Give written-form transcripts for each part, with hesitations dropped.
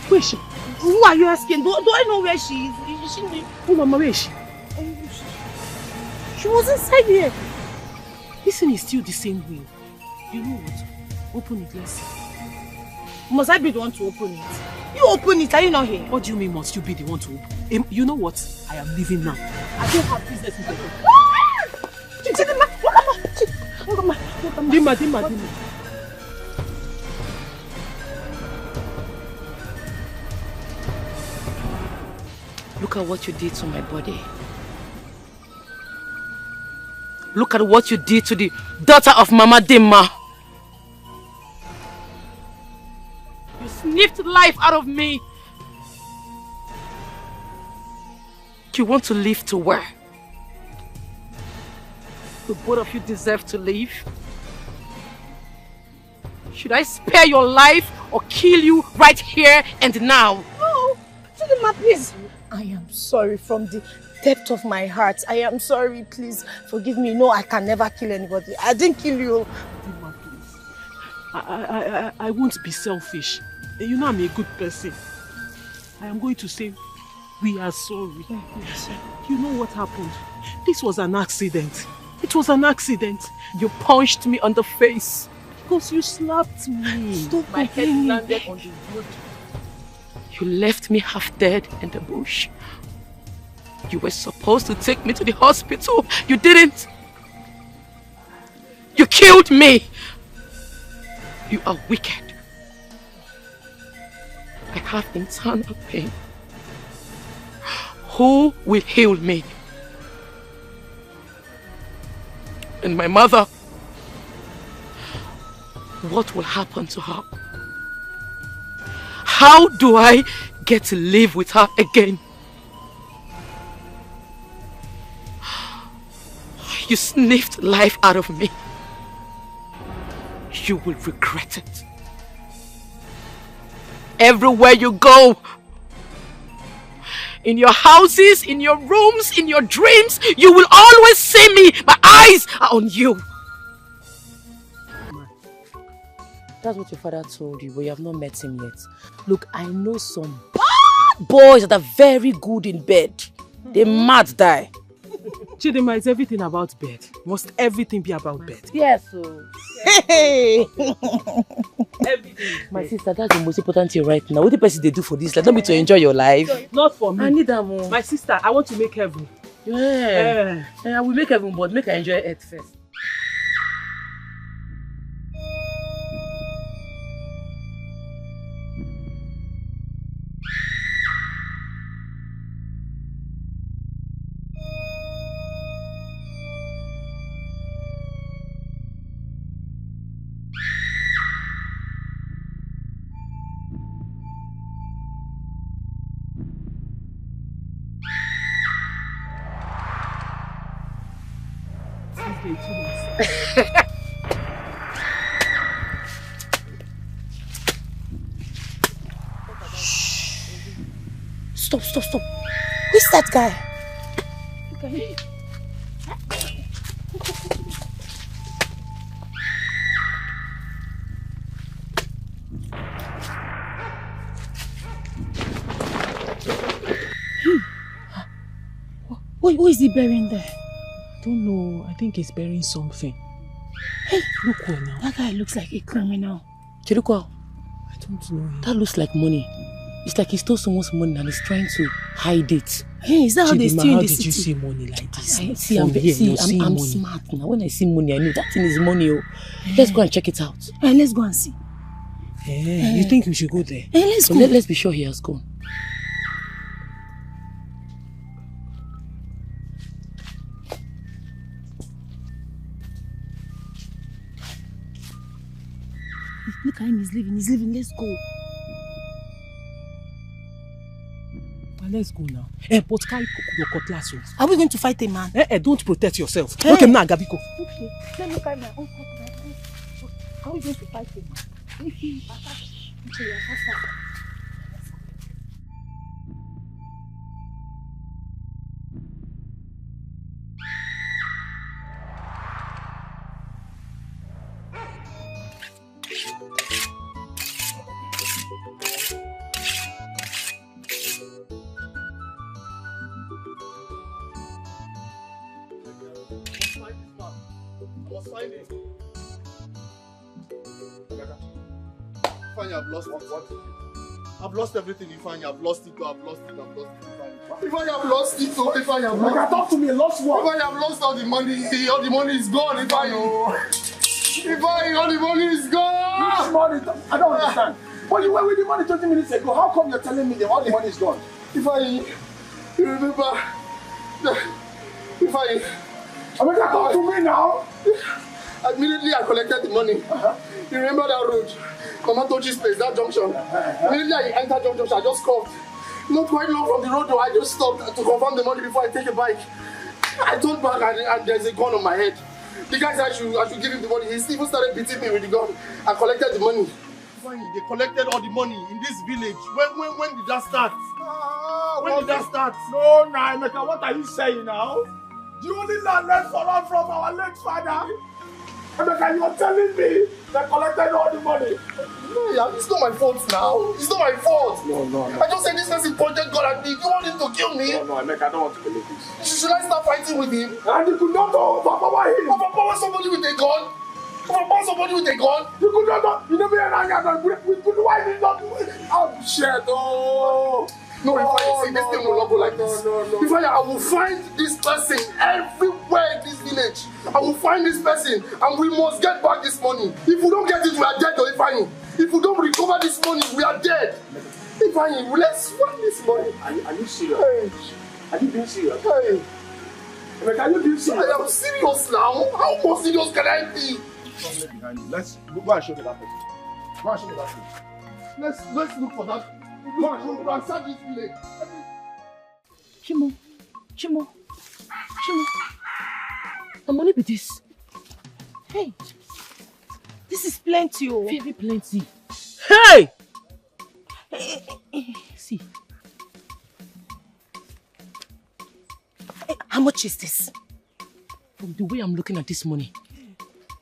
Where is she? Who are you asking? Do I know where she is? Is she? Oh, Mama, where is she? She was inside here. This thing is still the same way. You know what? Open it, let's see. Must I be the one to open it? You open it, are you not here? What do you mean must you be the one to open? You know what? I am leaving now. I don't have business with you. Dima. Look at what you did to my body. Look at what you did to the daughter of Mama Dima. You sniffed life out of me. You want to live to where? The both of you deserve to live. Should I spare your life or kill you right here and now? No, Chidinma, please. I am sorry from the depth of my heart. I am sorry, please forgive me. No, I can never kill anybody. I didn't kill you. Dima, please. I won't be selfish. You know I'm a good person. I am going to say we are sorry. You know what happened? This was an accident. It was an accident. You punched me on the face because you slapped me. Stop. My head landed on the wood. You left me half dead in the bush. You were supposed to take me to the hospital. You didn't. You killed me. You are wicked. I have internal pain. Who will heal me? And my mother, what will happen to her? How do I get to live with her again? You sniffed life out of me. You will regret it. Everywhere you go, in your houses, in your rooms, in your dreams, you will always see me. My eyes are on you. That's what your father told you, but you have not met him yet. Look, I know some bad boys that are very good in bed. They mad die. Chidinma, is everything about bed? Must everything be about bed? Yes, so. Hey! Everything. My sister, that's the most important thing right now. What the person they do for this? Like, not me to enjoy your life. Not for me. I need that more. My sister, I want to make heaven. Yeah. I will make heaven, but make her enjoy it first. Stop. Who's that guy? Okay. What is he burying there? I don't know. I think he's burying something. Hey, look well now. That guy looks like a criminal. Chirukwa, I don't know him. That looks like money. It's like he stole someone's money and he's trying to hide it. Hey, is that how they steal in the city? How did you see money like this? I'm smart now. When I see money, I know that thing is money. Oh. Let's go and check it out. Hey, let's go and see. Hey, you think we should go there? Hey, let's go. Let's be sure he has gone. Look at him, he's leaving, let's go. Well, let's go now. But carry your cutlass. Are we going to fight a man? Don't protect yourself. Hey. Okay, now, Gabiko. Okay, let me carry my own cutlass. Are we going to fight a man? must find it. Ifeanyi, I've lost it. What? I've lost everything, Ifeanyi. I've lost it. I've lost it. Ifeanyi, I've lost it. Ifeanyi, I've lost it. Talk to me. Lost what? Ifeanyi, I've lost all the money. All the money is gone, Ifeanyi. Ifeanyi, all the money is gone. Which money? I don't understand. But you were with the money 20 minutes ago. How come you're telling me that all the money is gone? Ifeanyi, you remember? Ifeanyi. Amaka, talk to me now. Immediately I collected the money. You remember that road? Mama Tochi's place, that junction. Immediately I entered junction, I just stopped. Not quite long from the road though, I just stopped to confirm the money before I take a bike. I turned back and there's a gun on my head. The guy said I should give him the money. He even started beating me with the gun. I collected the money. They collected all the money in this village. When did that start? When did that start? No, Emeka, what are you saying now? The only land left for us from our late father. Emeka, you're telling me they collected all the money? No, it's not my fault now. It's not my fault. No. I just said this person pointed gun at me. You want him to kill me? No, Emeka, I don't want to believe this. Should I start fighting with him? And you could not overpower him. Overpower somebody with a gun? Overpower somebody with a gun? You could not. You never had a gun. We could why did not do it? Oh, shit. Oh. No, if I see this thing will not go like this. No. If I will find this person everywhere in this village. I will find this person and we must get back this money. If we don't get it, we are dead. If we don't recover this money, we are dead. Ifeanyi, let's find this money. Are you serious? Hey. Are you being serious? Hey. Are you being serious? I am serious now. How more serious can I be? Let's go and show me that person. Go and show me that person. Let's look for that. Go and show me that. Search this village. Chimo. The money be this. Hey. This is plenty, oh. Very plenty. Hey! See. How much is this? From the way I'm looking at this money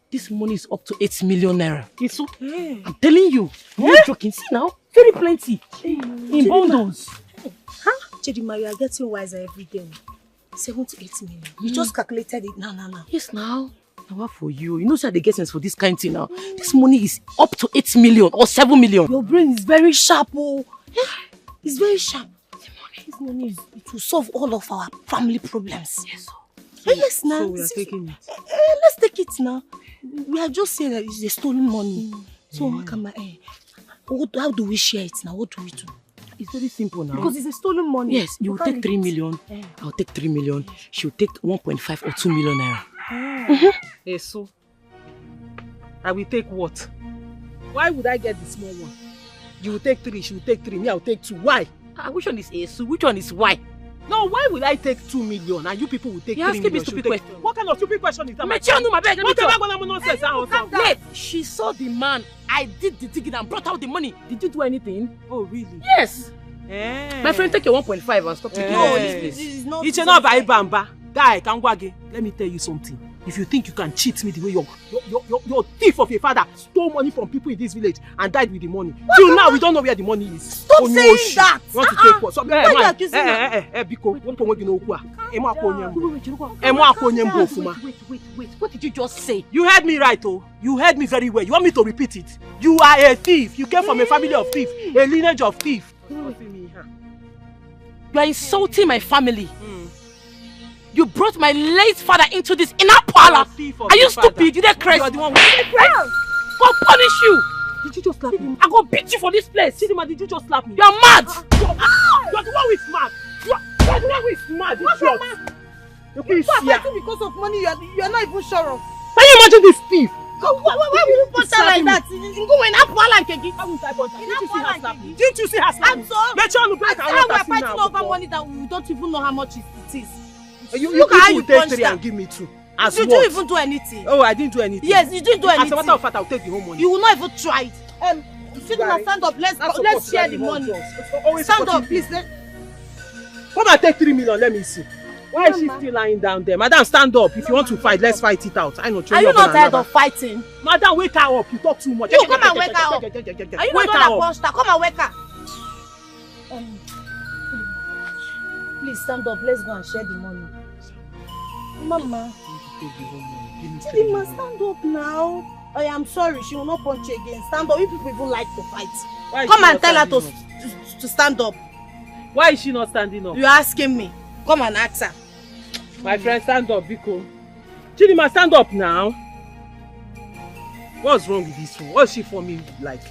is up to 8 million naira. It's okay. I'm telling you. You're not joking. See now? Very plenty. In bundles. Huh? Chidima, you are getting wiser every day. 7 to 8 million. You just calculated it now. Yes, now. Now what for you? You know how they get sense for this kind of thing now. This money is up to 8 million or 7 million. Your brain is very sharp, oh. Yeah, it's very sharp. This money it will solve all of our family problems. Yes, yes, now. So we are taking it. Let's take it now. We have just said that it's a stolen money. So how do we share it now? What do we do? It's very simple now. Because it's a stolen money. Yes, you will take 3 million. I'll take 3 million. She'll take 1.5 or 2 million naira. Hey, so I will take what? Why would I get the small one? You will take 3, she will take 3, me I will take 2. Why? Which one is Esu? Which one is why? No, why will I take 2 million and you people will take 3 million? Me stupid question. What kind of stupid question is that? Wait, she saw the man. I did the ticket and brought out the money. Did you do anything? Oh, really? Yes. My friend, take your 1.5 and stop taking this is not. It's not by Bamba. Guy, Kangwage, let me tell you something. If you think you can cheat me the way your thief of a father stole money from people in this village and died with the money. Till now, we don't know where the money is. Stop saying that! You want to take what? Wait. What did you just say? You heard me right, oh. You heard me very well. You want me to repeat it? You are a thief. You came from a family of thieves, a lineage of thieves. You are insulting my family. You brought my late father into this inner parlor. Are you stupid? You didn't crazy. God punish you. Did you just slap me? I go beat you for this place. Chidima, did you just slap me? You are mad. You are the one who is mad. You are the one who is mad. You are fighting because of money you are not even sure of. Can you imagine this thief? Why will you punch her like that? Didn't you see her slap me? We're fighting over money that we don't even know how much it is. You will take 3 and give me 2. You didn't even do anything. Oh, I didn't do anything. Yes, you didn't do anything. As a matter of fact, I'll take the whole money. You will not even try it. Chidima, stand up. Let's share the money. Stand up, please. Come and take 3 million. Let me see. Why is she still lying down there? Madam, stand up. If you want to fight, let's fight it out. I know. Are you not tired of fighting? Madam, wake her up. You talk too much. You come and wake her up. Are you not that punched her? Come and wake her. Please stand up. Let's go and share the money. Mama. Take the whole money. Give me Chidinma, stand up now. I am sorry, she will not punch you again. Stand up. You people even like to fight. Come and tell her to stand up. Why is she not standing up? You're asking me. Come and ask her. My friend, stand up, Biko. Chidinma, stand up now. What's wrong with this one? What's she for me like?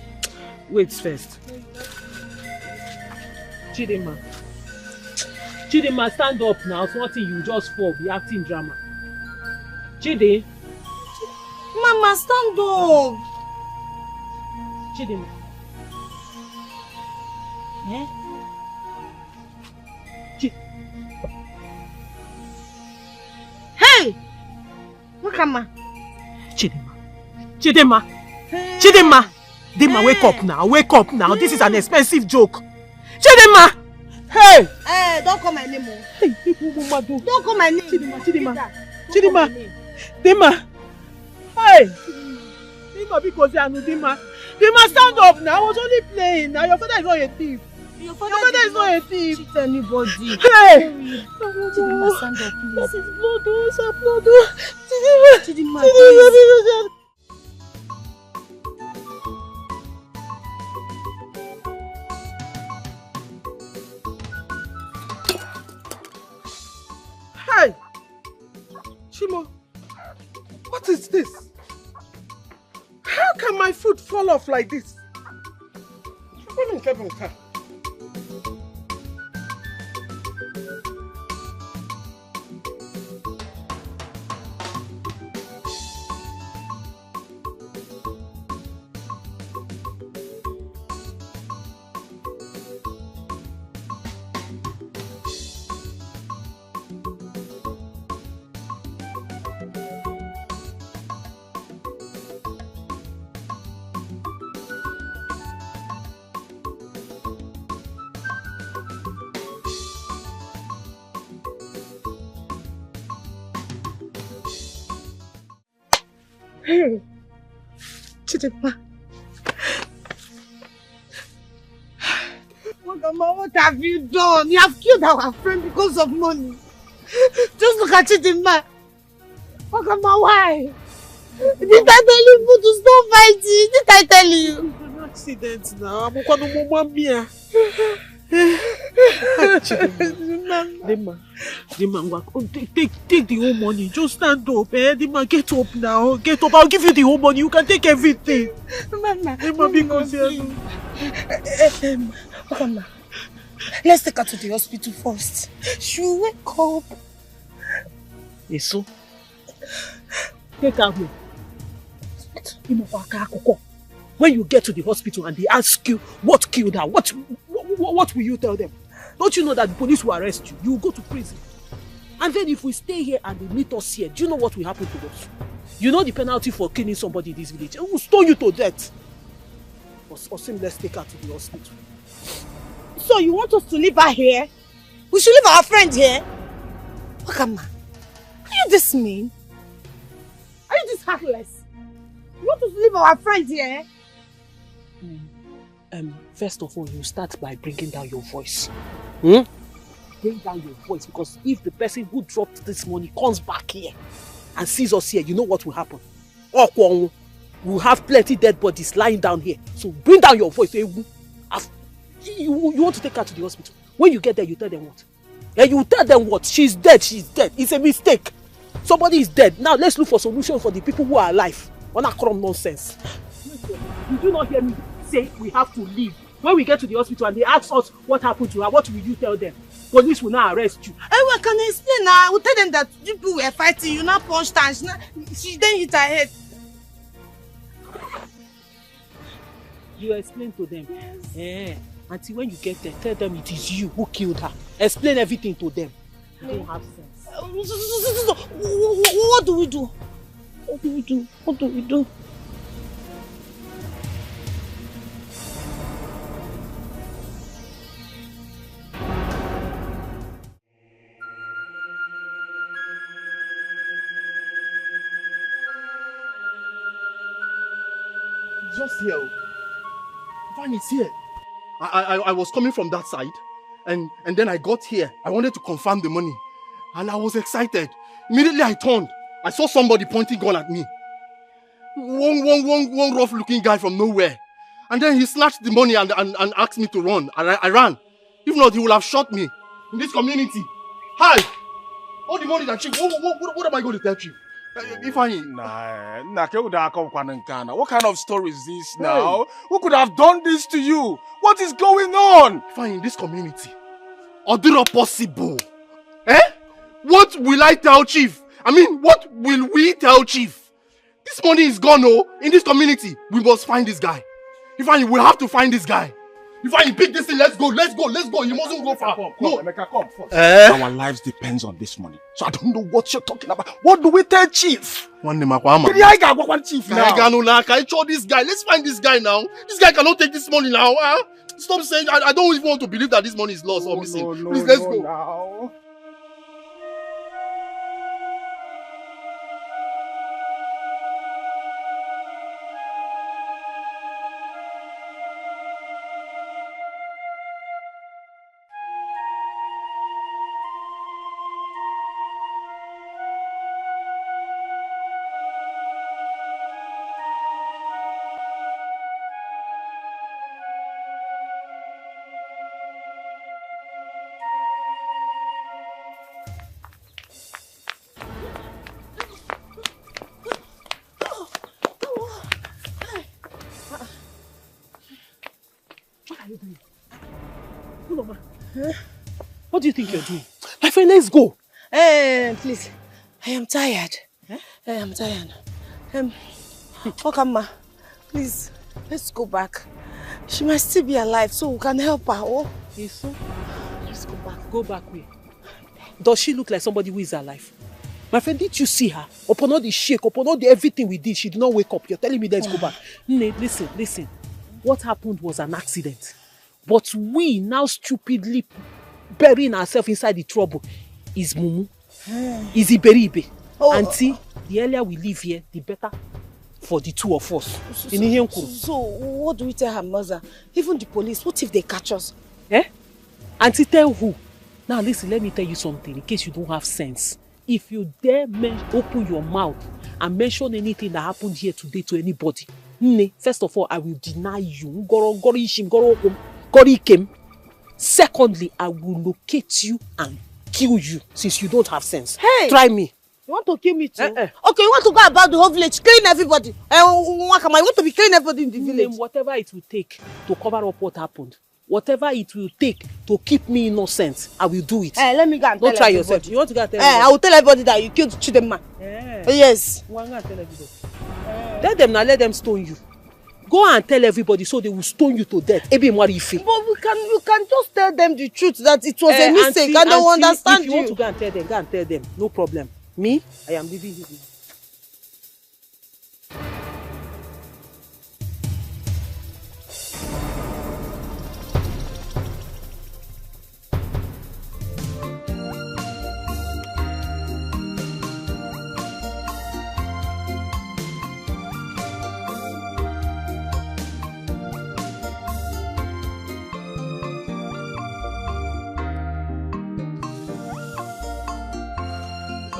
Wait first. Chidinma. Chidinma, stand up now. It's nothing, you just fall, be acting drama. Chidi. Mama, stand up. Chidinma. Eh? Hey! Okam. Chidinma. Chidinma. Hey. Chidinma. Chidinma, wake up now. Wake up now. This is an expensive joke. Chidinma. Hey! Hey, don't call my name. Hey, don't call my name. Chidinma. Chidinma. Chidinma. Hey! Chidinma, because you are Chidinma. Chidinma, stand up now. I was only playing. Now your father is not a thief. Your father is not a thief. Cheat anybody. Hey! Chidinma, stand up, please. That is blood, oh, blood, oh. Chidinma, please. Hey! Chimo, what is this? How can my food fall off like this? Hey, Chidinma. Okam, what have you done? You have killed our friend because of money. Just look at Chidinma. Okam, why? Did I tell you to stop fighting? Did I tell you? It's an accident now. I'm going to mama. Dima, take the whole money. Just stand up, eh? Dima, get up now. Get up. I'll give you the whole money. You can take everything. Mama, Dima, because Okam, let's take her to the hospital first. She'll wake up. Eso, take her home. When you get to the hospital and they ask you what killed her, what will you tell them? Don't you know that the police will arrest you? You will go to prison. And then if we stay here and they meet us here, do you know what will happen to us? You know the penalty for killing somebody in this village? It will stone you to death. Osim, let's take her to the hospital. So you want us to leave her here? We should leave our friend here? Okam, are you this mean? Are you this heartless? You want us to leave our friend here? First of all, you start by bringing down your voice. Bring down your voice, because if the person who dropped this money comes back here and sees us here, you know what will happen. We'll have plenty dead bodies lying down here. So bring down your voice. You want to take her to the hospital. When you get there, you tell them what? You tell them what? She's dead, she's dead. It's a mistake. Somebody is dead. Now let's look for solutions for the people who are alive. On a crumb nonsense. Did you not hear me say we have to leave? When we get to the hospital and they ask us what happened to her, what will you tell them? Police will now arrest you. Well, can I explain now? I will tell them that people were fighting, you now punched her, she then hit her head. You explain to them. Yes. Until when you get there, tell them it is you who killed her. Explain everything to them. You don't have sense. What do we do? What do we do? What do we do? Just here. Van is here. I was coming from that side, and then I got here. I wanted to confirm the money, and I was excited. Immediately I turned. I saw somebody pointing gun at me. One rough-looking guy from nowhere. And then he snatched the money and asked me to run. I ran. If not, he would have shot me. In this community. Hi! All the money that Chief... What am I going to tell Chief? If I... What kind of story is this now? Hey. Who could have done this to you? What is going on? If I in this community... Or do not possible. Eh? What will I tell Chief? I mean, what will we tell Chief? This money is gone, oh. In this community, we must find this guy. If I will have to find this guy. If I pick this thing, let's go. You mustn't go far. Come, Emeka, come first. Our lives depends on this money. So I don't know what you're talking about. What do we tell Chief? One name, Chief now. This guy. Let's find this guy now. This guy cannot take this money now. Huh? Stop saying, I don't even want to believe that this money is lost or missing. Please, let's go. Now. What do you think you're doing? My friend, let's go. Please. I am tired. I am tired. Okam, please, let's go back. She might still be alive, so we can help her. Oh, yes, so? Let's go back. Go back where? Does she look like somebody who is alive? My friend, did you see her? Upon all the shake, upon all the everything we did, she did not wake up. You're telling me let's go back. Listen. What happened was an accident. But we now stupidly burying ourselves inside the trouble. Is Mumu? Is Iberibe? Auntie, the earlier we leave here, the better for the two of us. So what do we tell her mother? Even the police, what if they catch us? Auntie, tell who? Now listen, let me tell you something in case you don't have sense. If you dare open your mouth and mention anything that happened here today to anybody, first of all, I will deny you. Secondly, I will locate you and kill you since you don't have sense. Hey! Try me. You want to kill me too? Okay, you want to go about the whole village, killing everybody. You want to be killing everybody in the village. Whatever it will take to cover up what happened, whatever it will take to keep me innocent, I will do it. Let me go and tell everybody. Don't try yourself. You want to go and tell everybody? I will tell everybody that you killed Chidema. Yes. Tell everybody. Let them stone you. Go and tell everybody so they will stone you to death. But you can just tell them the truth that it was a mistake. I don't understand you. If you want to go and tell them. No problem. Me, I am leaving you.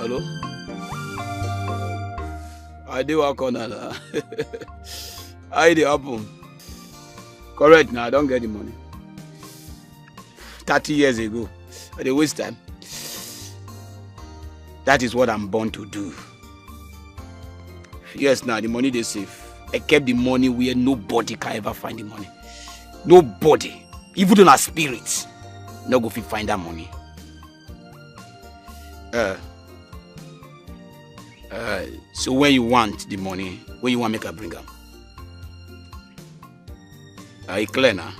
Hello? I do work on that. I did happen. Correct now, I don't get the money. 30 years ago. I did waste time. That is what I'm born to do. Yes, now the money they save. I kept the money where nobody can ever find the money. Nobody. Even though our spirits. No go fit find that money. So when you want the money, when you want make her bring them. It clear now?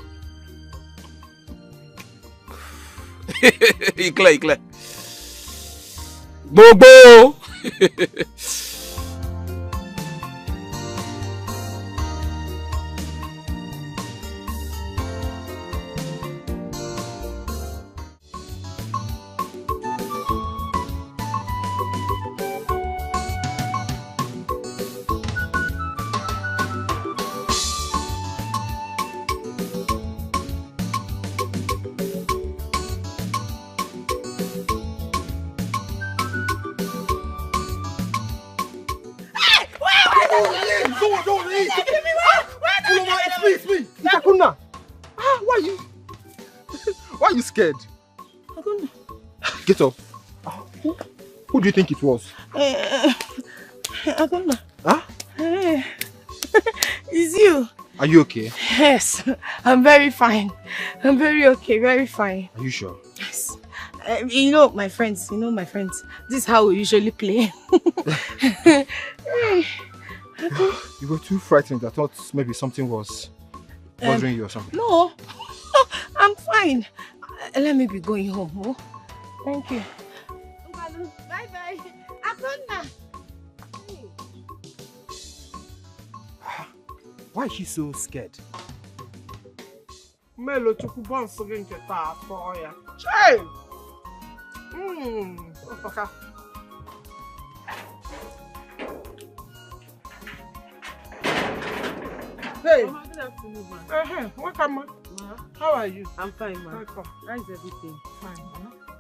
It clear. Bobo! you scared? I don't know. Get up. Who do you think it was? I don't know. Huh? It's you. Are you okay? Yes, I'm very fine. I'm very okay, very fine. Are you sure? Yes. You know my friends, this is how we usually play. You were too frightened. I thought maybe something was bothering you or something. No, I'm fine. Let me be going home. Oh? Thank you. Bye-bye. Akonna. Why is she so scared? Melo chukubon sogin keta for ya. Hey! Okay. Hey! Good afternoon, ma. Welcome, ma. How are you? I'm fine, ma. Welcome. How's everything? Fine,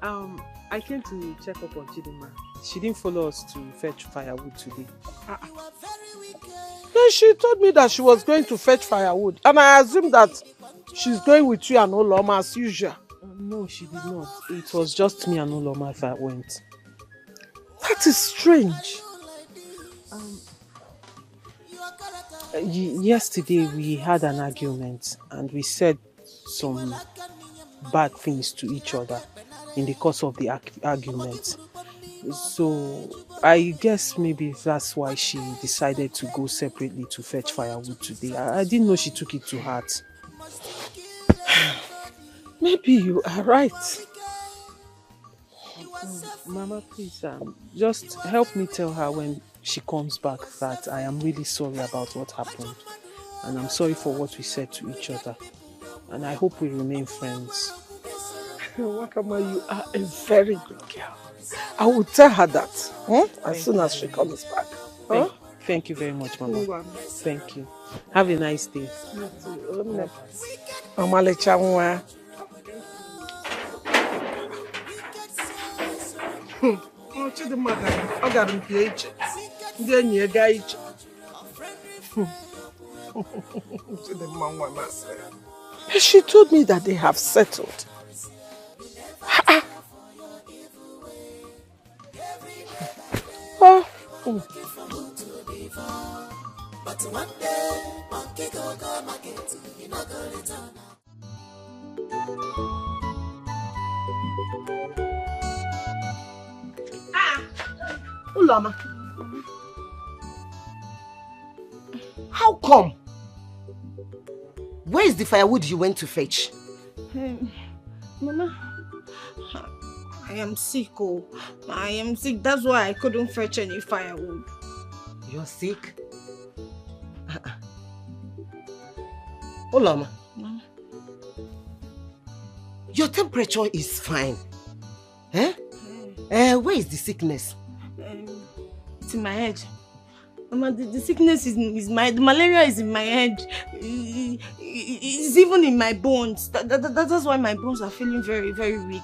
ma. I came to check up on Chidinma. She didn't follow us to fetch firewood today. Then she told me that she was going to fetch firewood, and I assumed that she's going with you and Oloma as usual. No, she did not. It was just me and Oloma that went. That is strange. Yesterday we had an argument and we said some bad things to each other in the course of the argument. So I guess maybe that's why she decided to go separately to fetch firewood today. I didn't know she took it to heart. Maybe you are right. Mama, please, just help me tell her when she comes back that I am really sorry about what happened. And I'm sorry for what we said to each other. And I hope we remain friends. Wakama, you are a very good girl. I will tell her that as soon as she comes back. Thank you very much, Mama. Thank you. Have a nice day. You too. Amalecha. Chidinma ọ gara nke iche. Ndị enyi ya gaa iche. Chidinma nwa masị. She told me that they have settled. But one day, monkey go market, you not go return. Uloma. How come? Where is the firewood you went to fetch? Mama, I am sick. Oh, I am sick. That's why I couldn't fetch any firewood. You're sick? Uloma. Your temperature is fine. Where is the sickness? It's in my head. Mama, the sickness is the malaria is in my head. It's even in my bones. That's why my bones are feeling very, very weak.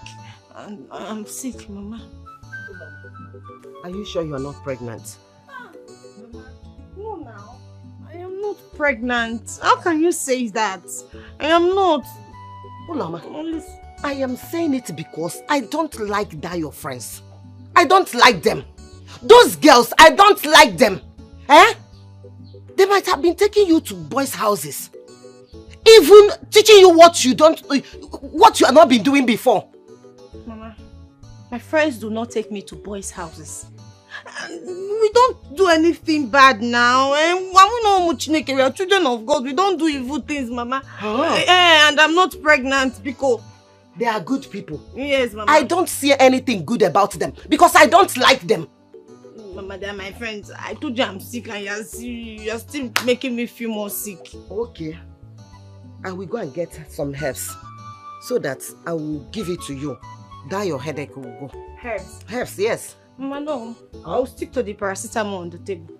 And I'm sick, Mama. Are you sure you are not pregnant? Mama, no now. I am not pregnant. How can you say that? I am not. Uloma, I am saying it because I don't like that your friends. I don't like them. Those girls, I don't like them. They might have been taking you to boys' houses. Even teaching you what you have not been doing before. Mama, my friends do not take me to boys' houses. We don't do anything bad now. We are children of God. We don't do evil things, Mama. And I'm not pregnant because they are good people. Yes, Mama. I don't see anything good about them because I don't like them. Mama, they are my friends. I told you I'm sick and you're still making me feel more sick. Okay. I will go and get some herbs so that I will give it to you. That your headache will go. Herbs? Herbs, yes. Mama, no. I'll stick to the paracetamol on the table.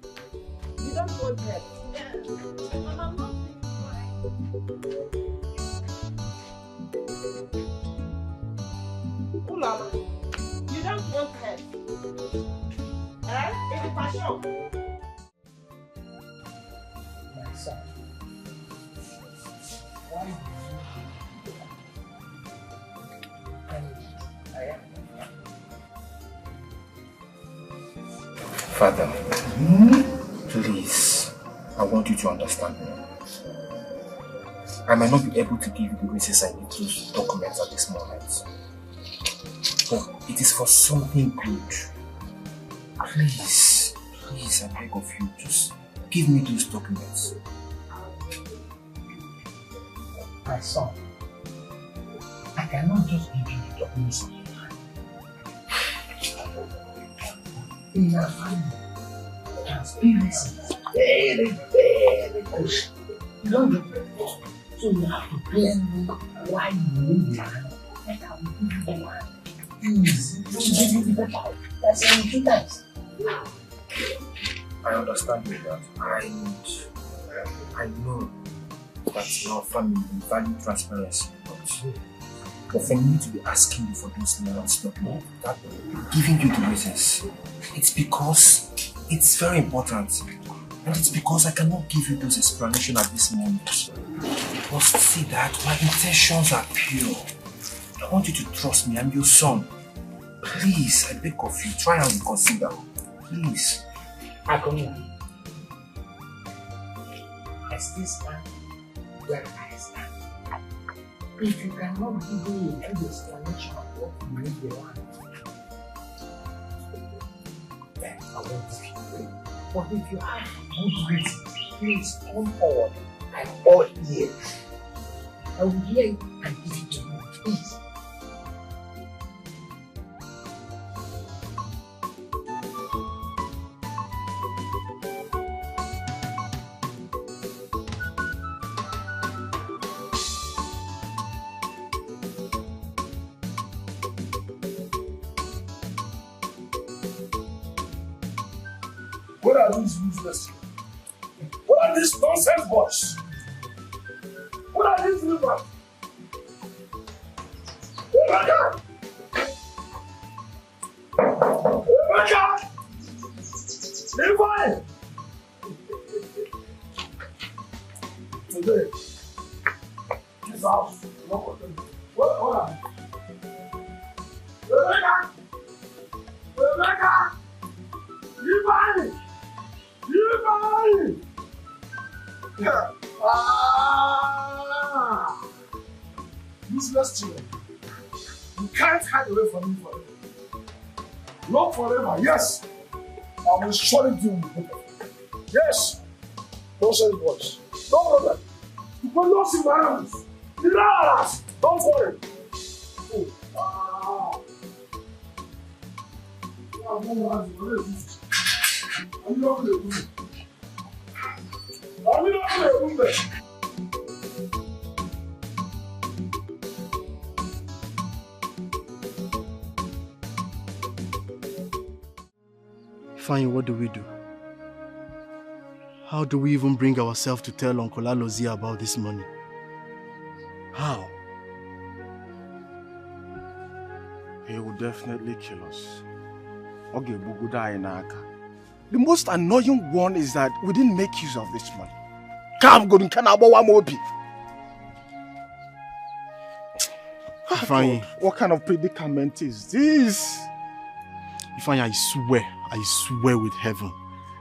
You don't want herbs? Yeah. Mama, I'm not Ulama, you don't want herbs? My son, why Father, please, I want you to understand me. I might not be able to give you the reasons I need those documents at this moment. But it is for something good. Please, please, I beg of you, just give me those documents. My son, I cannot just give you the documents. In our family, transparency is very, very crucial. You don't get it. So you have to tell me why you need the land. Like I will give you the land. Please, don't give me the paper. That's 2 times. I understand you that. I know that your family value transparency, but for me to be asking you for those lands documents, that giving you the reasons, it's because it's very important, and it's because I cannot give you those explanations at this moment. But see that my intentions are pure. I want you to trust me. I'm your son. Please, I beg of you, try and reconsider. Please. Okam, I still stand where I stand. If you cannot give me a good explanation of what you need the land, then I won't give you. But if you have good reasons, please come forward. I'm all ears. I will hear you and give it to you, please. What are these useless? What are these nonsense boys? What are these livers? Rebecca! Rebecca! Levi! Today, this house is not content. What are you? Rebecca! Rebecca! Levi! Levi! Useless children. You can't hide away from me forever. Not forever, yes. I will surely deal with you. Yes. Don't say it once. No problem. You will not see my hands. Relax. Don't worry. I'm not going to do it. Fine, what do we do? How do we even bring ourselves to tell Uncle Lizzy about this money? How? He will definitely kill us. Okay, the most annoying one is that we didn't make use of this money. Ifeanyi, what kind of predicament is this? Ifeanyi, I swear with heaven,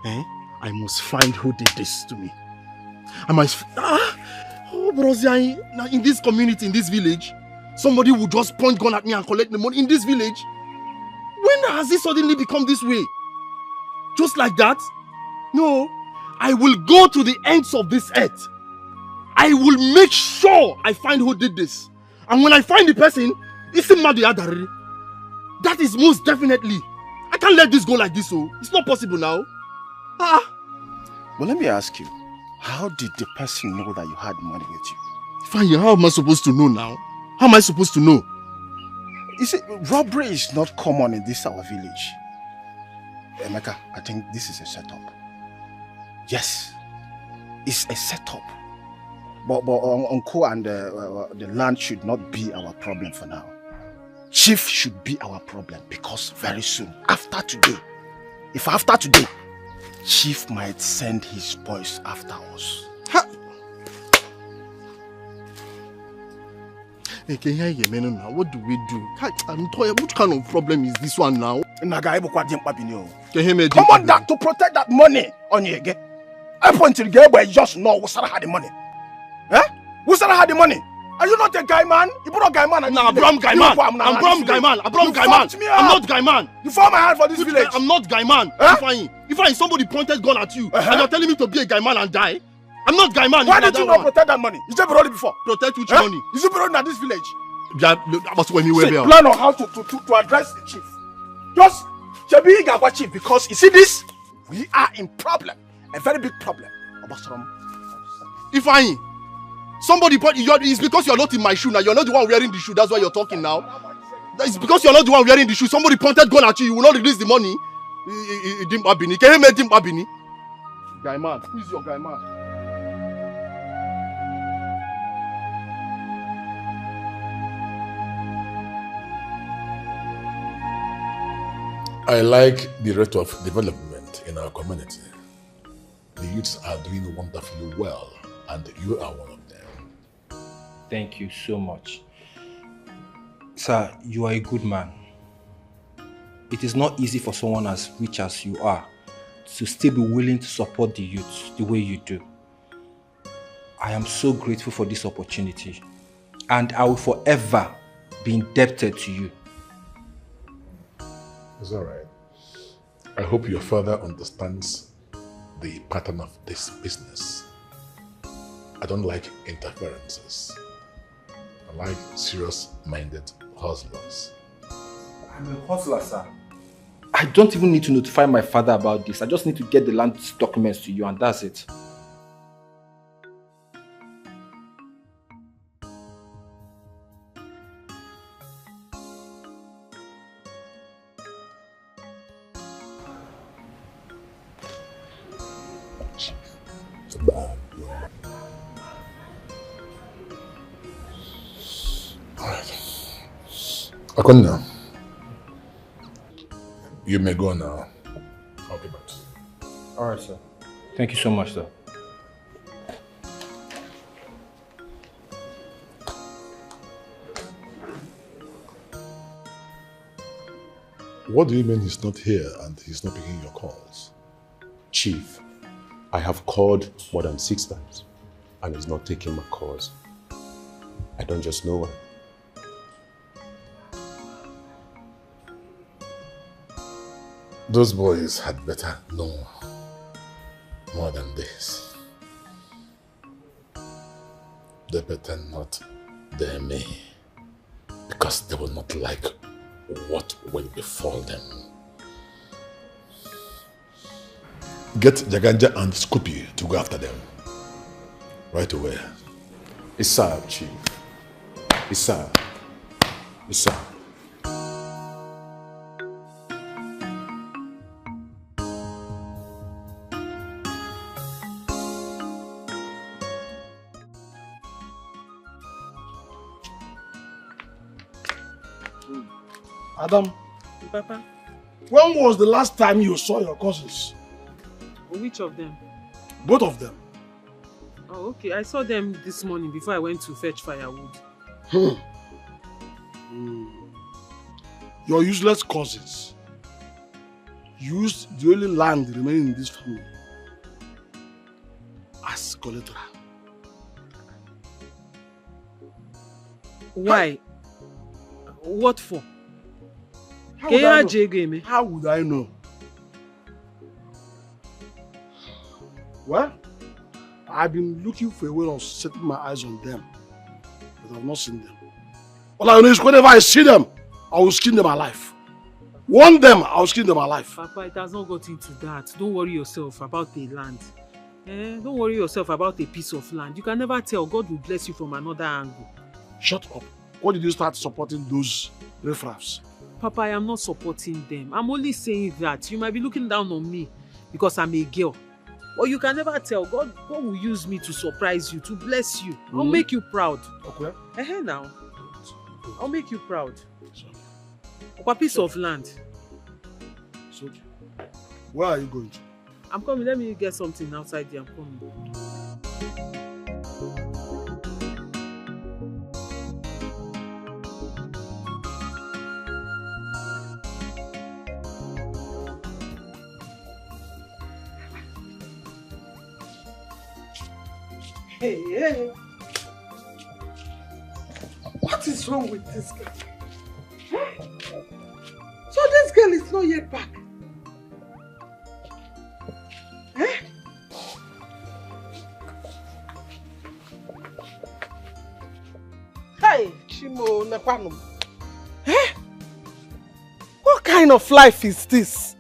I must find who did this to me. I must. Now in this community, in this village, somebody would just point gun at me and collect the money in this village. When has it suddenly become this way? Just like that? No, I will go to the ends of this earth. I will make sure I find who did this. And when I find the person, it's Madu. That is most definitely. I can't let this go like this, so it's not possible now. Well, let me ask you, how did the person know that you had money with you? Fine, how am I supposed to know now? How am I supposed to know? You see, robbery is not common in this our village. Emeka, I think this is a setup. Yes, it's a setup. But Uncle and the land should not be our problem for now. Chief should be our problem because very soon, after today, Chief might send his boys after us. What do we do? I'm tired. What kind of problem is this one now? Come on that to protect that money on you again. I point to the guy where just know Wusara had the money. Eh? Wusara had the money. Are you not a guy man? You brought a guy man. Nah, Abram guy man. I'm guy man. I'm not guy man. You found my hand for this village. I'm not guy man. If somebody pointed gun at you and you're telling me to be a guy man and die, I'm not guy man. Why did you not protect that money? You just brought it before. Protect which money? You just brought it at this village. That was when you were there. Plan on how to address the chief. Just Chabi Gagwa chief, because you see this, we are in problem, a very big problem. If somebody it's because you're not in my shoe now. You're not the one wearing the shoe. That's why you're talking now. It's because you're not the one wearing the shoe. Somebody pointed gun at you. You will not release the money. Guy man, who is your guy man? I like the rate of development in our community. The youths are doing wonderfully well, and you are one of them. Thank you so much. Sir, you are a good man. It is not easy for someone as rich as you are to still be willing to support the youth the way you do. I am so grateful for this opportunity, and I will forever be indebted to you. It's all right. I hope your father understands the pattern of this business. I don't like interferences. I like serious-minded hustlers. I'm a hustler, sir. I don't even need to notify my father about this. I just need to get the land documents to you, and that's it. Okonayo, you may go now. I'll be back. All right, sir. Thank you so much, sir. What do you mean he's not here and he's not picking your calls? Chief, I have called more than 6 times and he's not taking my calls. I don't just know why. Those boys had better know more than this. They better not dare me, because they will not like what will befall them. Get Jaganja and Scoopy to go after them. Right away. Yes, sir, Chief. Yes, sir. Yes, sir. Adam, Papa, when was the last time you saw your cousins? which of them? Both of them. Oh, okay. I saw them this morning before I went to fetch firewood. Your useless cousins used the only land remaining in this family as collateral. Why? What for? How would I know? Well, I've been looking for a way of setting my eyes on them, but I've not seen them. All I know is whenever I see them, I will skin them alive. One them, I will skin them alive. Papa, it has not got into that. Don't worry yourself about the land. Don't worry yourself about a piece of land. You can never tell. God will bless you from another angle. Shut up. Why did you start supporting those riffraffs? Papa, I am not supporting them. I'm only saying that. You might be looking down on me because I'm a girl. But you can never tell. God will use me to surprise you, to bless you. I'll make you proud. Okay. Now. I'll make you proud. A piece of land. It's okay. Where are you going to? I'm coming. Let me get something outside there. I'm coming. Hey. What is wrong with this girl? So this girl is not yet back. Hey, Chimo Nepano. What kind of life is this?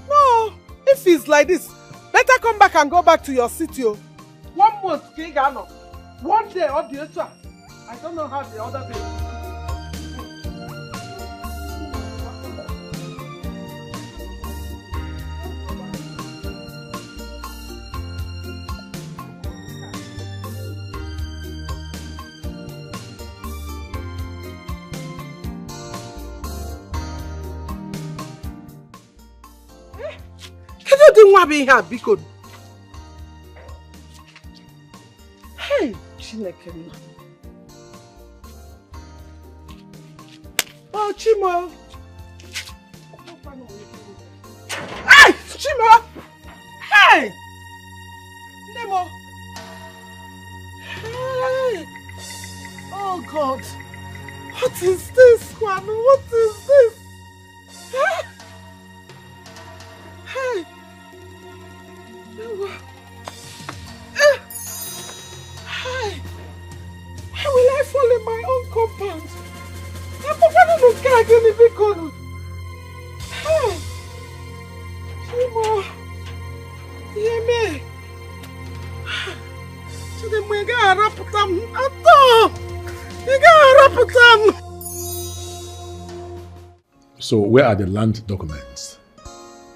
No, if it's like this, better come back and go back to your city. 1 month, Kigano. 1 day or the other. I don't know how the other day. Didn't want to be here because hey, Chineke. Oh, Chimo. Hey, Chimo. Hey, Nemo. Hey. Oh God, what is this, Kwame? What is this? Hey. Hi. How will I fall in my own compound? I'm not going to get any big. Hey. Chimo. Yeme. To the mega raputam. Ato. Mega raputam. So where are the land documents?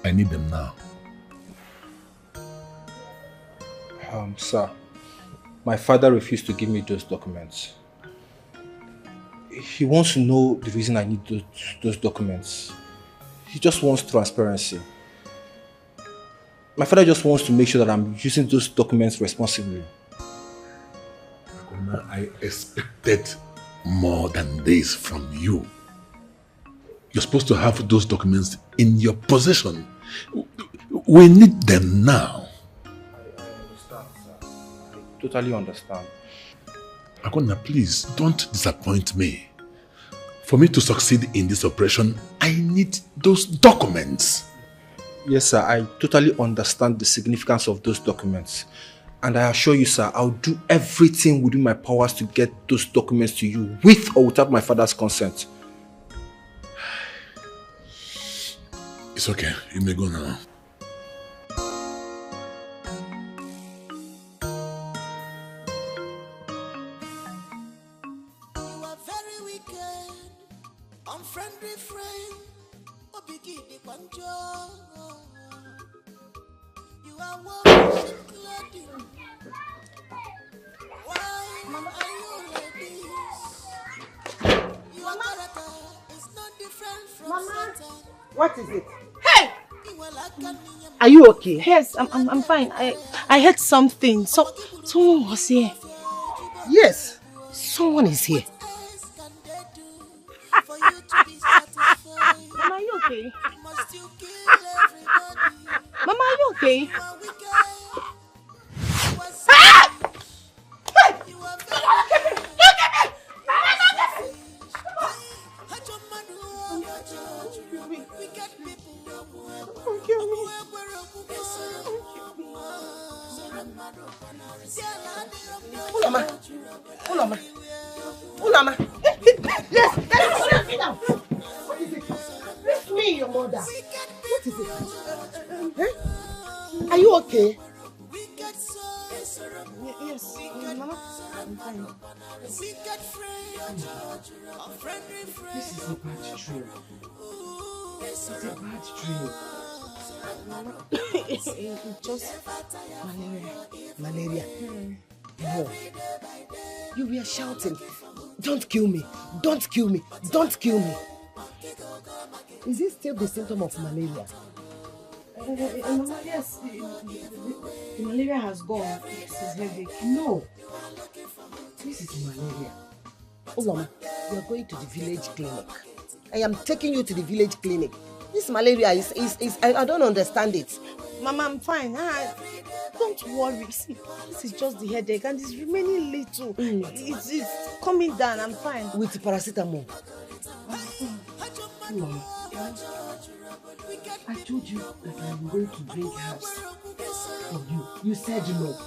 I need them now. Sir, my father refused to give me those documents. He wants to know the reason I need those documents. He just wants transparency. My father just wants to make sure that I'm using those documents responsibly. I expected more than this from you. You're supposed to have those documents in your possession. We need them now. Totally understand. Akona, please don't disappoint me. For me to succeed in this operation, I need those documents. Yes, sir. I totally understand the significance of those documents. And I assure you, sir, I'll do everything within my powers to get those documents to you, with or without my father's consent. It's okay. You may go now. What is it? Hey! Are you okay? Yes, I'm fine. I heard something. Someone was here. Yes, someone is here. Mama, are you okay? Mama, are you okay? Ulama. Yes, sit down. What is it? It's me, your mother. What is it? Are you okay? Yes, Mama. I'm fine. This is a bad dream. It's a bad dream. Mama, it's just Malaria. No. You were shouting, "Don't kill me! Don't kill me! Don't kill me!" Is it still the symptom of malaria? Mama, yes. The malaria has gone. This is headache. No. This is malaria. Ulama, you are going to the village clinic. I am taking you to the village clinic. This malaria is I don't understand it. Mama, I'm fine. Don't worry. See, this is just the headache and it's remaining little. It's coming down. I'm fine. With paracetamol. Mama, I told you that I'm going to bring herbs for you. You said no.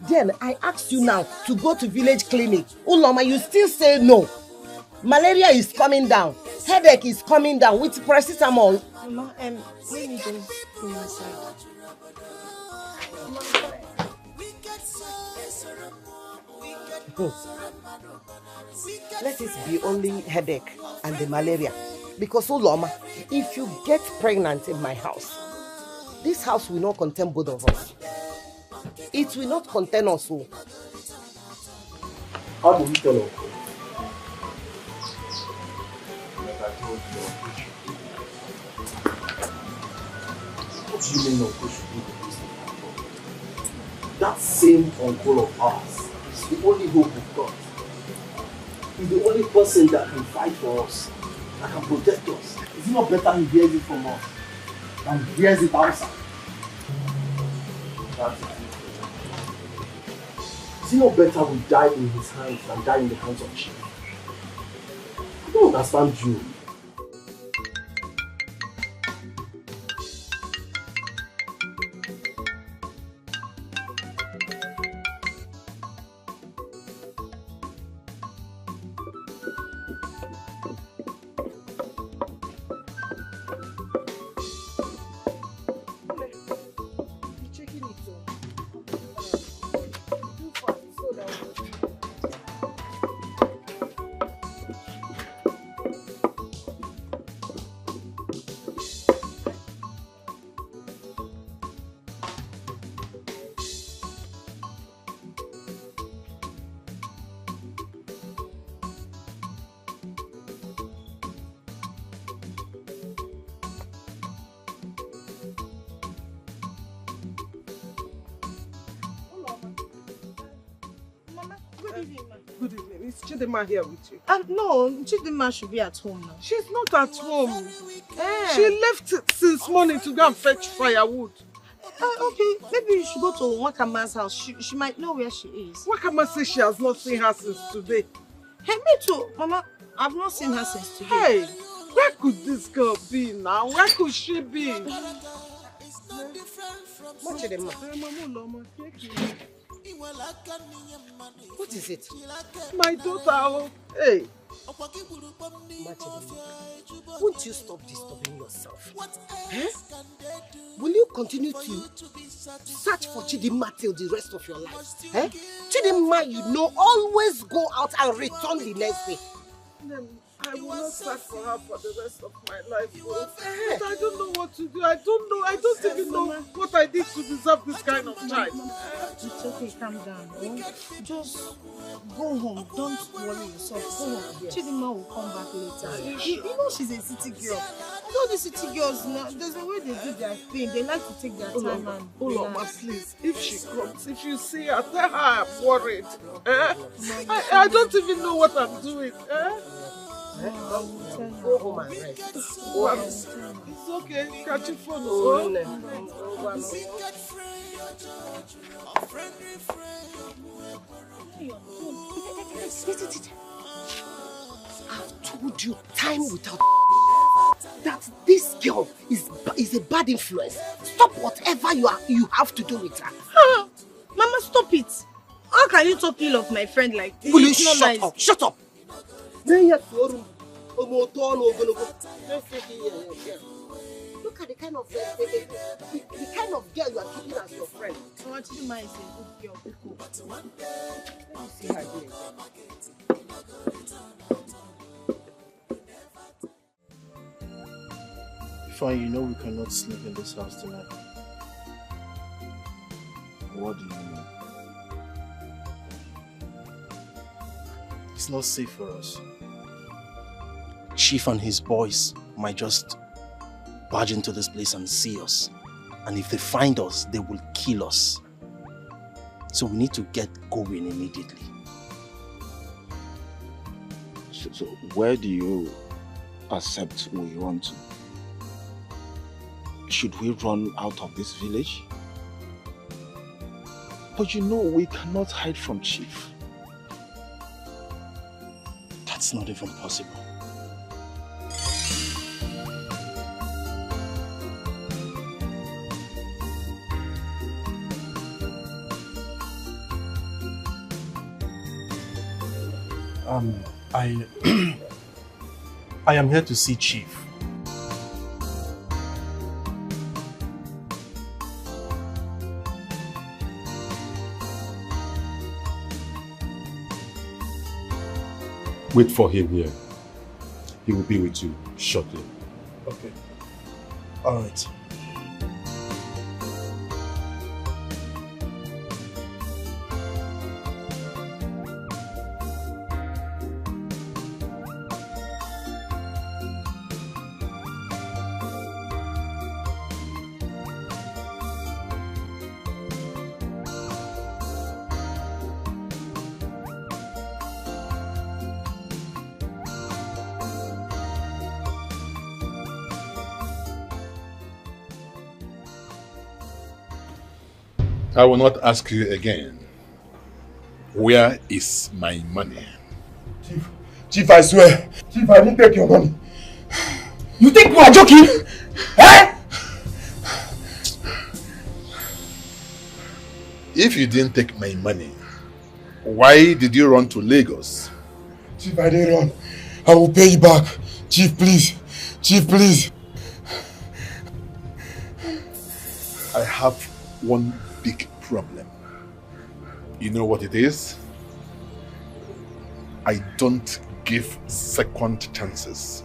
Then I asked you now to go to village clinic. Uloma, you still say no. Malaria is coming down. Headache is coming down with paracetamol. Mama, let me just go inside. Let it be only headache and the malaria. Because Uloma, if you get pregnant in my house, this house will not contain both of us. It will not contain us all. How do we tell Uncle? Like I told you, what do you mean Uncle should do the business? That same uncle of ours is the only hope we've got. He's the only person that can fight for us, that can protect us. Is it not better he hears it from us than he hears it outside? That's it. Is it not better we die in his hands than die in the hands of Chief? I don't understand you. Good evening. Is Chidima here with you? No, Chidima should be at home now. She's not at home. She left since morning to go and fetch firewood. Okay, maybe you should go to Wakama's house. She might know where she is. Wakama says she has not seen her since today. Hey, me too. Mama, I've not seen her since today. Hey, where could this girl be now? Where could she be? What is it? My daughter. Hey. Won't you stop disturbing yourself? Eh? Will you continue to search for Chidima till the rest of your life? Eh? Chidima, you know, always go out and return the next day. Then I will not search for her for the rest of my life. But I don't know what to do. I don't know. I don't even know what I did to deserve this kind of child. It's okay, calm down. Just go home. Don't worry yourself. Go home. Chidima will come back later. You know she's a city girl. All the city girls now, there's a way they do their thing. They like to take their time and Uloma, please, if she comes, if you see her, tell her I'm worried. I don't even know what I'm doing. Go home and rest. It's okay. Catch your phone. I've told you time without that this girl is a bad influence. Stop whatever you have to do with her. Mama, stop it. How can you talk ill of my friend like this? Will you shut up? Shut up! Look at the kind of girl you are keeping as your friend. Chidima is a good girl. Let me see her here. Fine, you know we cannot sleep in this house tonight. What do you mean? It's not safe for us. Chief and his boys might just barge into this place and see us. And if they find us, they will kill us. So we need to get going immediately. So where do you accept we run to? should we run out of this village? But you know we cannot hide from Chief. That's not even possible. I am here to see Chief. Wait for him here. He will be with you shortly. Okay. All right. I will not ask you again. Where is my money? Chief, I swear. Chief, I didn't take your money. You think you are joking? Eh? If you didn't take my money, why did you run to Lagos? Chief, I didn't run. I will pay you back. Chief, please. Chief, please. I have one big problem. You know what it is? I don't give second chances.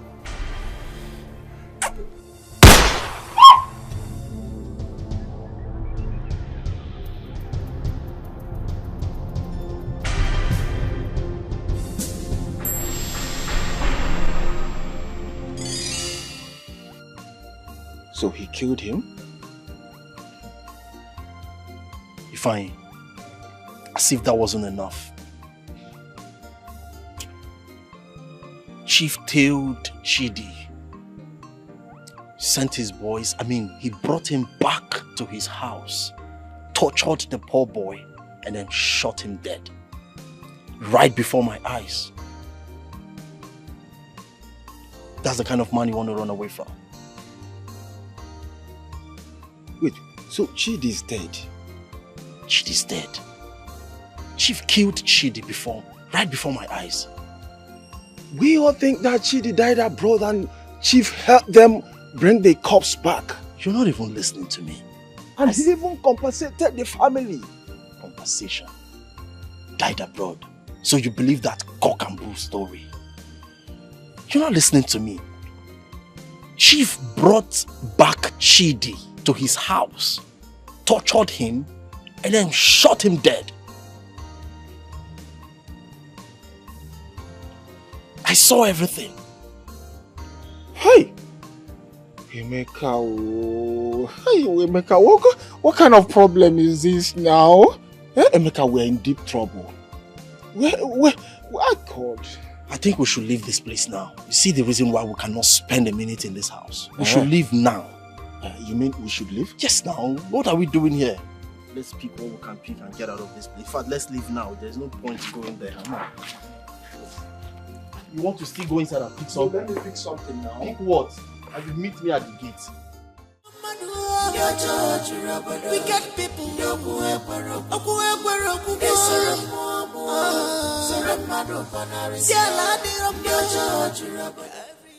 So he killed him? Fine. As if that wasn't enough. Chief tailed Chidi. Sent his boys, he brought him back to his house, tortured the poor boy, and then shot him dead. Right before my eyes. That's the kind of man you want to run away from. Wait, so Chidi is dead? Chidi's dead. Chief killed Chidi right before my eyes. We all think that Chidi died abroad and Chief helped them bring the corpse back. You're not even listening to me. And he even compensated the family. Compensation. Died abroad. So you believe that cock and bull story? You're not listening to me. Chief brought back Chidi to his house, tortured him, and then shot him dead. I saw everything. Hey! Emeka, what kind of problem is this now? Emeka, we're in deep trouble. Where God? I think we should leave this place now. You see the reason why we cannot spend a minute in this house. We should leave now. You mean we should leave? Yes, now. What are we doing here? Let's pick what we can pick and get out of this place. In fact, let's leave now. There's no point going there. You want to still go inside and pick something? Let me pick something now. Pick what? And you meet me at the gate. Wicked people.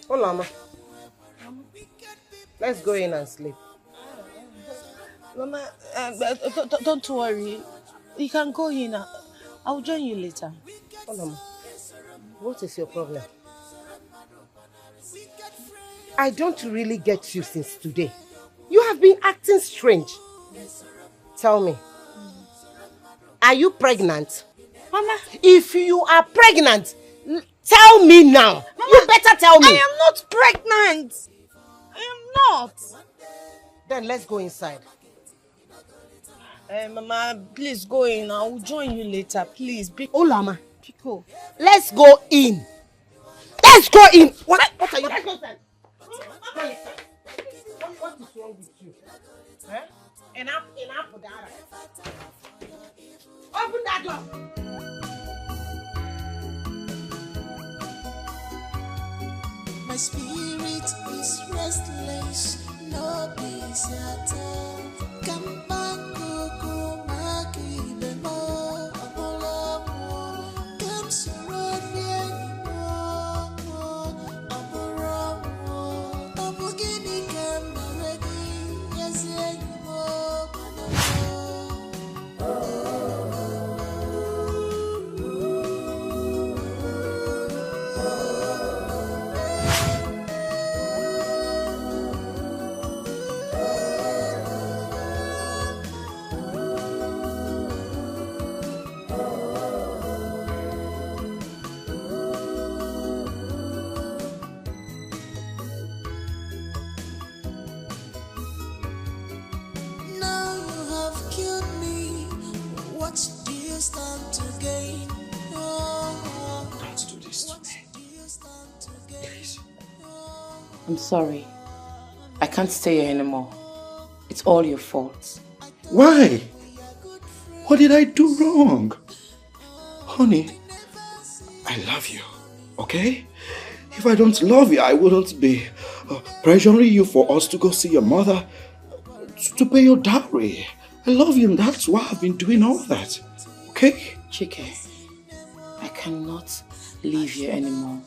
Hola, Mama. Let's go in and sleep. Mama, don't worry. You can go in. I'll join you later. Hola, Mama. What is your problem? I don't really get you since today. You have been acting strange. Tell me. Are you pregnant? Mama. If you are pregnant, tell me now. Mama, you better tell me. I am not pregnant. I am not. Then let's go inside. Mama, please go in. I will join you later. Please. Olama. Pico. Let's go in. Let's go in. What are you? Let's go inside. is wrong with you? Eh? Enough with that. Open that door. My spirit is restless, no peace at all. Come back, Coco, Maki, Bemo, Apollo, come surround me anymore. Apollo, Apogini, come already, yes, anymore. Now you have killed me. What do you stand to gain? Don't do this to me. Please. I'm sorry. I can't stay here anymore. It's all your fault. Why? What did I do wrong? Honey, I love you, okay? If I don't love you, I wouldn't be pressuring you for us to go see your mother to pay your dowry. I love you and that's why I've been doing all that, okay? Chike, I cannot live here anymore.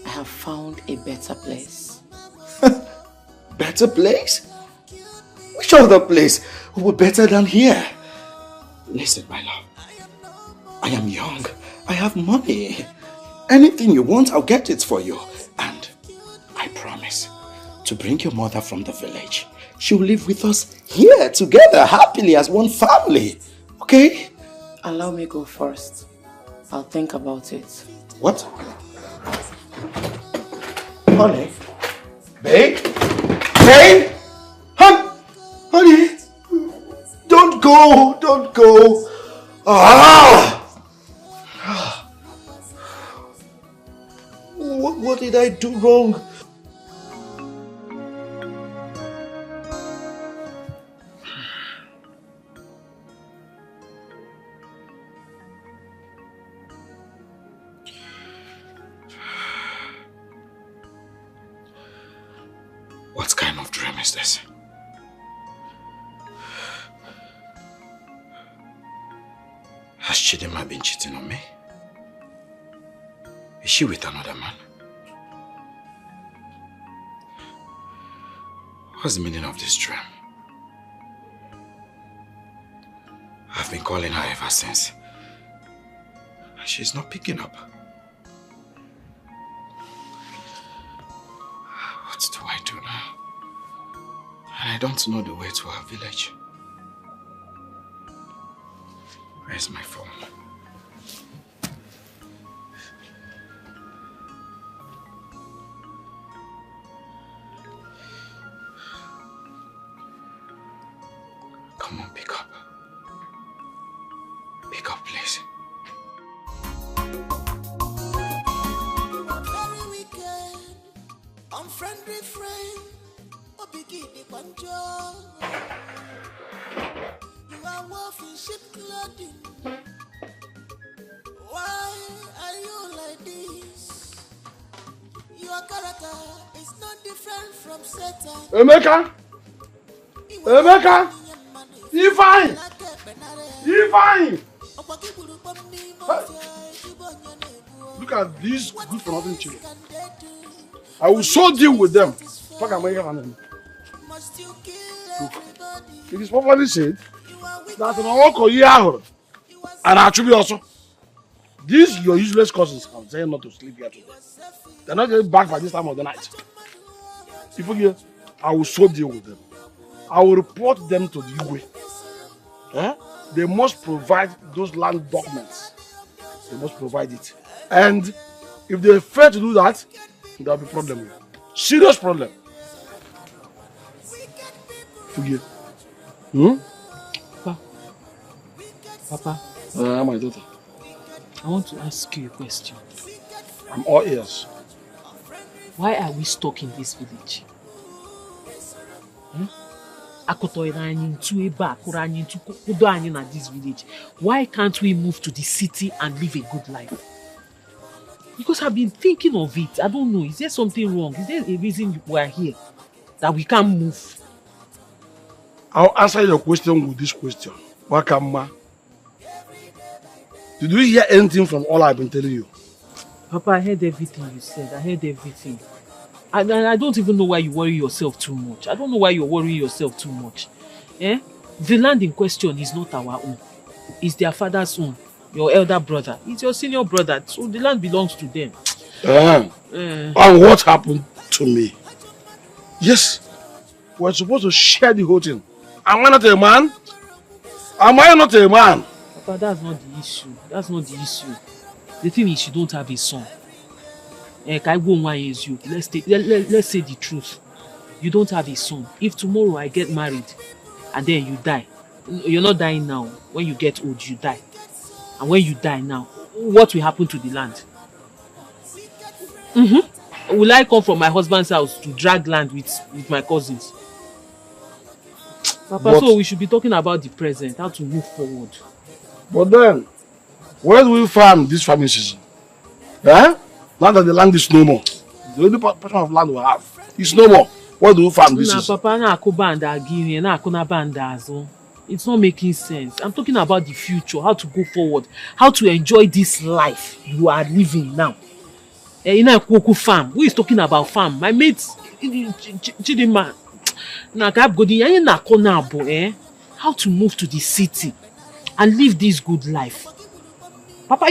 I have found a better place. Better place? Which other place would be better than here? Listen, my love. I am young. I have money. Anything you want, I'll get it for you. And I promise to bring your mother from the village. She'll live with us here together, happily as one family. Okay? Allow me go first. I'll think about it. What? Honey? Babe? Babe? Honey? Don't go! Don't go! Ah! What did I do wrong? What kind of dream is this? Has Chidima been cheating on me? Is she with another man? What's the meaning of this dream? I've been calling her ever since. She's not picking up. What do I do now? And I don't know the way to her village. Where's my phone? Come on, pick up. Pick up, please. Very wicked, unfriendly friend, or begin the banjo. You are wolf in sheep clothing. Why are you like this? Your character is not different from Satan. Emeka! Emeka! You fine! You fine! Look at these good for nothing children. I will so deal with them. Fuck, I'm going to look, it is properly said that an uncle here and actually also these your useless cousins can say not to sleep here today. They're not getting back by this time of the night. If you hear, I will so deal with them. I will report them to the Igwe. They must provide those land documents. They must provide it. And if they fail to do that, there will be problem. Serious problem. Forgive. Papa. My daughter. I want to ask you a question. I'm all ears. Why are we stuck in this village? this village. Why can't we move to the city and live a good life? Because I've been thinking of it. I don't know. Is there something wrong? Is there a reason we are here that we can't move? I'll answer your question with this question. Wakama, did you hear anything from all I've been telling you? Papa, I heard everything you said. I heard everything. And I don't even know why you worry yourself too much. I don't know why you're worrying yourself too much. Eh? The land in question is not our own. It's their father's own. Your elder brother. It's your senior brother. So the land belongs to them. And what happened to me? Yes, we're supposed to share the whole thing. Am I not a man? Am I not a man? Papa, that's not the issue. That's not the issue. The thing is, you don't have a son. Let's say the truth. You don't have a son. If tomorrow I get married and then you die, you're not dying now. When you get old, you die. And when you die now, what will happen to the land? Will I come from my husband's house to drag land with my cousins? Papa, so we should be talking about the present, how to move forward. But then, where do we farm this farming season? Now that the land is no more, the only portion of land we have is no more. Where do we farm this season? Papa, it's not making sense. I'm talking about the future, how to go forward, how to enjoy this life you are living now. In a Koko farm. Who is talking about farm? My mates, Chidima. How to move to the city and live this good life. Papa,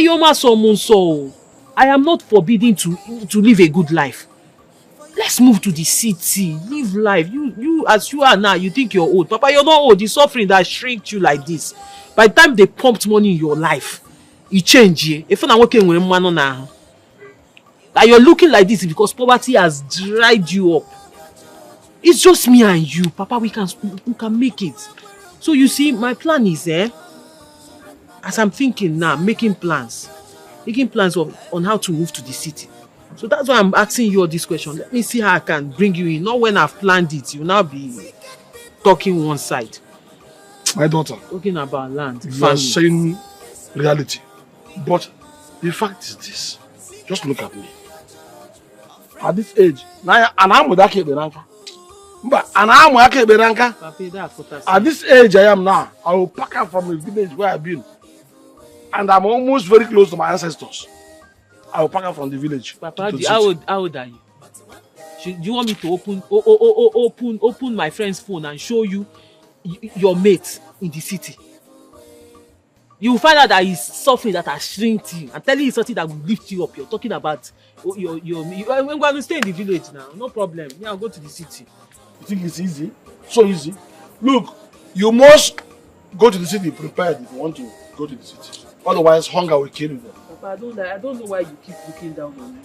I am not forbidding to live a good life. Let's move to the city, live life. You as you are now, you think you're old. Papa, you're not old. The suffering that shrinked you like this. By the time they pumped money in your life, it changed you. If I'm working with man now, that you're looking like this because poverty has dried you up. It's just me and you, Papa. We can make it. So you see, my plan is as I'm thinking now, making plans on how to move to the city. So that's why I'm asking you all this question. Let me see how I can bring you in. Not when I've planned it, you'll now be talking one side. My daughter, talking about land. You are saying reality. But the fact is this. Just look at me. At this age, at this age I am now, I will pack up from the village where I've been. And I'm almost very close to my ancestors. I will pack up from the village. Papa, how old are you? Do you want me to open my friend's phone and show you your mate in the city? You will find out that he's suffering that has shrinked you. I'm telling you something that will lift you up. You're talking about I'm going to stay in the village now. No problem. Yeah, I'll go to the city. You think it's easy? So easy. Look, you must go to the city prepared if you want to go to the city. Otherwise, hunger will kill you. Papa, I don't know why you keep looking down on me.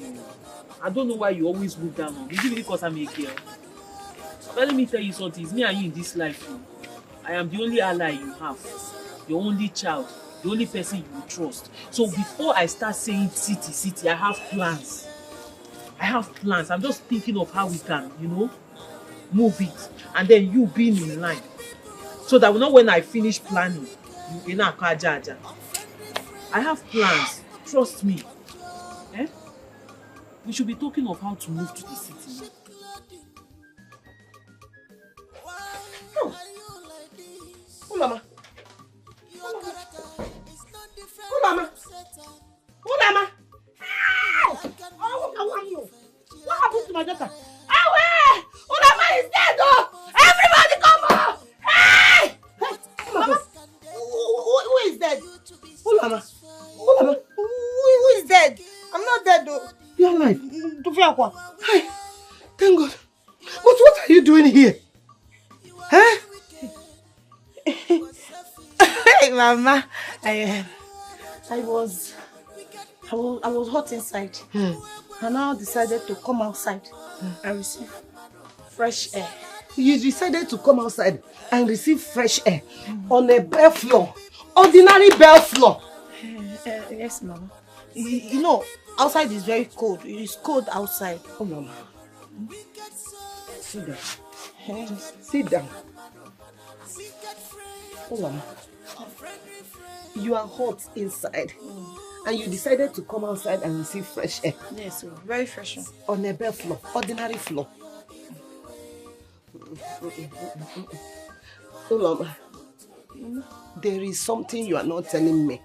I don't know why you always look down on me. Is it because I'm a girl? But let me tell you something. It's me and you in this life. I am the only ally you have. Your only child. The only person you will trust. So before I start saying city, I have plans. I'm just thinking of how we can, move it. And then you being in line. So that when I finish planning, you know, I have plans. Trust me. We should be talking of how to move to the city. Oh, Mama. Oh, Mama. What happened to my daughter? Away! Mama is dead, though! Everybody come on! Hey! Mama, who is dead? Mama. Who is dead? I'm not dead, though. You're alive. Hey, thank God. But what are you doing here? Huh? Hey, Mama. I was hot inside. And now decided to come outside and receive fresh air. You decided to come outside and receive fresh air on a bare floor, ordinary bare floor. Yes, Mama. You know, outside is very cold. It's cold outside. Oh, Mama. Sit down. Sit down. Okam, you are hot inside. And you decided to come outside and receive fresh air. Yes, very fresh. On a bare floor, ordinary floor. Okam, there is something you are not telling me.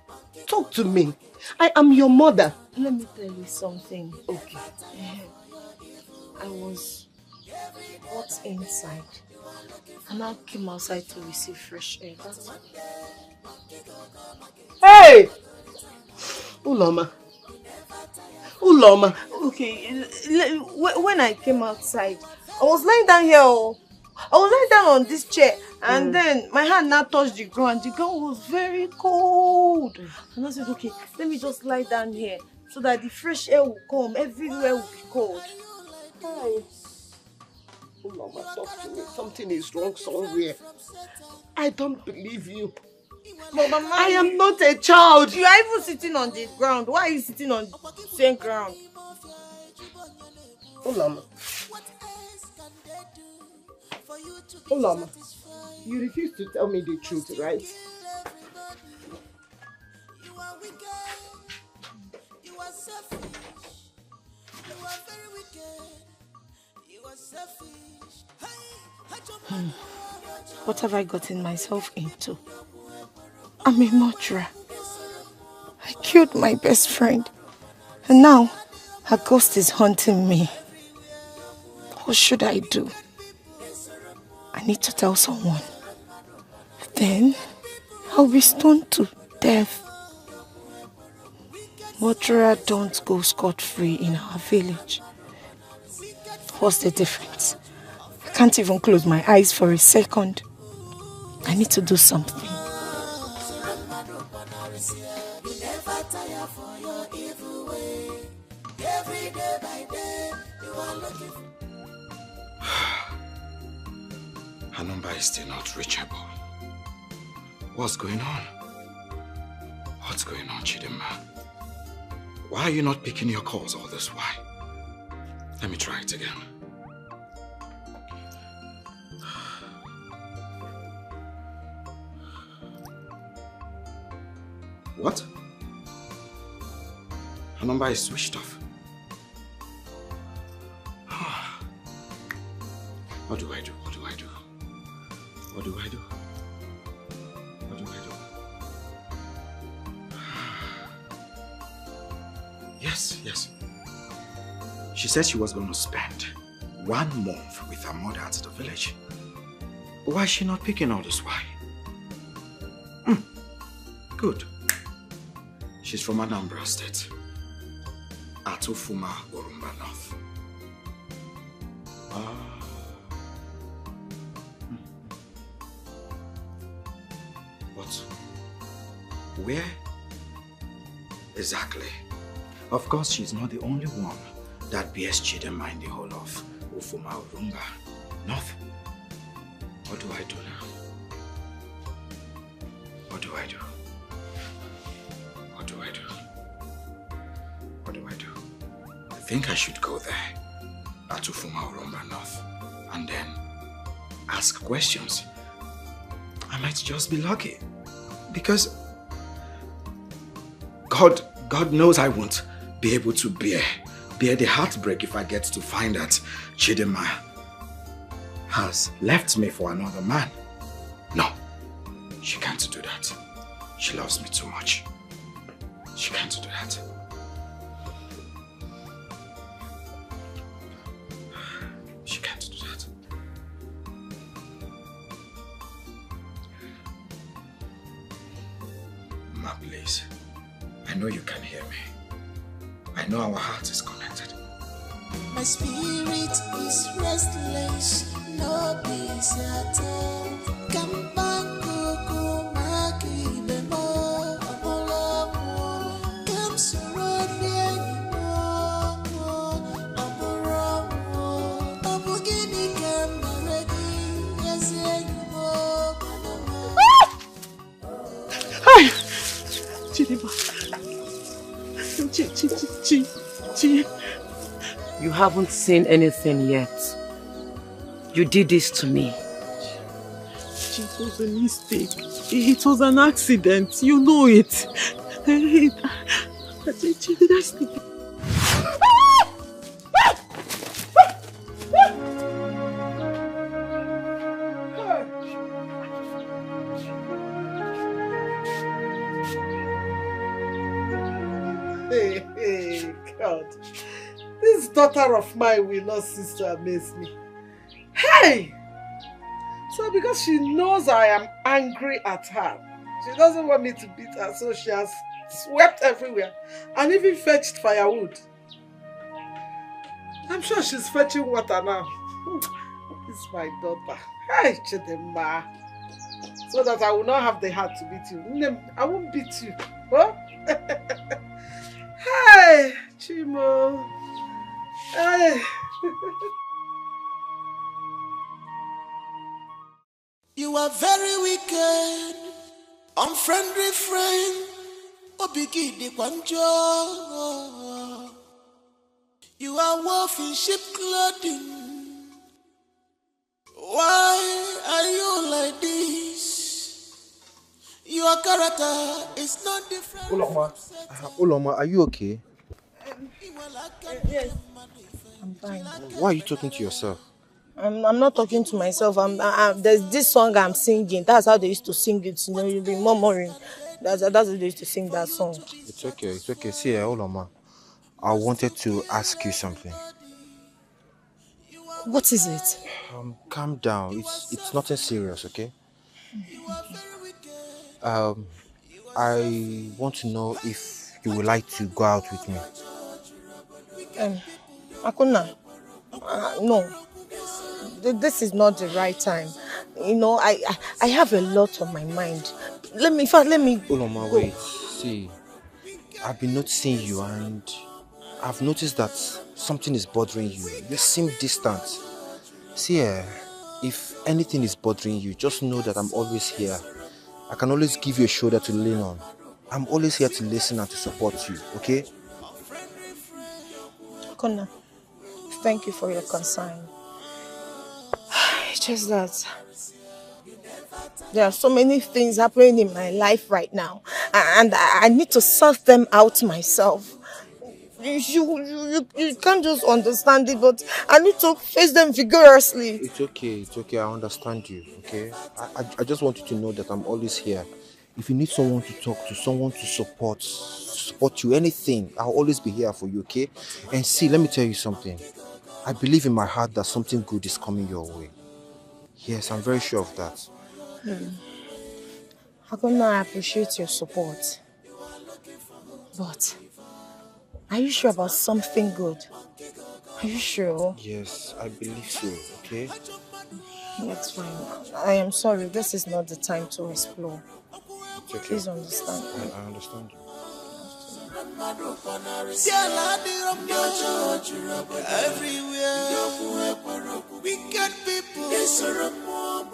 Talk to me. I am your mother. Let me tell you something. Okay. I was hot inside. And I came outside to receive fresh air. That's it. Hey! Uloma. Okay, when I came outside, I was lying down here. I was lying down on this chair, and then my hand now touched the ground. The ground was very cold. And I said, okay, let me just lie down here so that the fresh air will come. Everywhere will be cold. Hi. Uloma, talk to me. Something is wrong somewhere. I don't believe you. Mama, I am not a child. You are even sitting on the ground. Why are you sitting on the same ground? Uloma. Uloma, you refuse to tell me the truth, right? What have I gotten myself into? I'm a murderer. I killed my best friend. And now, her ghost is haunting me. What should I do? I need to tell someone. Then, I'll be stoned to death. Murderer don't go scot-free in our village. What's the difference? I can't even close my eyes for a second. I need to do something. Her number is still not reachable. What's going on? What's going on, Chidinma? Why are you not picking your calls all this while? Let me try it again. What? Her number is switched off. What do I do? What do I do? What do I do? What do I do? Yes. She said she was going to spend 1 month with her mother at the village. Why is she not picking all this? Why? Good. She's from Anambra State. Atufuma, Orumba North. What? Where? Exactly. Of course, she's not the only one that bears Chidinma in the whole of Ufuma, Orumba North. What do I do now? What do I do? What do I do? What do I do? I think I should go there, at Ufuma Orumba North, and then ask questions. I might just be lucky, because God knows I won't be able to bear the heartbreak if I get to find that Chidinma has left me for another man. No, she can't do that. She loves me too much. She can't do that. She can't do that. Ma, please. I know you can hear me. I know our heart is connected. My spirit is restless, no peace at all. Come back, Coco, Maki, Bemo, Apollo, come surround me anymore. Apollo, Apogini, come already, yes, anymore. Hi! Chidinma. Chi. You haven't seen anything yet. you did this to me. It was a mistake. It was an accident. You know it. Did I sleep? Hey, God. This daughter of mine will not cease to amaze me. Hey! So because she knows I am angry at her, she doesn't want me to beat her, so she has swept everywhere and even fetched firewood. I'm sure she's fetching water now. This is my daughter. Hey, Chidema. So that I will not have the heart to beat you. I won't beat you. Huh? Hey, Chimo. Hey. You are very wicked, unfriendly friend. Obigi de Kwanjo. You are wolf in sheep clothing. Why are you like this? Your character is not different. Uloma, are you okay? Yes, I'm fine. Why are you talking to yourself? I'm not talking to myself. There's this song I'm singing. That's how they used to sing it. You know, you'll be murmuring. That's how they used to sing that song. It's okay, it's okay. See, Uloma, I wanted to ask you something. What is it? Calm down. It's nothing serious, okay? I want to know if you would like to go out with me. Akuna, no. This is not the right time. You know, I have a lot on my mind. Let me Uloma, go. wait. See, I've been noticing you and I've noticed that something is bothering you. You seem distant. See, if anything is bothering you, just know that I'm always here. I can always give you a shoulder to lean on. I'm always here to listen and to support you, okay? Akuna, thank you for your concern. It's just that there are so many things happening in my life right now, and I need to sort them out myself. You can't just understand it, but I need to face them vigorously. It's okay, I understand you, okay? I just want you to know that I'm always here. If you need someone to talk to, someone to support you, anything, I'll always be here for you, okay? And see, let me tell you something. I believe in my heart that something good is coming your way. Yes, I'm very sure of that. I appreciate your support. But are you sure about something good? Are you sure? Yes, I believe so, okay? That's fine. I am sorry, this is not the time to explore. It's okay. Please understand. I understand you. Everywhere, wicked people. Everywhere,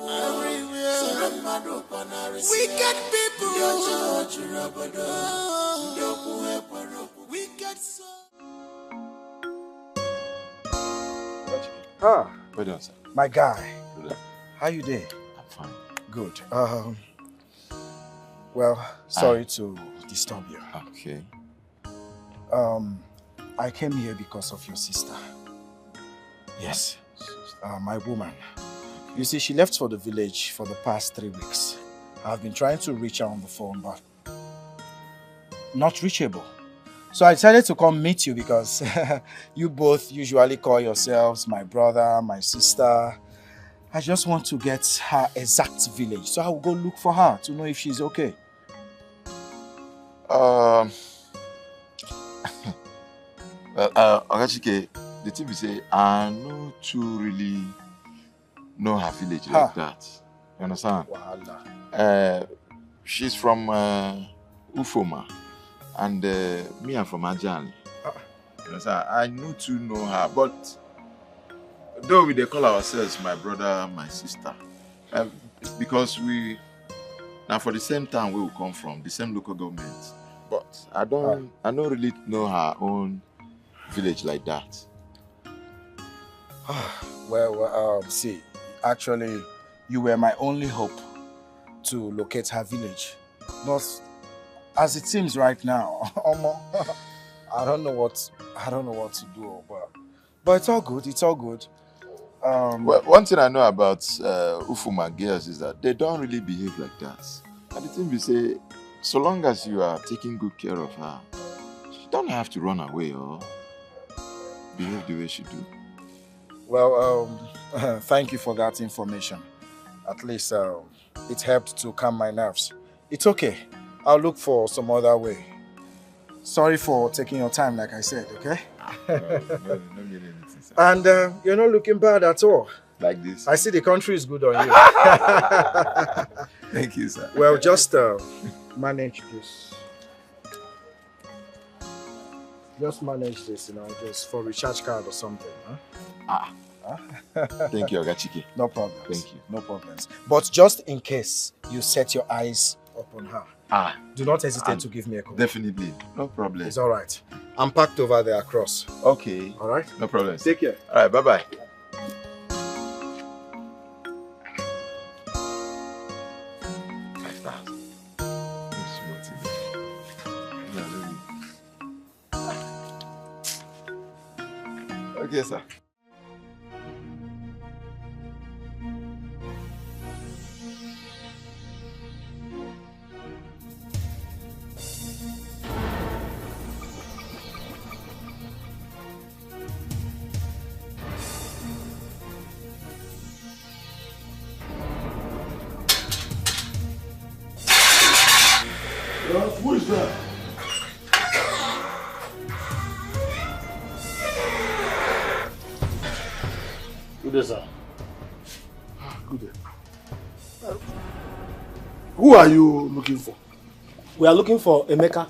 wicked people. Wicked soul. Ah, Well done, sir. my guy. Good. How you doing? I'm fine. Good. Well, sorry to disturb you. Okay. I came here because of your sister. Yes, my woman. You see, she left for the village for the past 3 weeks. I've been trying to reach her on the phone, but not reachable. So I decided to come meet you because you both usually call yourselves my brother, my sister. I just want to get her exact village, so I will go look for her to know if she's okay. Ogachike, the thing is, say, I no too really know her village like that. You understand? She's from Ufoma, and me, I'm from Ajani. You understand? I know to know her, but though we they call ourselves my brother, my sister, it's because we now for the same town where we come from, the same local government. But I don't really know her own village like that. Well, see, Actually, you were my only hope to locate her village. But as it seems right now, Omo, I don't know what to do. But it's all good. It's all good. Well, one thing I know about Ufuma girls is that they don't really behave like that. And the thing we say, so long as you are taking good care of her, she don't have to run away or behave the way she do. Well, thank you for that information. At least it helped to calm my nerves. It's okay. I'll look for some other way. Sorry for taking your time, like I said, okay? No get anything, sir. And you're not looking bad at all. Like this? I see the country is good on you. Thank you, sir. Well, just manage this. Just manage this, just for recharge card or something. Huh? Thank you, Ogachiki. No problem. Thank you. No problems. But just in case you set your eyes upon her, do not hesitate to give me a call. Definitely. No problem. It's all right. I'm packed over there across. Okay. All right? No problem. Take care. All right, bye-bye. Okay, sir. Who is that? Good day, sir. Good day. Who are you looking for? We are looking for Emeka.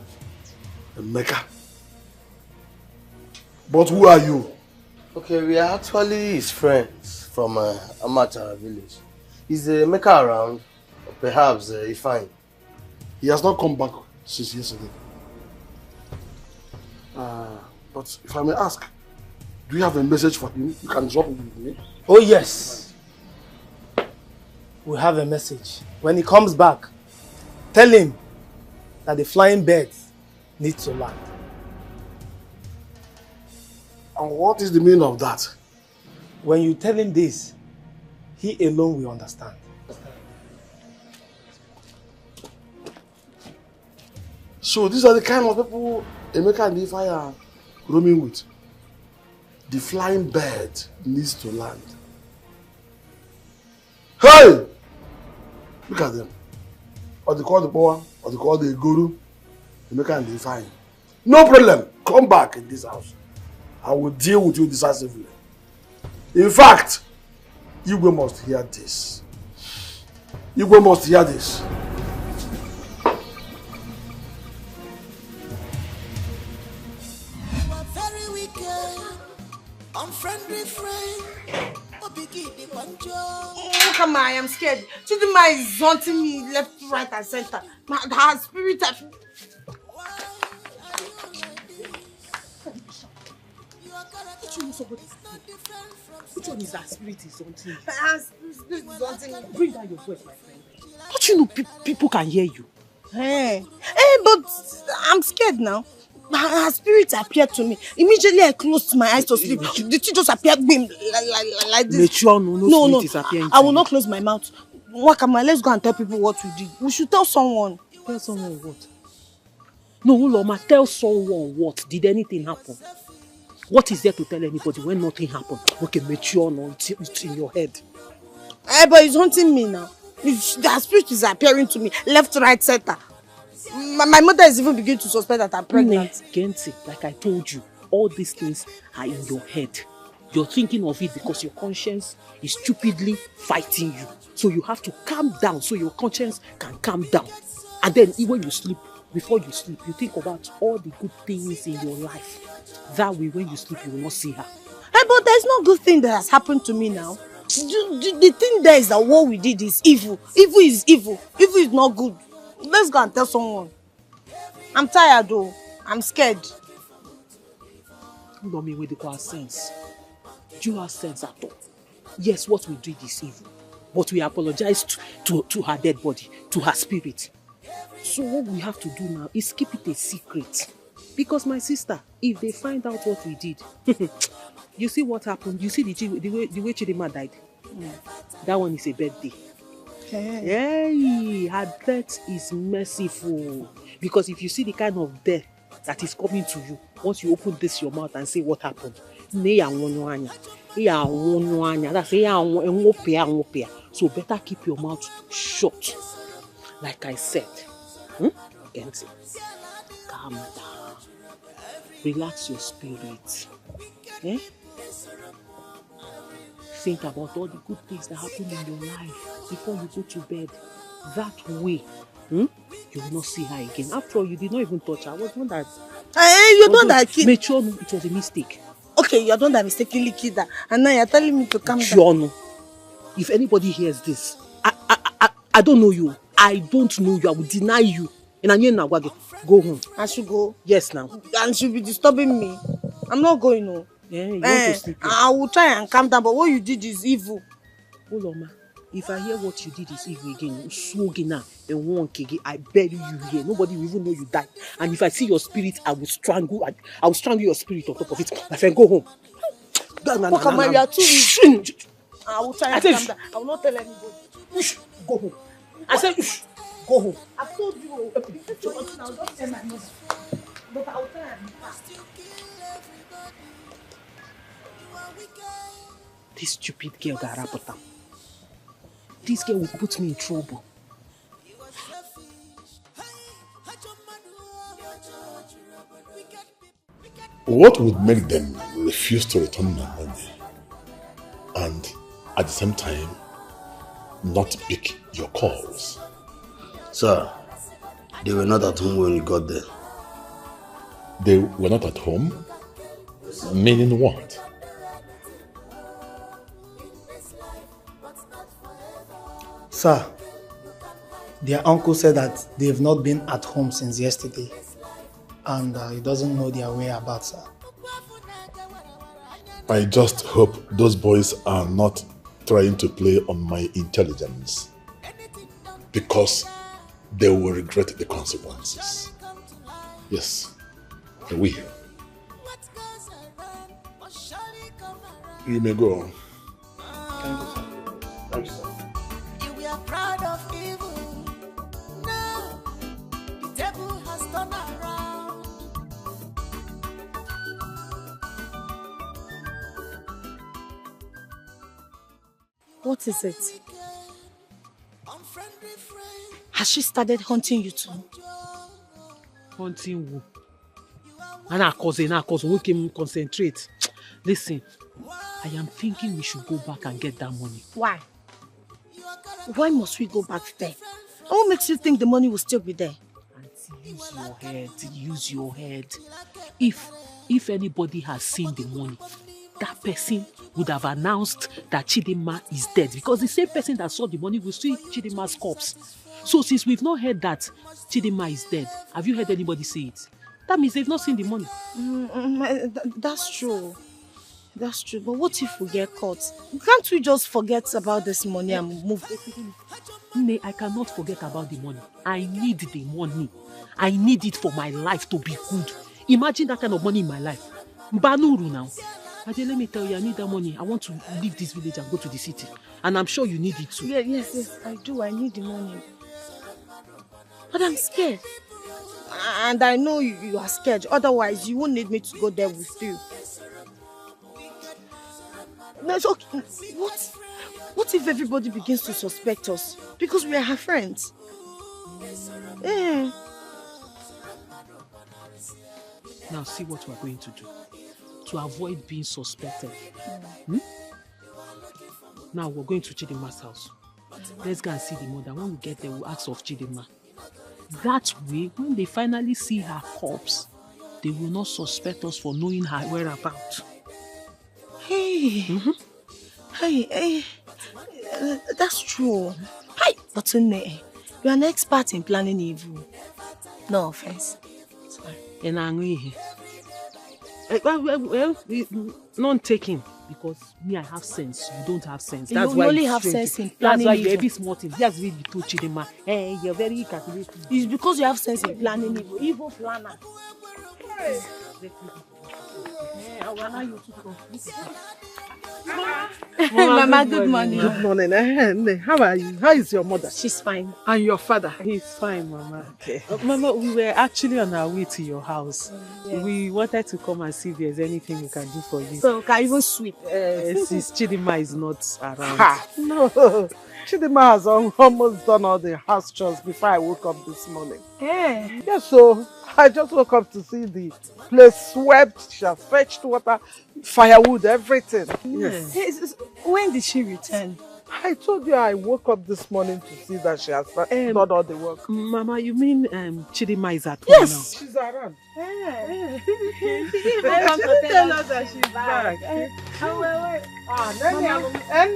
Emeka? But who are you? Okay, we are actually his friends from Amachara village. Is Emeka around? Or perhaps Ifeanyi? He has not come back since yesterday. But if I may ask, do you have a message for him? You can drop it with me. Oh yes. We have a message. When he comes back, tell him that the flying birds need to land. And what is the meaning of that? When you tell him this, he alone will understand. So these are the kind of people Emeka and Ifeanyi are roaming with. The flying bird needs to land. Hey! Look at them. Or they call the power, or they call the guru. Emeka and Ifeanyi. No problem. Come back in this house. I will deal with you decisively. In fact, Igwe must hear this. Igwe must hear this. Unfriendly friend. Come on, I am scared. Chidima is haunting me left, right, and center. Her spirit. Which one is that spirit is haunting? Her spirit is haunting me. Bring down your voice, my friend. Don't you know people can hear you? Hey, but I'm scared now. Her spirit appeared to me. Immediately I closed my eyes to sleep. The thing just appeared like this. No, spirit is appearing. I will not close my mouth. Wakama, let's go and tell people what we did. We should tell someone. Tell someone what? No, Uloma, tell someone what. Did anything happen? What is there to tell anybody when nothing happened? Okay, mature, no, it's in your head. But it's haunting me now. The spirit is appearing to me, left, right, center. My mother is even beginning to suspect that I'm pregnant. Gensi, like I told you, all these things are in your head. You're thinking of it because your conscience is stupidly fighting you. So you have to calm down so your conscience can calm down. And then when you sleep, before you sleep, you think about all the good things in your life. That way, when you sleep, you will not see her. But there's no good thing that has happened to me now. The thing there is that what we did is evil. Evil is evil. Evil is not good. Let's go and tell someone. I'm tired though. I'm scared. You know me with the sense. Do you have sense at all? Yes, what we did is evil. But we apologize to her dead body, to her spirit. So what we have to do now is keep it a secret. Because my sister, if they find out what we did, you see what happened? You see the way Chidima died? That one is a birthday. Hey, her death is merciful. Because if you see the kind of death that is coming to you, once you open this your mouth and say what happened, so better keep your mouth shut. Like I said, Kenzie, calm down. Relax your spirit. Think about all the good things that happen in your life before you go to bed. That way, you will not see her again. After all, you did not even touch her. Was not that? You don't that kid. Make sure it was a mistake. Okay, you're the one that mistakenly killed her, and now you're telling me to calm down. If anybody hears this, I don't know you. I don't know you. I will deny you. Go home. I should go? Yes, now. And she'll be disturbing me. I'm not going, no. Yeah, you want to sleep here. I will try and calm down, but what you did is evil. Oloma, if I hear what you did is evil again, I bury you here. Nobody will even know you died. And if I see your spirit, I will strangle your spirit on top of it. My friend, go home. Okam, you are too evil. I will try and calm down. I will not tell anybody. Go home. I said, go home. I've told you. I'll just tell my mother. But I will try and this stupid girl that Rapotam. This girl will put me in trouble. What would make them refuse to return my money and at the same time not pick your calls? Sir, they were not at home when we got there. They were not at home? Meaning what? Sir, their uncle said that they've not been at home since yesterday and he doesn't know their whereabouts, sir. I just hope those boys are not trying to play on my intelligence because they will regret the consequences. Yes, they will. You may go. Thank you, sir. Thank you, sir. We are proud of evil. Now the table has turned around. What is it? Has she started hunting you too? Hunting who? And our cousin, we can concentrate. Listen, I am thinking we should go back and get that money. Why? Why must we go back there? And what makes you think the money will still be there? Use your head. If anybody has seen the money, that person would have announced that Chidima is dead because the same person that saw the money will see Chidima's corpse. So since we've not heard that Chidima is dead, have you heard anybody say it? That means they've not seen the money. That's true. That's true. But what if we get caught? Can't we just forget about this money and move? Nay, I cannot forget about the money. I need the money. I need it for my life to be good. Imagine that kind of money in my life. Banuru now. Ade, let me tell you, I need that money. I want to leave this village and go to the city. And I'm sure you need it too. Yes, I do. I need the money. But I'm scared. And I know you are scared. Otherwise, you won't need me to go there with you. No, it's okay. What if everybody begins to suspect us? Because we are her friends. Yeah. Now see what we're going to do. To avoid being suspected. Now we're going to Chidima's house. Let's go and see the mother. When we get there, we'll ask of Chidima. That way, when they finally see her corpse, they will not suspect us for knowing her whereabouts. Hey. Hey, that's true. Hey, but you're an expert in planning evil. No offense. Sorry. None taking. because me, I have sense. You don't have sense. You That's why only it's have strange. sense in planning. That's why you're evil. every small thing. That's really you told Chidima. Hey, you're very calculated. It's because you have sense in planning evil. Evil planner. Hey. Mama, good morning. Good morning. How are you? How is your mother? She's fine. And your father? He's fine, Mama. Okay. Mama, we were actually on our way to your house. Yes. We wanted to come and see if there's anything we can do for you. So, can even sweep? Since Chidima is not around. Ha! No. Chidima has almost done all the house chores before I woke up this morning. Yeah. Yes, so I just woke up to see the place swept, she has fetched water, firewood, everything. Yes. When did she return? I told you I woke up this morning to see that she has done all the work. Mama, you mean Chidima is at home yes, now? She's around. She come to tell us that she's back.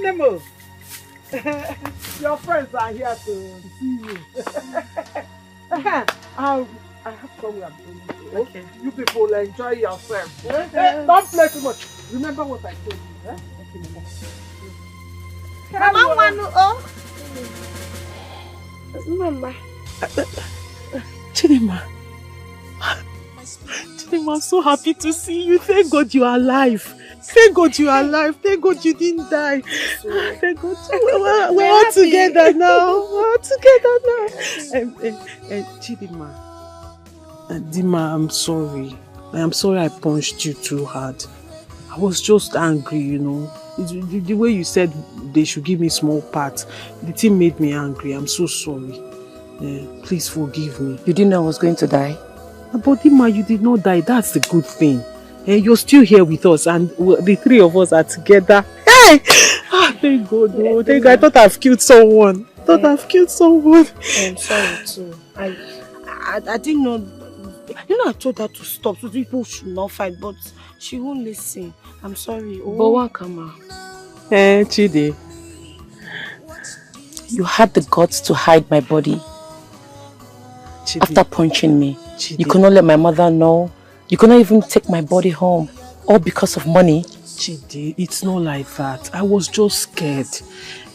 Nemo. Your friends are here to see you. I have somewhere I'm going to. Okay. You people enjoy yourself. Don't play too much. Remember what I told you. Mama, Mama. Chidima. Chidima, I'm so happy to see you. Thank God you are alive. Thank God you are alive. Thank God you didn't die. Thank God we're all together now. We're all together now. Chidima. Dima, I'm sorry. I'm sorry I punched you too hard. I was just angry, you know. The way you said they should give me small part, the thing made me angry. I'm so sorry. Please forgive me. You didn't know I was going to die? But Dima, you did not die. That's the good thing. You're still here with us and the three of us are together. Hey! Thank God. Oh, thank God. I thought I've killed someone. I'm sorry too. I didn't know. You know, I told her to stop so people should not fight, but she won't listen. I'm sorry. But Okam. Chidi. You had the guts to hide my body. Chidi. After punching me. Chidi. You could not let my mother know. You could not even take my body home. All because of money. Chidi, it's not like that. I was just scared.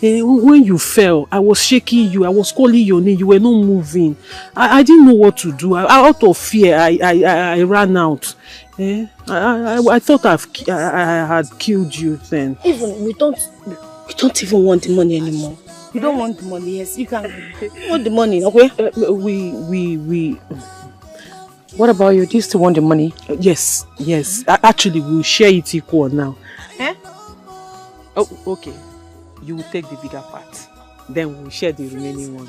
When you fell, I was shaking you. I was calling your name. You were not moving. I didn't know what to do. Out of fear, I ran out. I thought I had killed you then. Even we don't even want the money anymore. You don't want the money, yes. You can want the money, okay? What about you? Do you still want the money? Yes. Actually, we'll share it equal now. Oh, okay. You will take the bigger part. Then we'll share the remaining one.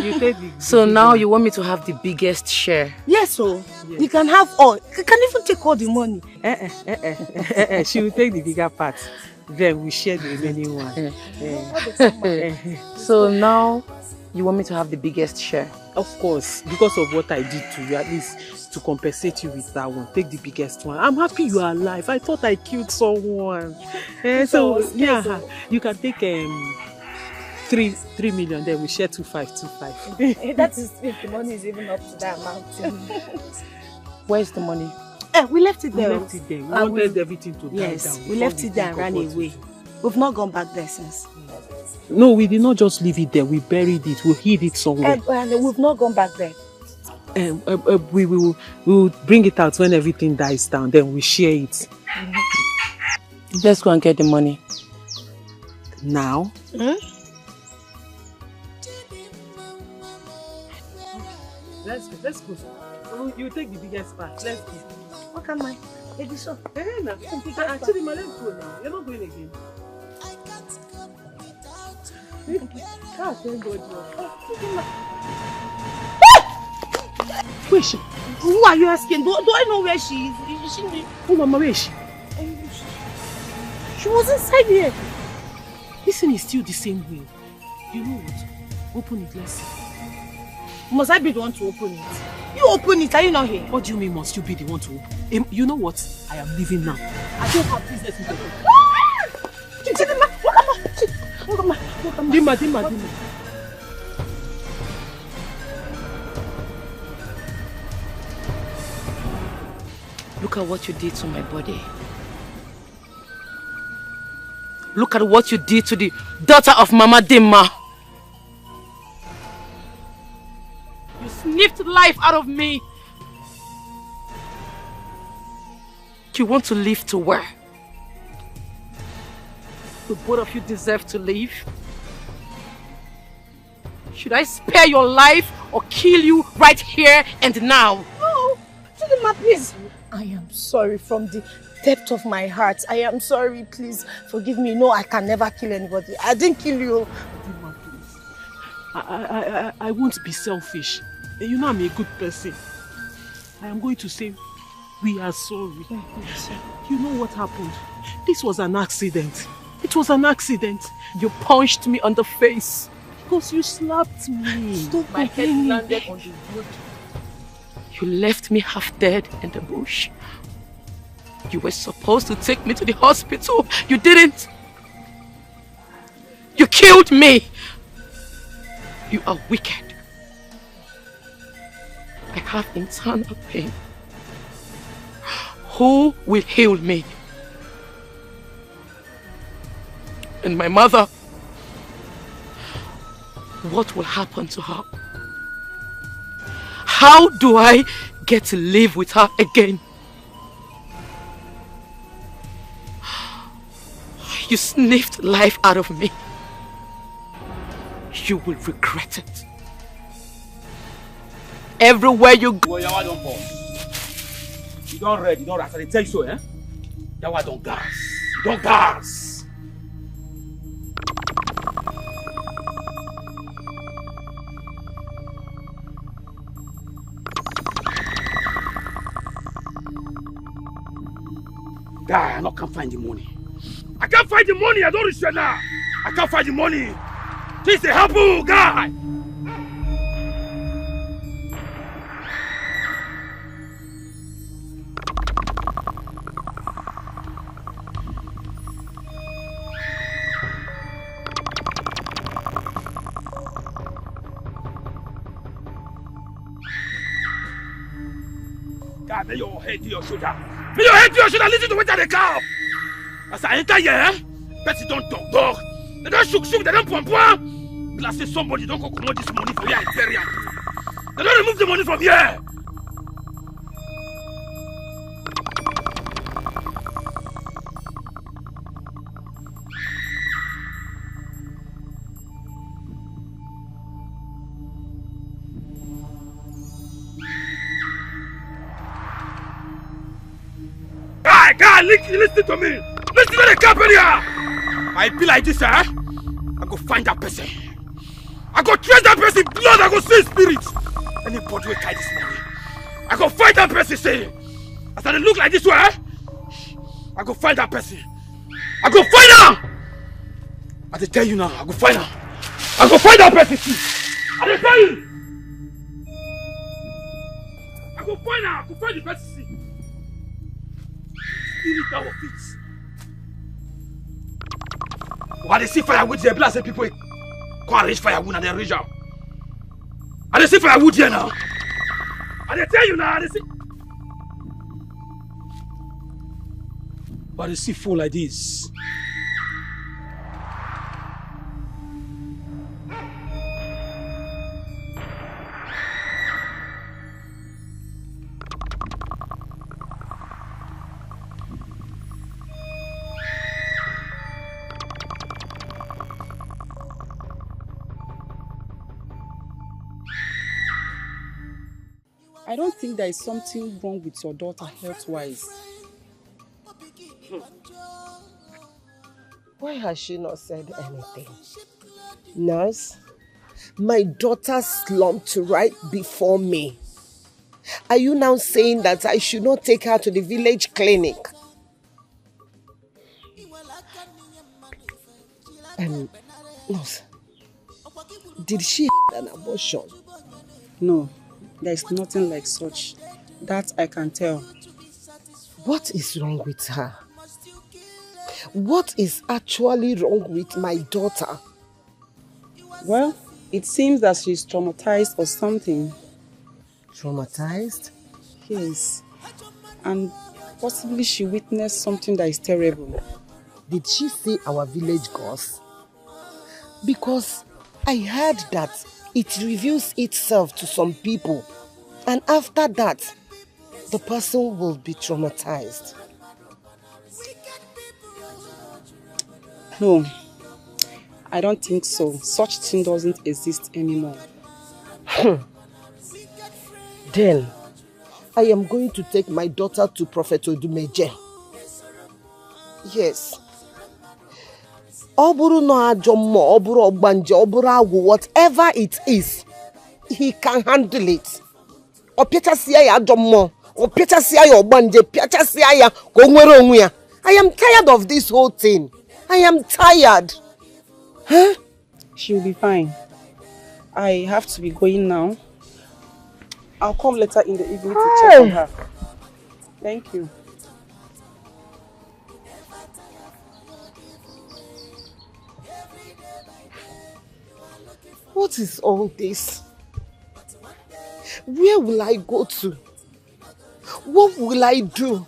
You take so now one. You want me to have the biggest share? Yes, so yes. You can have all. You can even take all the money. She will take the bigger part. Then we share the remaining one. So now you want me to have the biggest share? Of course, because of what I did to you, at least to compensate you with that one. Take the biggest one. I'm happy you are alive. I thought I killed someone. So yeah, you can take 3 million. Then we share 2.5. That is if the money is even up to that amount. Where's the money? We left it there. We wanted everything to die down. Yes, we left it there and ran away. We've not gone back there since. No, we did not just leave it there. We buried it. We hid it somewhere. And we've not gone back there. We will bring it out when everything dies down. Then we share it. Let's go and get the money. Now? Let's go. You take the biggest part. Let's go. What am I? Maybe so. Actually, let's go now. You're not going again. Where is she? Who are you asking? Do I know where she is? Oh, Mama, where is she? She was inside here. This thing is still the same way. You know what? Open it, let's see. Must I be the one to open it? You open it, are you not here? What do you mean must you be the one to open? You know what? I am leaving now. I don't have business with you. Dima. Look at what you did to my body. Look at what you did to the daughter of Mama Dimma. You sniffed life out of me. You want to live to where? The both of you deserve to live. Should I spare your life or kill you right here and now? No, Chidinma, please. I am sorry from the depth of my heart. I am sorry, please forgive me. No, I can never kill anybody. I didn't kill you. Chidinma, please. I won't be selfish. You know I'm a good person. I am going to say we are sorry. You know what happened? This was an accident. It was an accident. You punched me on the face. Because you slapped me. Stop. My head landed on the wood. You left me half dead in the bush. You were supposed to take me to the hospital. You didn't. You killed me. You are wicked. I have internal pain. Who will heal me? And my mother, what will happen to her? How do I get to live with her again? You sniffed life out of me. You will regret it. Everywhere you go. You don't read, you don't rest. I tell you so, eh? Yawa don't gas. Don't gas. Guy, I can't find the money. I can't find the money. I don't reach now. I can't find the money. This is a helpful guy. God, lay your head to your shoulder. Lay your head to your shoulder. Listen to what they call. As I enter here, person don't talk. They don't shook, they don't pump. Let's say somebody don't go commode this money for your interior. They don't remove the money from here. Guy, listen to me. Listen to the company. I be like this, eh? I go find that person. I go trace that person blood. I go see spirit. Anybody will carry this money. I go find that person. Say, as I look like this way, I go find that person. I go find her. I tell you now, I go find her. I go find that person too. I tell you. I go find her. I go find the person. Spirit our feet. Why they see firewood here? Blast people can't reach firewood and they reach out. And they see firewood here now. And they tell you now, they see. But they see full like this. I don't think there is something wrong with your daughter health-wise. Why has she not said anything? Nurse, my daughter slumped right before me. Are you now saying that I should not take her to the village clinic? Nurse, did she have an abortion? No. There is nothing like such. That I can tell. What is wrong with her? What is actually wrong with my daughter? Well, it seems that she's traumatized or something. Traumatized? Yes. And possibly she witnessed something that is terrible. Did she say our village gods? Because I heard that it reveals itself to some people, and after that, the person will be traumatized. No, I don't think so. Such thing doesn't exist anymore. Then, I am going to take my daughter to Prophet Odumeje. Yes. Whatever it is, he can handle it. I am tired of this whole thing. I am tired. Huh? She'll be fine. I have to be going now. I'll come later in the evening to check on her. Thank you. What is all this? Where will I go to? What will I do?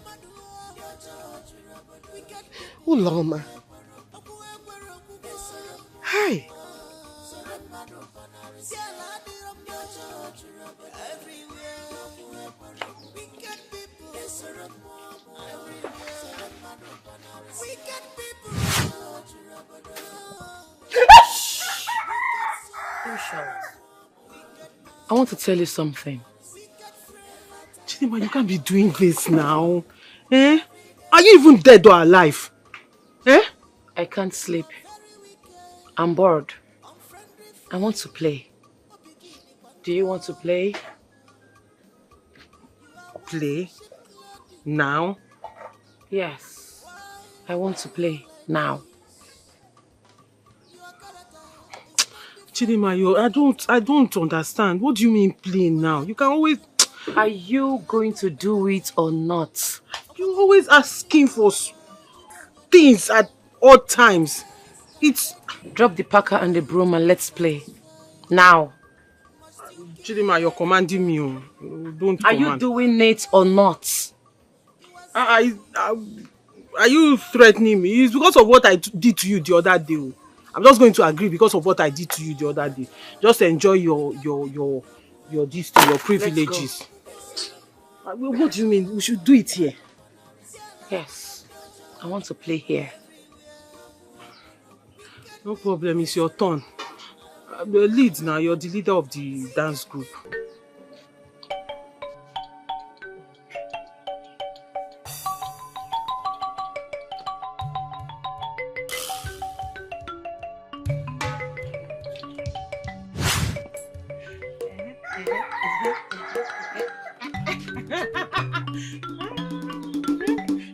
Uloma. Hi. I want to tell you something. Chidima, you can't be doing this now. Eh? Are you even dead or alive? Eh? I can't sleep. I'm bored. I want to play. Do you want to play? Play? Now? Yes. I want to play now. Chidima, I don't understand. What do you mean playing now? You can always... Are you going to do it or not? You're always asking for things at all times. It's... Drop the packer and the broom and let's play. Now. Chidima, you're commanding me. Don't Are command. you doing it or not? Are you threatening me? It's because of what I did to you the other day. I'm just going to agree because of what I did to you the other day. Just enjoy your privileges. What do you mean? We should do it here. Yes. I want to play here. No problem, it's your turn. The lead now, you're the leader of the dance group.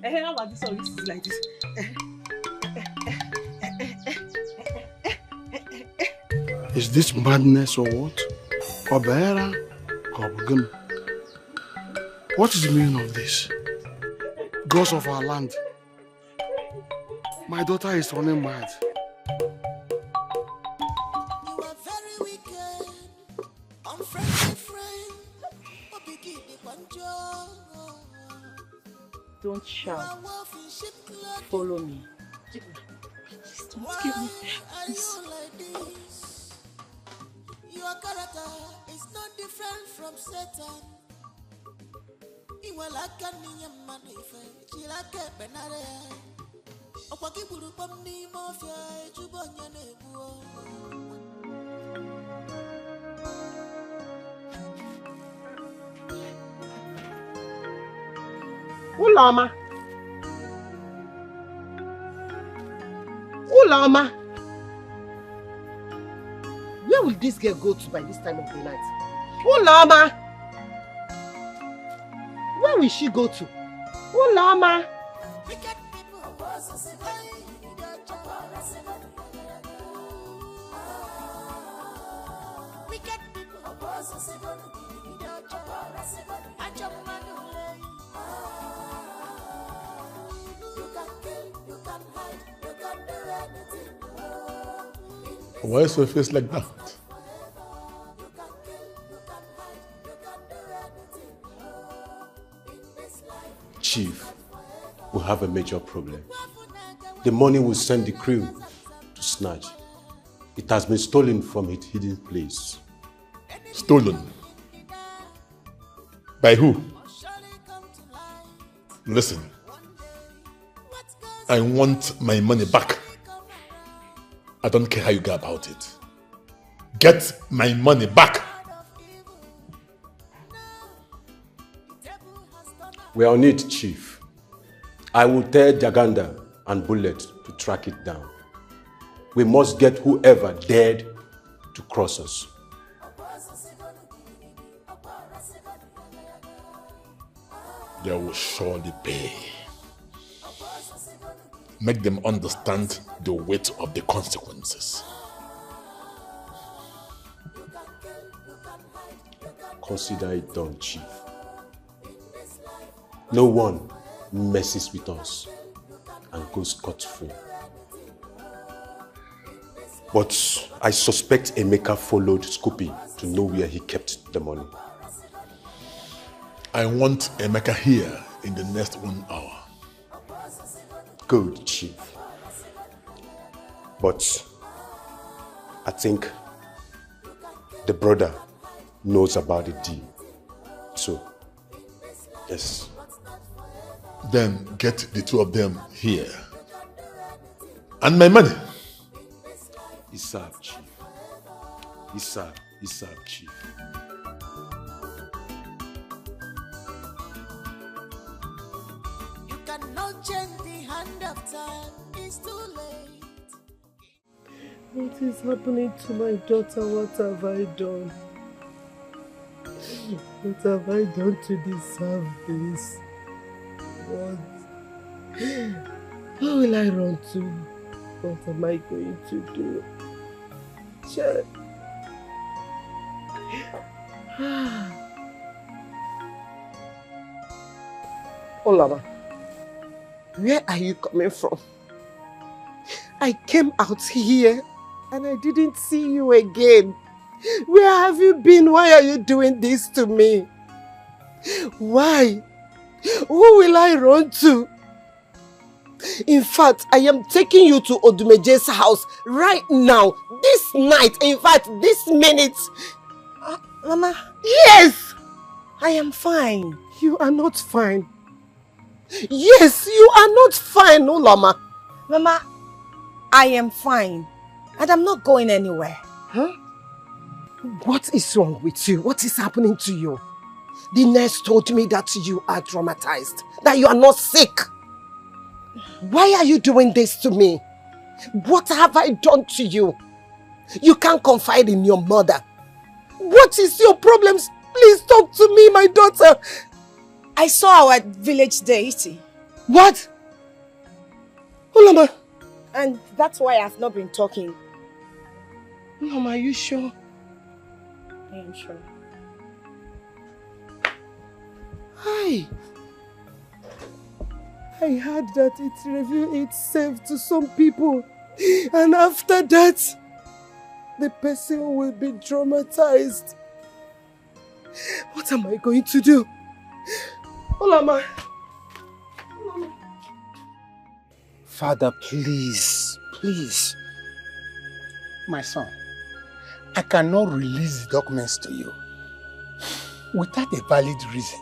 How about this song? This is like this. Is this madness or what? Obera? What is the meaning of this? Gods of our land. My daughter is running mad. Don't shout. Follow me. Don't give me this. Your character is not different from Satan. Ulama. Ulama. Where will this girl go to by this time of the night? Ulama. Where will she go to? Ulama. Why is your face like that? Chief, we have a major problem. the money will send the crew to snatch. It has been stolen from its hidden place. Stolen? By who? Listen, I want my money back. I don't care how you go about it. Get my money back. We are on it, Chief. I will tell Jaganda and Bullet to track it down. We must get whoever dared to cross us. They will surely pay. Make them understand the weight of the consequences. Consider it done, Chief. No one messes with us and goes scot-free. But I suspect Emeka followed Scoopy to know where he kept the money. I want Emeka here in the next 1 hour. Good, Chief. But I think the brother knows about the deal. So, yes. Then get the two of them here. And my money. Isab, Chief. Isab, Chief. You cannot change the hand of time. It's too late. What is happening to my daughter? What have I done? What have I done to deserve this? What? Where will I run to? What am I going to do? Child. Olama, where are you coming from? I came out here and I didn't see you again. Where have you been? Why are you doing this to me? Why? Who will I run to? In fact, I am taking you to Odumeje's house right now, this night, in fact, this minute. Mama? Yes! I am fine. You are not fine. Yes, you are not fine, Olama. Mama, I am fine. And I'm not going anywhere. Huh? What is wrong with you? What is happening to you? The nurse told me that you are traumatized, that you are not sick. Why are you doing this to me? What have I done to you? You can't confide in your mother. What is your problems? Please talk to me, my daughter. I saw our village deity. What? Olama. And that's why I've not been talking. Mama, are you sure? I am sure. Hi. I heard that it revealed itself to some people. And after that, the person will be traumatized. What am I going to do? Olama. Father, please, please. My son, I cannot release the documents to you without a valid reason.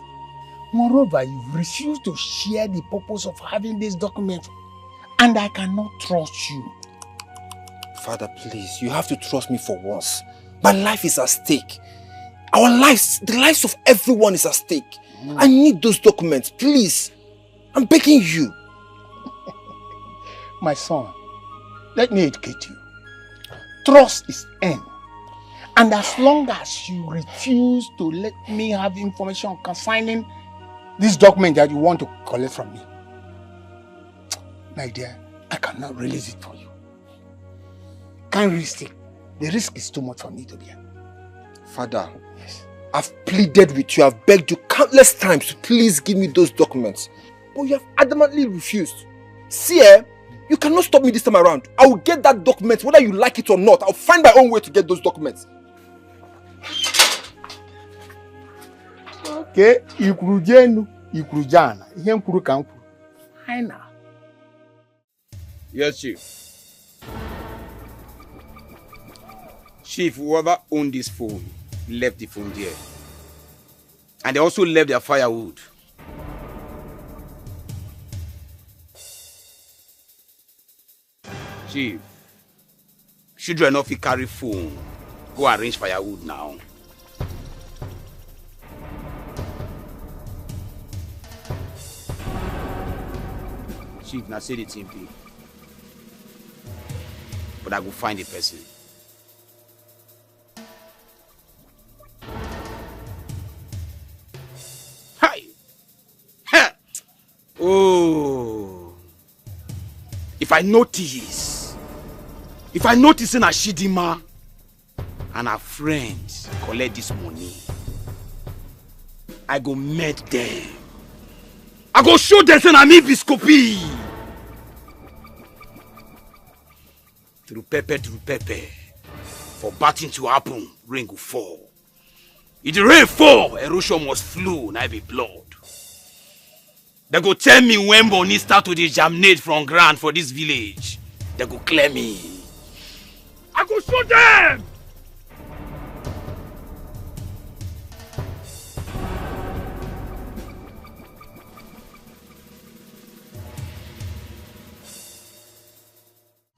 Moreover, you've refused to share the purpose of having these documents, and I cannot trust you. Father, please, you have to trust me for once. My life is at stake. Our lives, the lives of everyone is at stake. I need those documents, please. I'm begging you. My son, let me educate you. Trust is end. And as long as you refuse to let me have information concerning this document that you want to collect from me, my dear, I cannot release it for you. Can't risk it. The risk is too much for me to bear. Father, yes. I've pleaded with you, I've begged you countless times to please give me those documents. But you have adamantly refused. See, you cannot stop me this time around. I will get that document whether you like it or not. I'll find my own way to get those documents. Okay, ikurujenu, ikurujana. Ihe mkuru ka mkuru. Fine now. Yes, Chief. Chief, whoever owned this phone left the phone there. And they also left their firewood. Chief, children of you carry phone. Go arrange firewood now. Chief, now say the team be. But I go find the person. Hi! Ha! Oh! If I notice in a Shidima and her friends collect this money, I go meet them. I go show them say na me be Scoopy. Through pepper. For batting to happen, rain go fall. If the rain fall, erosion must flow, na be blood. They go tell me when money start to germinate from ground for this village. They go clear me. I go show them!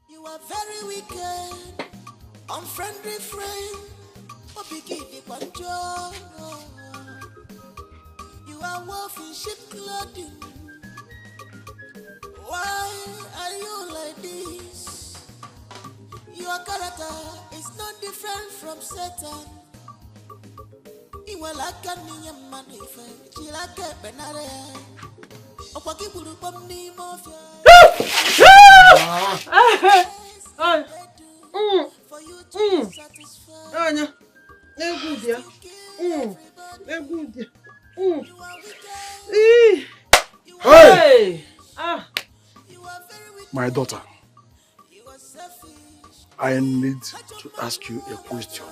You are very wicked, unfriendly friend. You are wolf in sheep clothing. Why are you like this? Your character is not different from Satan. Iwa laka ni ya manife, chilake benare. Opaki buru pomni mafia. Anya, good. Hey! My daughter, I need to ask you a question,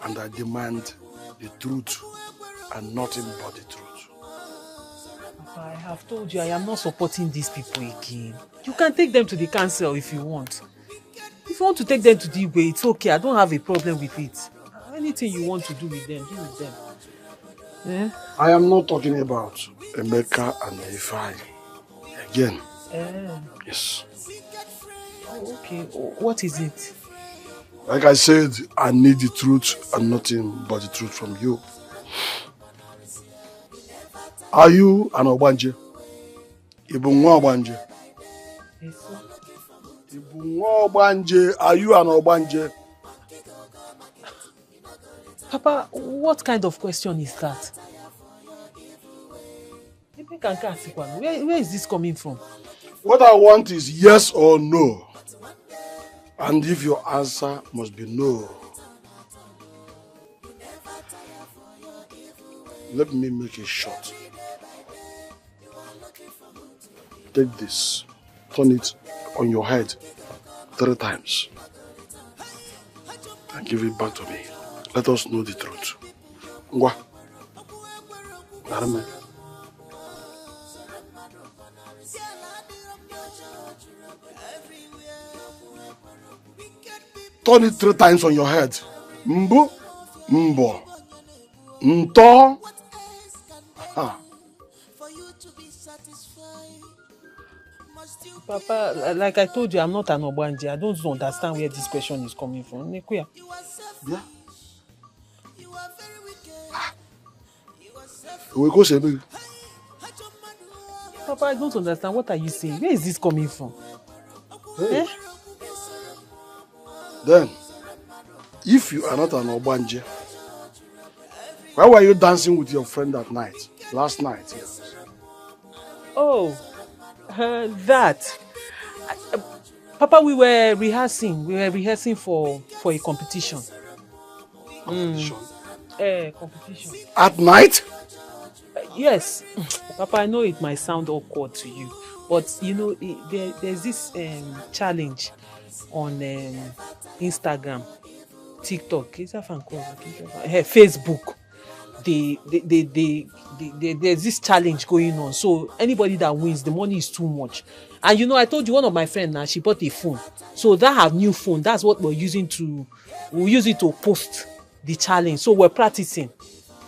and I demand the truth and nothing but the truth. Papa, I have told you I am not supporting these people again. You can take them to the council if you want. If you want to take them to the way, it's okay. I don't have a problem with it. Anything you want to do with them, do with them. Eh? I am not talking about Emeka and Ifai again. Yes. Oh, okay. What is it? Like I said, I need the truth and nothing but the truth from you. Are you an Obanje? Ibunwa Obanje? Yes, sir. Ibunwa Obanje, are you an Obanje? Papa, what kind of question is that? Where is this coming from? What I want is yes or no. And if your answer must be no, let me make it short. Take this, turn it on your head 3 times, and give it back to me. Let us know the truth. Ngwa. Narame. Turn it 3 times on your head. Mbu, mbo, nto. Ha. Papa, like I told you, I'm not an Obanje. I don't understand where this question is coming from. Nikuya. Yeah. We go say. Papa, I don't understand. What are you saying? Where is this coming from? Hey. Eh? Then, if you are not an Obanje, why were you dancing with your friend that night? Last night, yes. Oh, that. Papa, we were rehearsing. We were rehearsing for a competition. Competition? Competition. At night? Yes. Papa, I know it might sound awkward to you, but you know, there's this challenge on Instagram, TikTok, Facebook, there's this challenge going on. So anybody that wins, the money is too much. And you know, I told you one of my friends now, she bought a phone. So that her new phone, that's what we'll use it to post the challenge. So we're practicing.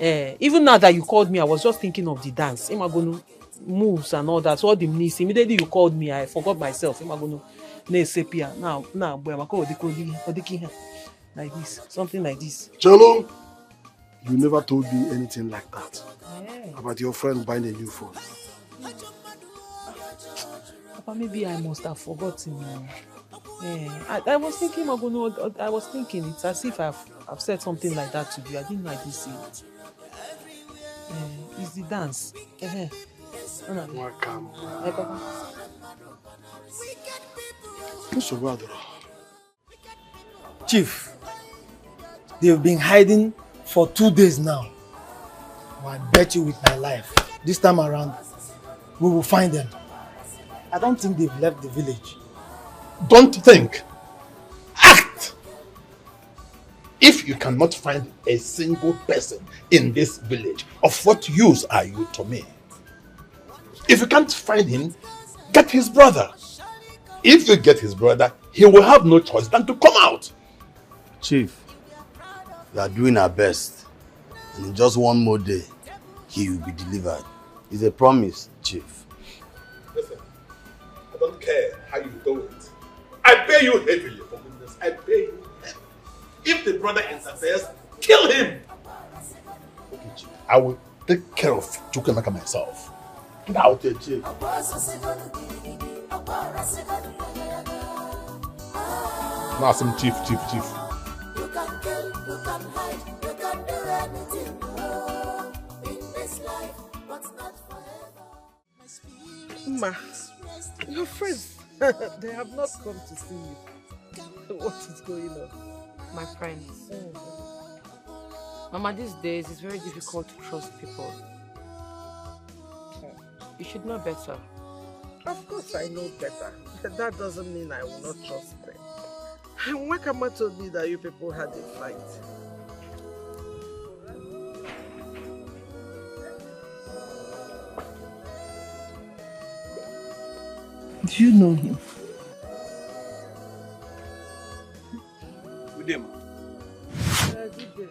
Even now that you called me, I was just thinking of the dance. Am I going to moves and all that? So all the knees. Immediately you called me, I forgot myself. Am I going to now, boy, I'm going to like this, something like this. Jello, you never told me anything like that about your friend buying a new phone. Papa, maybe I must have forgotten. I was thinking, I was thinking it's as if I've said something like that to you. I didn't know I did say it. It's the dance. Okam. Chief, they've been hiding for 2 days now. Well, I bet you with my life, this time around, we will find them. I don't think they've left the village. Don't think. Act! If you cannot find a single person in this village, of what use are you to me? If you can't find him, get his brother. If you get his brother, he will have no choice than to come out. Chief, we are doing our best. And in just one more day, he will be delivered. It's a promise, Chief. Listen, I don't care how you do it. I pay you heavily, for goodness. I pay you heavily. If the brother interferes, kill him. Okay, Chief. I will take care of Chukwemeka myself. Now, Chief. Now, some chief. You can kill, you can hide, you can do anything in this life, but not forever. Ma, your friends, they have not come to see you. What is going on? My friends. Mama, these days it's very difficult to trust people. You should know better. Of course I know better. That doesn't mean I will not trust them. Wakama told me that you people had a fight. Do you know him? Good day, ma. Good day.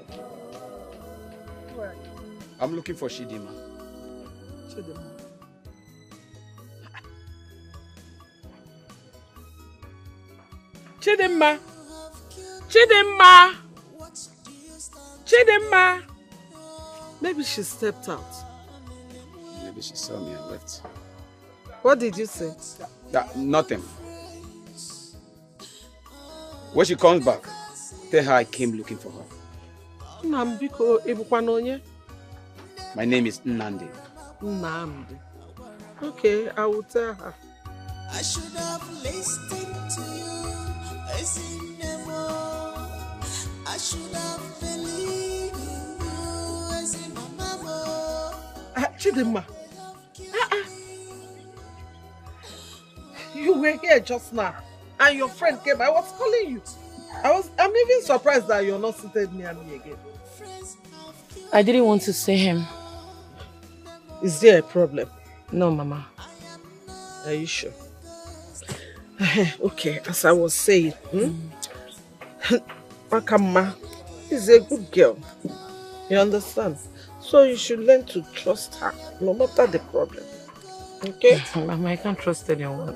Where? I'm looking for Chidima. Chidima. Chidima! Chidima! Chidima! Maybe she stepped out. Maybe she saw me and left. What did you say? Nothing. When she comes back, tell her I came looking for her. My name is Nnamdi. Nnamdi. Okay, I will tell her. I should have listened to you. I should have believed in you as in my mama. Chidima. You were here just now and your friend came. I was calling you. I'm even surprised that you're not seated near me again. I didn't want to see him. Is there a problem? No, Mama. Are you sure? Okay, as I was saying, Okam is a good girl. You understand? So you should learn to trust her, no matter the problem. Okay? Mama, I can't trust anyone.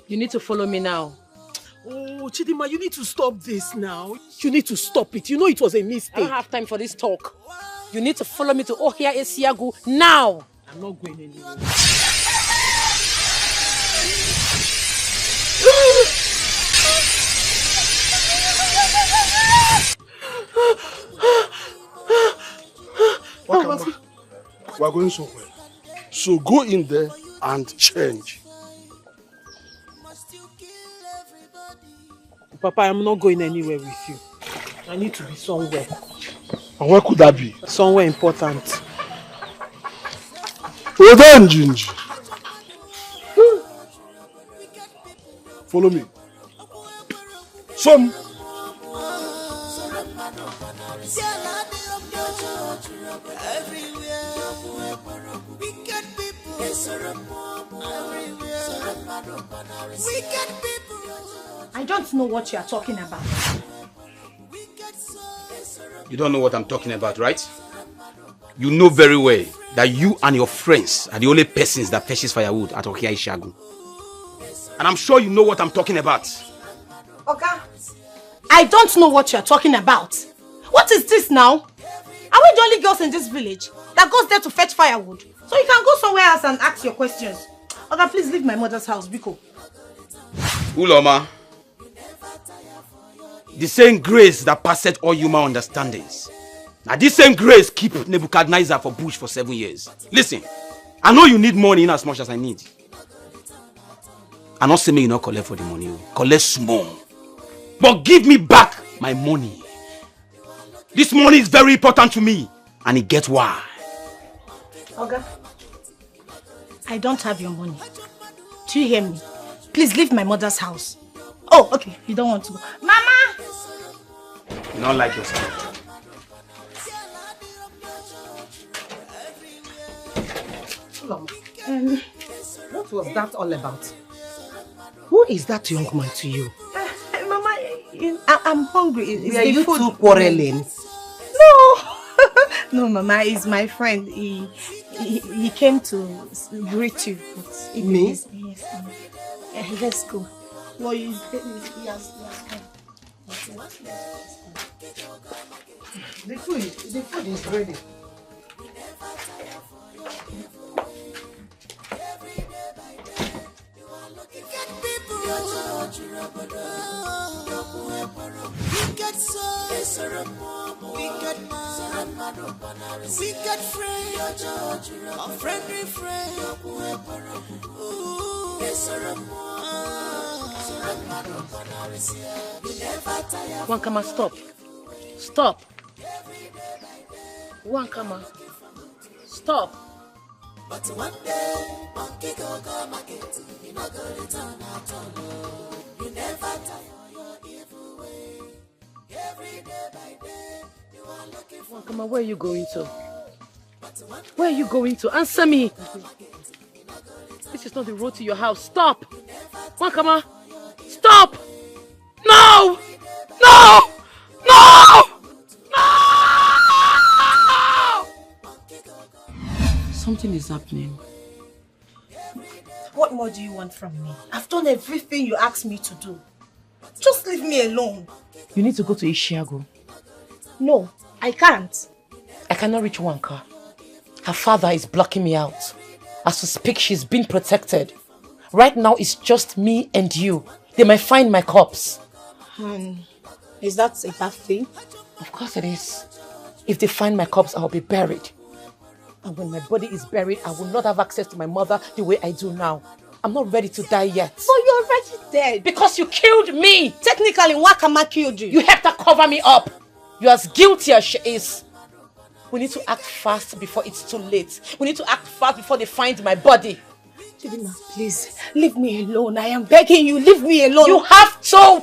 You need to follow me now. Oh, Chidima, you need to stop this now. You need to stop it. You know it was a mistake. I don't have time for this talk. You need to follow me to Ohia Esiagu now. I'm not going anywhere. Wakamba, we are going somewhere. So go in there and change. Papa, I'm not going anywhere with you. I need to be somewhere. And where could that be? Somewhere important. Follow me. Some. I don't know what you are talking about. You don't know what I'm talking about, right? You know very well that you and your friends are the only persons that fetches firewood at Okia Ishagu. And I'm sure you know what I'm talking about. Okay. I don't know what you are talking about. What is this now? Are we the only girls in this village that goes there to fetch firewood? So you can go somewhere else and ask your questions. Okay, please leave my mother's house, Biko. Uloma, the same grace that passeth all human understandings. Now this same grace keep Nebuchadnezzar for bush for 7 years. Listen, I know you need money in as much as I need. I'm not saying you not collect for the money. Collect small. But give me back my money. This money is very important to me. And it gets why. Okay. I don't have your money. Do you hear me? Please leave my mother's house. Oh, okay. You don't want to go. Mama! You don't like yourself. What was that all about? Who is that young man to you? Mama, I'm hungry. Were you two quarreling? No! No, Mama, he's my friend. He came to greet you. Me? Yes. Let's go. No, he has come. The food is ready. Wankama, stop. Stop. Wankama, stop. But one day, monkey go market, you not go return at all. You never tire your evil way. Every day by day, you are looking for. Wankama, where are you going to? Where are you going to? Answer me. This is not the road to your house. Stop. Wankama, stop. No! No! No! Something is happening. What more do you want from me? I've done everything you asked me to do. Just leave me alone. You need to go to Ishiago. No, I can't. I cannot reach Wanka. Her father is blocking me out. As we speak, she's being protected. Right now, it's just me and you. They might find my corpse. Is that a bad thing? Of course it is. If they find my corpse, I'll be buried. And when my body is buried, I will not have access to my mother the way I do now. I'm not ready to die yet. So you're already dead. Because you killed me. Technically, Wakama killed you. You have to cover me up. You're as guilty as she is. We need to act fast before it's too late. We need to act fast before they find my body. Chidima, please, leave me alone. I am begging you, leave me alone. You have to!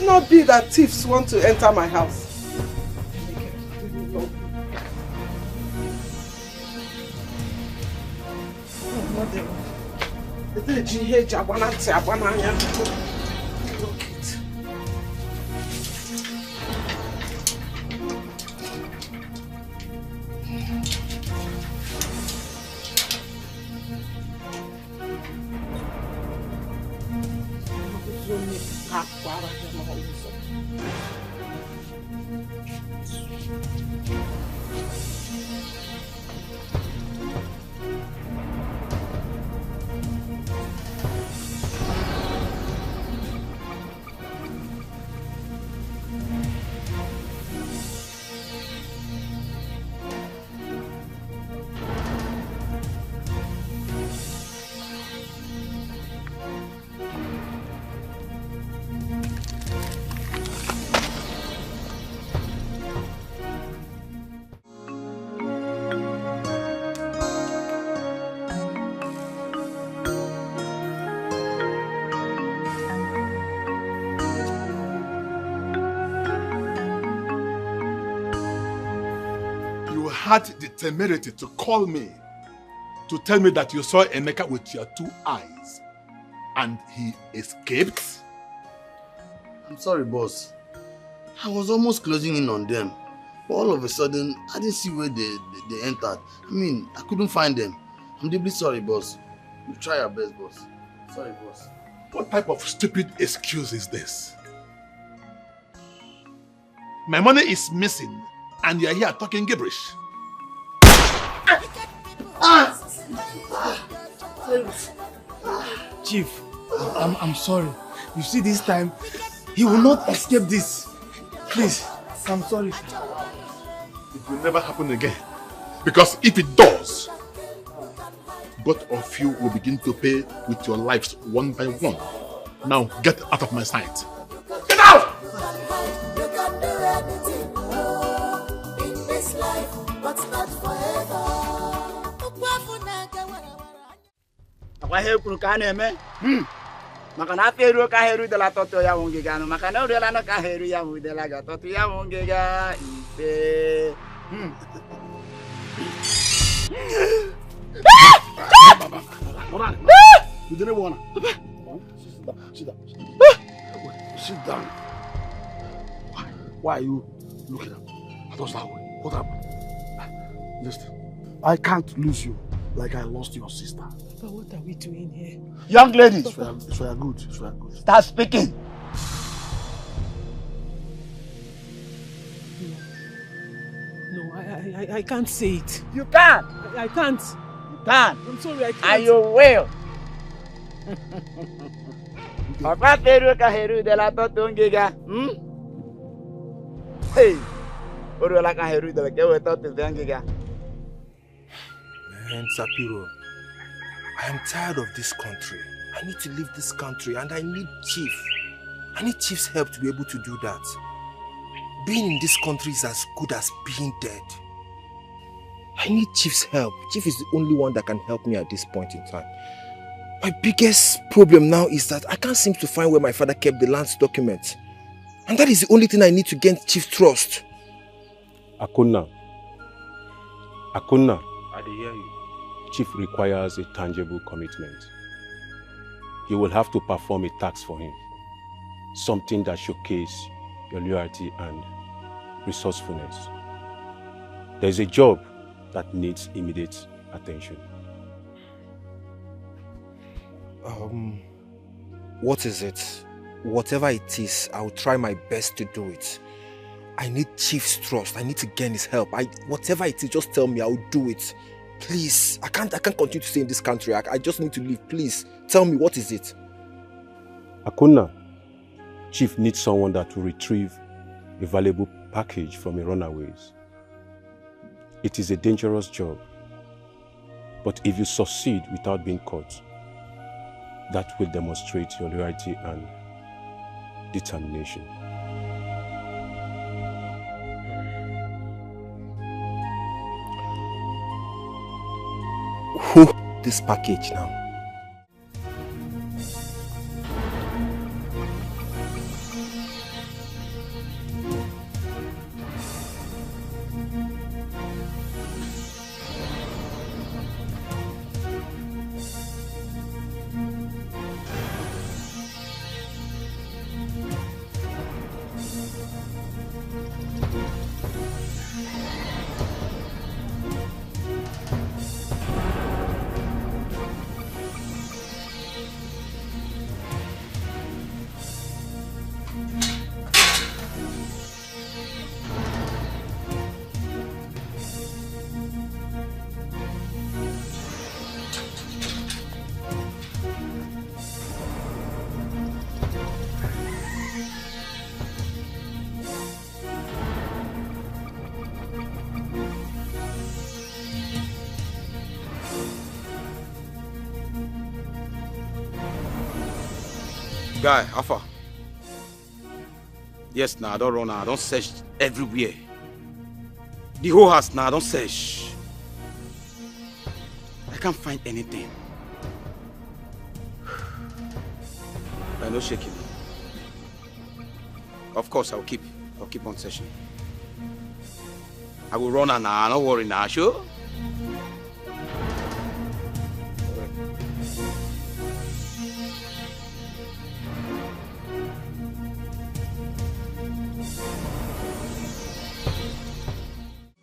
it not be that thieves want to enter my house? Had the temerity to call me to tell me that you saw Emeka with your 2 eyes and he escaped? I'm sorry, boss. I was almost closing in on them. But all of a sudden, I didn't see where they entered. I mean, I couldn't find them. I'm deeply sorry, boss. You try your best, boss. Sorry, boss. What type of stupid excuse is this? My money is missing and you're here talking gibberish. Chief, I'm sorry. You see, this time, he will not escape this. Please, I'm sorry. It will never happen again. Because if it does, both of you will begin to pay with your lives one by one. Now get out of my sight. Get out! You can do anything in this life, but not forever. Wahai kurukane me, makana teru kaheru de la toto ya wongiga no makana de la no kaheru ya mu de la ga toto ya wongiga ife. You didn't wanna. Sit down. Sit down. Why are you looking at me? I thought that way. What happened? Listen, I can't lose you like I lost your sister. But what are we doing here? Young ladies, it's for your good. It's for your good. Start speaking. No, I can't say it. You can't. I can't. You can't. I'm sorry, I can't. And you will. Papa teru kaheru de la totungiga. Hey, oru la kaheru de la kewe totungiga. Man, Sapiro, I am tired of this country. I need to leave this country and I need Chief. I need Chief's help to be able to do that. Being in this country is as good as being dead. I need Chief's help. Chief is the only one that can help me at this point in time. My biggest problem now is that I can't seem to find where my father kept the land's documents. And that is the only thing I need to gain Chief's trust. Akuna. I hear you. Chief requires a tangible commitment. You will have to perform a task for him. Something that showcases your loyalty and resourcefulness. There is a job that needs immediate attention. What is it? Whatever it is, I'll try my best to do it. I need Chief's trust. I need to gain his help. Whatever it is, just tell me, I'll do it. Please, I can't continue to stay in this country. I just need to leave. Please, tell me, what is it? Akuna, Chief needs someone that will retrieve a valuable package from a runaways. It is a dangerous job, but if you succeed without being caught, that will demonstrate your loyalty and determination. Who this package now? Guy, Alpha. Yes, now I don't run now. I don't search everywhere. The whole house now, I don't search. I can't find anything. I'm not shaking. Of course, I'll keep on searching. I will run now. Don't worry now, sure.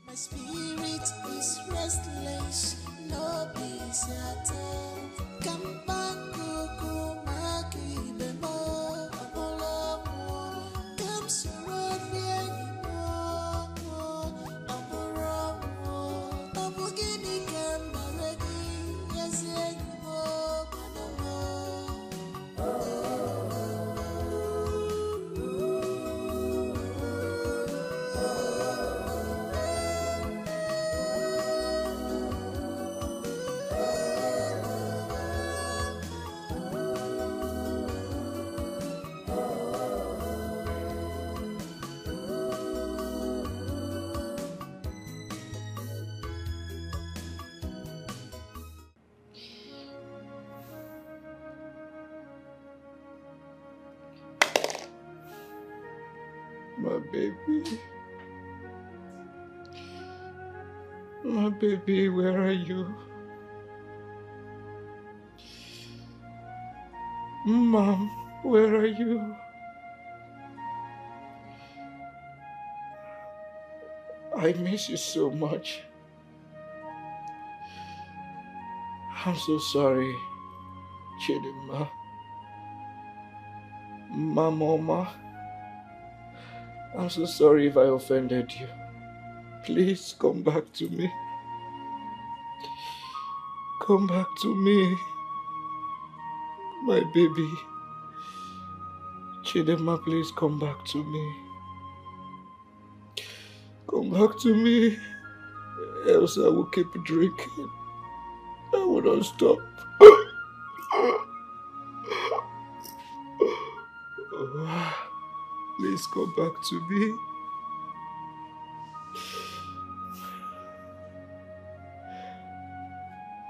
My spirit is restless, no peace at all. Come back, Kuku, Maki, Bemo, Apollo, come surround me anymore. Apollo, Apogini, come already, yes, anymore. My baby. My baby, where are you? Mom, where are you? I miss you so much. I'm so sorry, Chidima. Mama, I'm so sorry if I offended you. Please come back to me. Come back to me. My baby. Chidema, please come back to me. Come back to me. Else I will keep drinking. I will not stop. Please come back to me.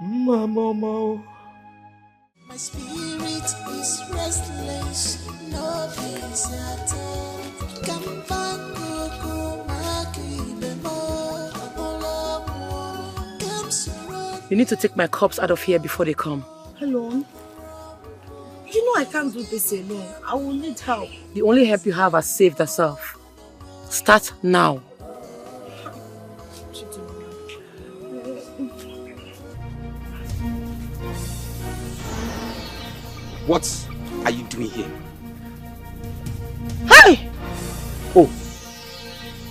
Mama. My spirit is restless, no peace at all. Come back, Kuku, Maki, Bemo, Apollo, come surround. You need to take my corpse out of here before they come. Hello? You know I can't do this alone. I will need help. The only help you have has saved herself. Start now. What are you doing here? Hey! Oh,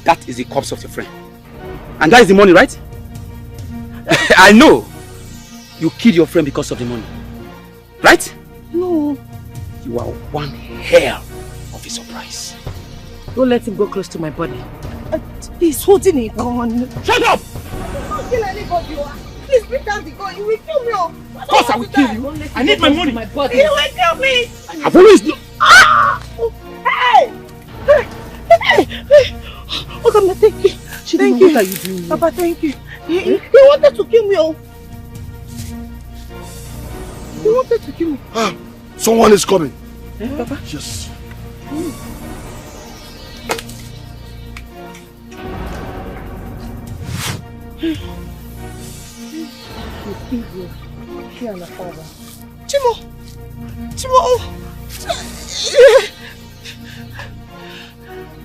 that is the corpse of your friend. And that is the money, right? I know. You killed your friend because of the money. Right? No. You are one hell of a surprise. Don't let him go close to my body. He's holding a gun. Shut up! Don't kill anybody. Please bring down the gun. You will kill me. Of course I will kill you. I need my money. You will kill me. I've always known. Ah! Hey! Okam, thank you. Thank you. What are you doing here? Papa, thank you. He wanted to kill me. He wanted to kill me. Someone is coming. Papa? Yes. Chimo!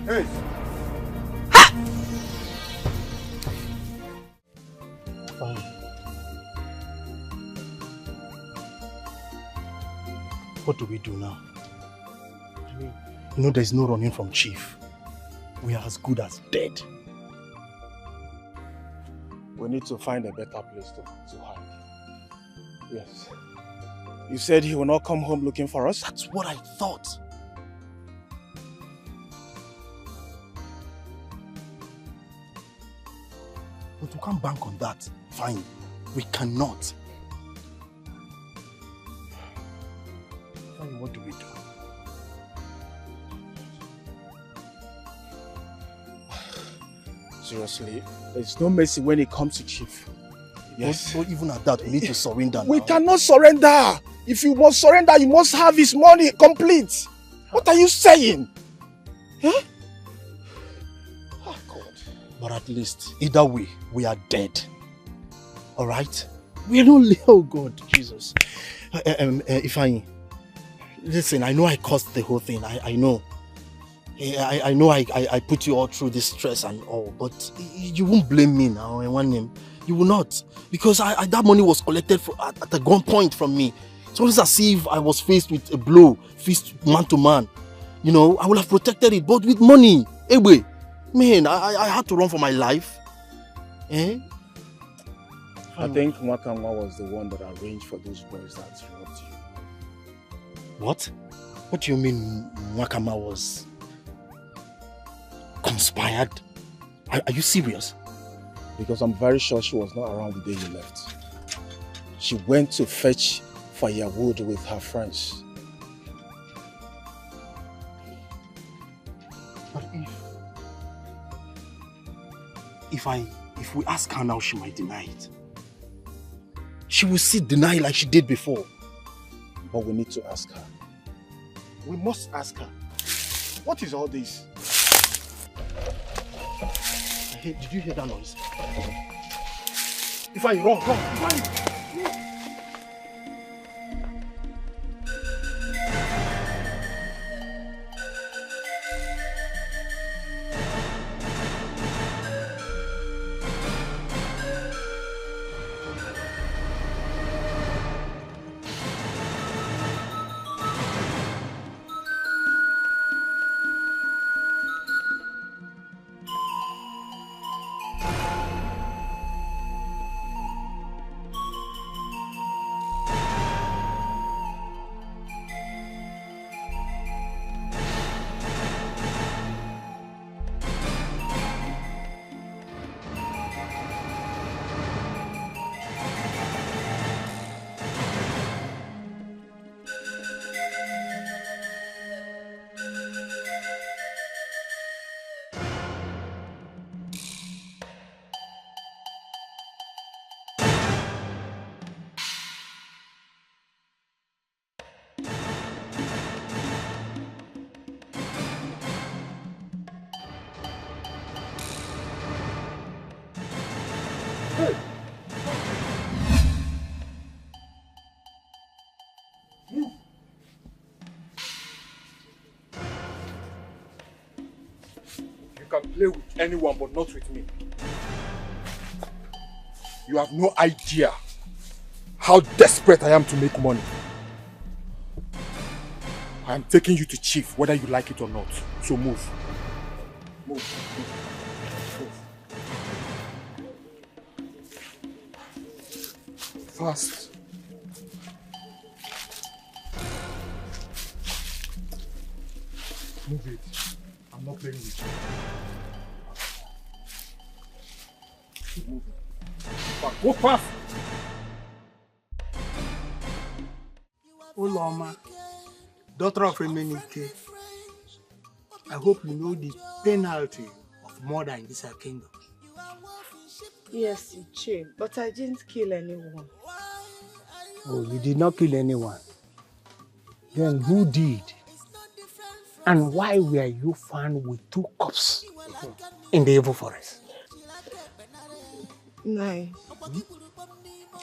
Hey! Fine. What do we do now? You know there's no running from Chief. We are as good as dead. We need to find a better place to hide. Yes. You said he will not come home looking for us? That's what I thought. But we can't bank on that. Fine. We cannot. Fine, what do we do? Seriously? There's no mercy when it comes to Chief. Yes. But even at that, we need to surrender We now. cannot surrender. If you must surrender, you must have his money complete. What are you saying? Huh? Oh, God. But at least, either way, we are dead. Alright? We are not... Oh, God, Jesus. Ifeanyi, listen, I know I caused the whole thing. I know. I know I put you all through this stress and all, but you won't blame me now in one name. You will not. Because that money was collected at a gunpoint from me. It's almost as if I was faced with a blow, faced man to man. You know, I would have protected it, but with money. Anyway, man, I had to run for my life. Eh? I think Wakamwa was the one that arranged for those boys that robbed you. What? What do you mean Wakama was conspired? Are you serious? Because I'm very sure she was not around the day you left. She went to fetch firewood with her friends. But if we ask her now, she might deny it. She will still deny like she did before. But we need to ask her. We must ask her. What is all this? Did you hear that noise? Ifeanyi, run. Ifeanyi. You can play with anyone, but not with me. You have no idea how desperate I am to make money. I am taking you to Chief, whether you like it or not. So move. Move. Fast. Move it. I'm not playing with you. Move it. Go fast. Uloma, daughter of Emenike, I hope you know the penalty of murder in this kingdom. Yes, Ichi, but I didn't kill anyone. Oh, you did not kill anyone. Then who did? And why were you found with 2 corpses in the evil forest? No.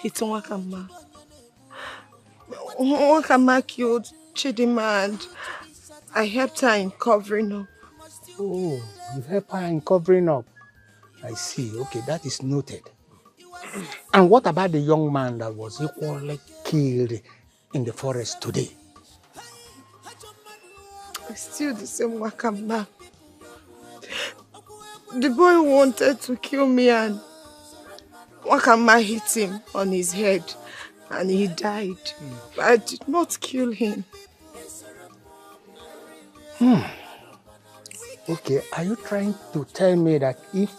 It's Wakama. Wakama killed Chidima and I helped her in covering up. Oh, you helped her in covering up. I see. Okay, that is noted. And what about the young man that was equally killed in the forest today? It's still the same Wakama. The boy wanted to kill me and Wakama hit him on his head and he died. I did not kill him. Okay, are you trying to tell me that if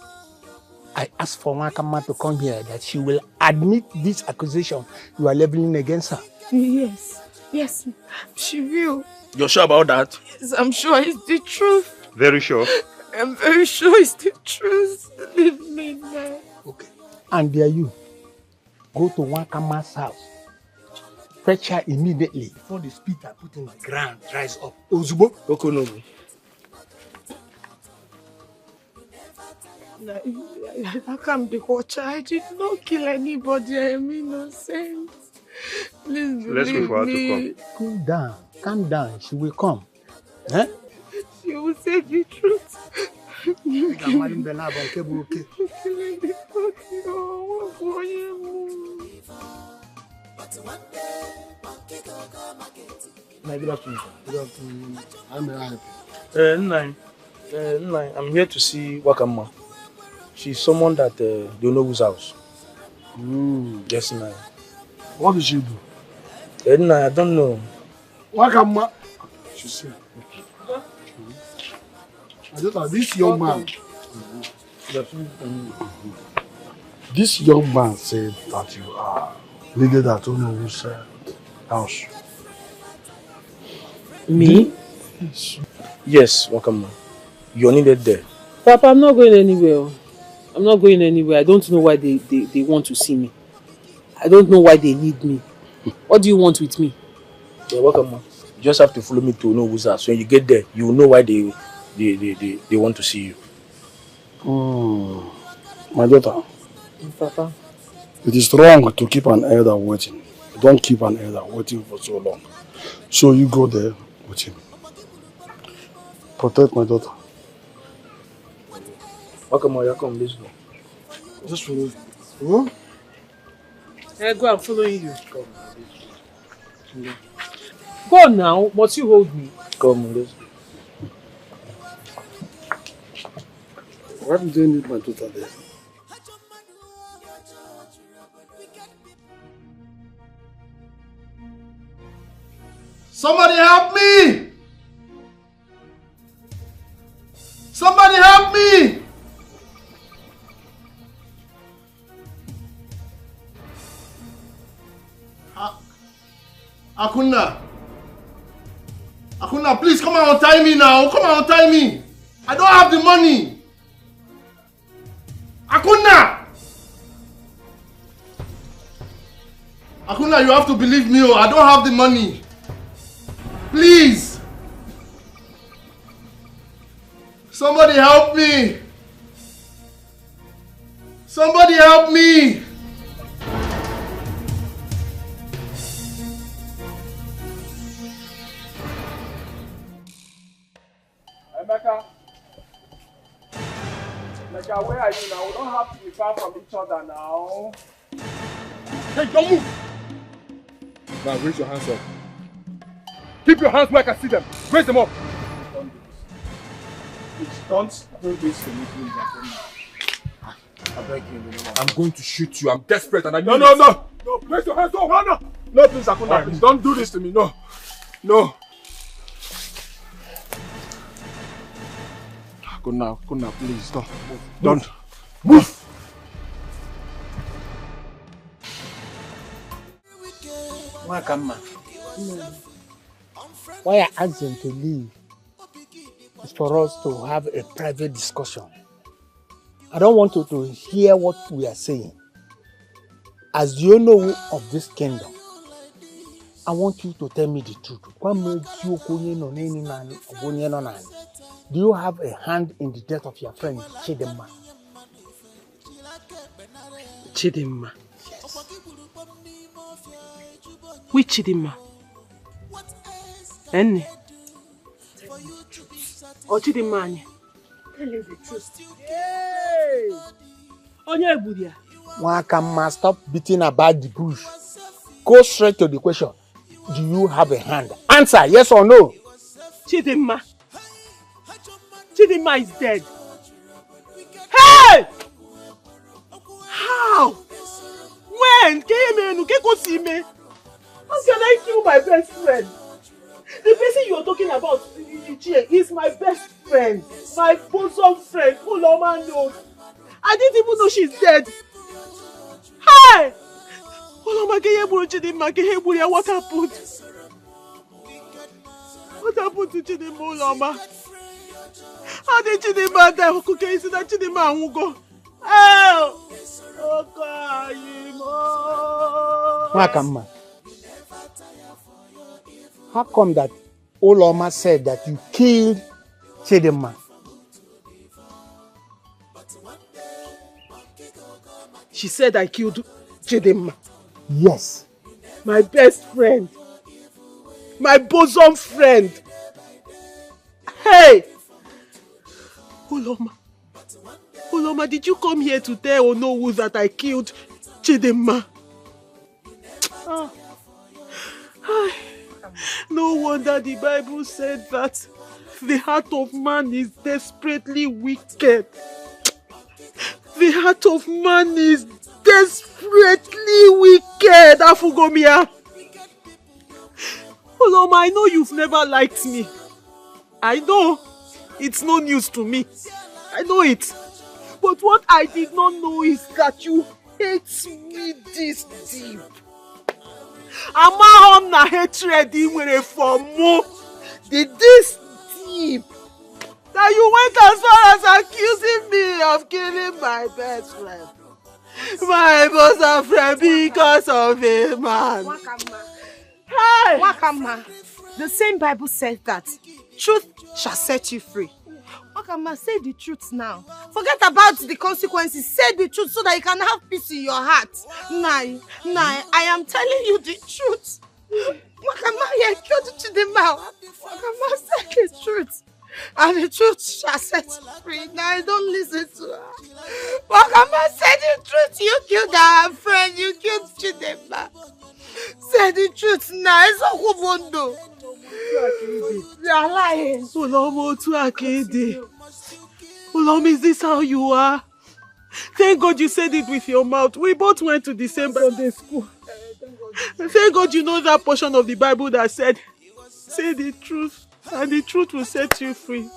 I ask for Wakama to come here, that she will admit this accusation you are leveling against her? Yes, she will. You're sure about that? Yes, I'm sure it's the truth. Very sure. I'm very sure it's the truth. Leave me now. Okay. And there you go to Wakama's house. Fetch her immediately before the spit I put in the ground dries up. Ozubo? Okonobu. Okam the watcher. I did not kill anybody. I am innocent. Please believe me. Cool down. Calm down. She will come. Eh? She will say the truth. You kill me. Good afternoon. Good afternoon. I'm happy. I'm here to see Wakama. She's someone that don't know whose house. Yes, Nai. What did she do? I don't know. Wakama. She said. I just thought this young man. This young man said that you are needed at Onobu's house. Me? Yes, Wakama. You're needed there. Papa, I'm not going anywhere. I'm not going anywhere. I don't know why they want to see me. I don't know why they need me. What do you want with me? Yeah, Wakama. You just have to follow me to Onobu's house. When you get there, you will know why they want to see you. My daughter. Papa. It is wrong to keep an elder waiting. Don't keep an elder waiting for so long. So you go there with him. Protect my daughter. Wakama, come, let's go. Just follow me. Hey, go, I'm following you. Go now, must you hold me? Come, let's go. Why did they need my daughter there? Somebody help me! Somebody help me! Akuna, please come and untie me now. Come and untie me. I don't have the money. Akuna, you have to believe me. I don't have the money. Please. Somebody help me. Somebody help me. Emeka, where are you now? We don't have to be far from each other now. Hey, don't move! Now raise your hands up. Keep your hands where I can see them. Raise them up. Don't do this to me, please. I beg you. I'm going to shoot you. I'm desperate and I need No, raise your hands up. No, please, Akuna. Please, don't do this to me. No. Akuna, please, don't. Don't. Move. Wakama. Why I asked them to leave is for us to have a private discussion. I don't want you to hear what we are saying. As you know of this kingdom, I want you to tell me the truth. Do you have a hand in the death of your friend Chidimma? Chidimma? Yes. Which Chidimma? Enne? Or Chidimma Anye? Tell us the truth. Hey! Onye Budia. Wakama, stop beating about the bush. Go straight to the question. Do you have a hand? Answer, yes or no? Chidimma. Chidimma is dead. Hey! How? When? How can I kill my best friend? The person you are talking about is my best friend. My bosom friend. Uloma knows. I didn't even know she's dead. Hey! Uloma, what happened? What happened to Chidimma, Uloma? How did Chidinma die? Okay, is that Chidinma won't go? Oh! Okam, how come that Oloma said that you killed Chidinma? She said I killed Chidinma. Yes. My best friend. My bosom friend. Hey! Oloma, did you come here to tell Onowu that I killed Chidinma? Oh. No wonder the Bible said that the heart of man is desperately wicked. The heart of man is desperately wicked, Afugomia. Oloma, I know you've never liked me. I know. It's no news to me. I know it. But what I did not know is that you hate me this deep. Amahom na hatred in for more. This deep. That you went as far as accusing me of killing my best friend. My bosom friend because of a man. Hey! Wakama, the same Bible says that truth shall set you free. Okama, say the truth now. Forget about the consequences. Say the truth so that you can have peace in your heart. Nai, I am telling you the truth. Okama, you killed Chidinma. Okama, say the truth. And the truth shall set you free. Now don't listen to her. Okama, say the truth. You killed our friend. You killed Chidinma. Say the truth now. It's a woman. You are lying. Ulom, is this how you are? Thank God you said it with your mouth. We both went to the same Sunday school. Thank God you know that portion of the Bible that said, say the truth, and the truth will set you free.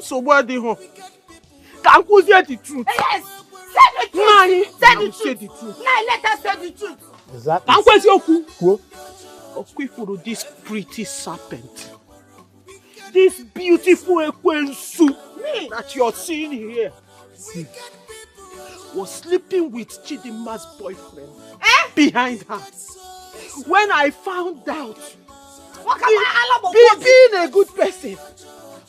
So what the hell? Can you say the truth? Yes! Say the truth! Say the truth! Now let us say the truth! Exactly. This pretty serpent, this beautiful Ekwensu that you're seeing here, was sleeping with Chidinma's boyfriend behind her. When I found out, being a good person,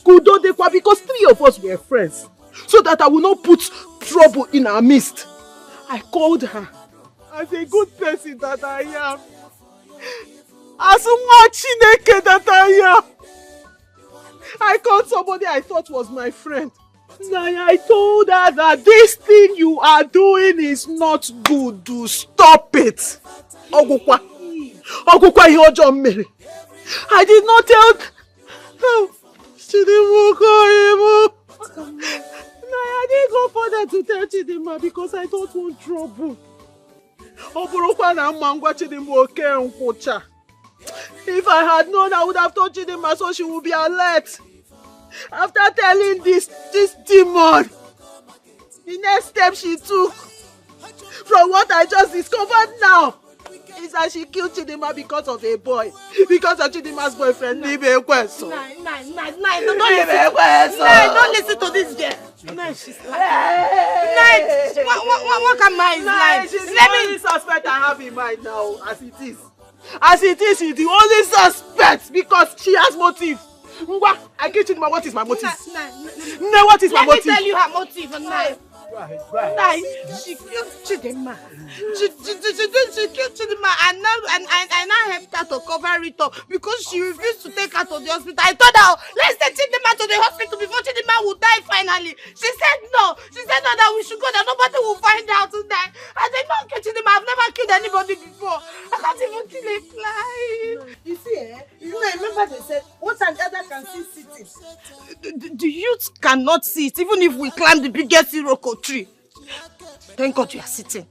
because 3 of us were friends, so that I will not put trouble in our midst, I called her as a good person that I am. As much that I am. I called somebody I thought was my friend. I told her that this thing you are doing is not good. Do stop it. Ogukwa, I did not tell. I didn't go further to tell Chidinma because I don't want trouble. If I had known, I would have told Chidinma so she would be alert. After telling this demon, the next step she took, from what I just discovered now, is that she killed Chidinma because of a boy. Because of Chidinma's boyfriend, don't listen to this girl. She's lying. What am I lying? She's the only suspect I have in mind now, as it is. As it is, she's the only suspect because she has motive. I get you, what is my motive? What is my motive? Let me tell you her motive. She killed Chidinma. She killed Chidinma and now helped her to cover it up because she refused to take her to the hospital. I told her, let's take Chidinma to the hospital before Chidinma will die finally. She said no. She said no, that we should go, that nobody will find out tonight. I said, no, kill Chidinma. I've never killed anybody before. I can't even kill a fly. You see, remember they said, what an elder can see sitting. The youth cannot see it, even if we climb the biggest iroko tree. Thank God you are sitting.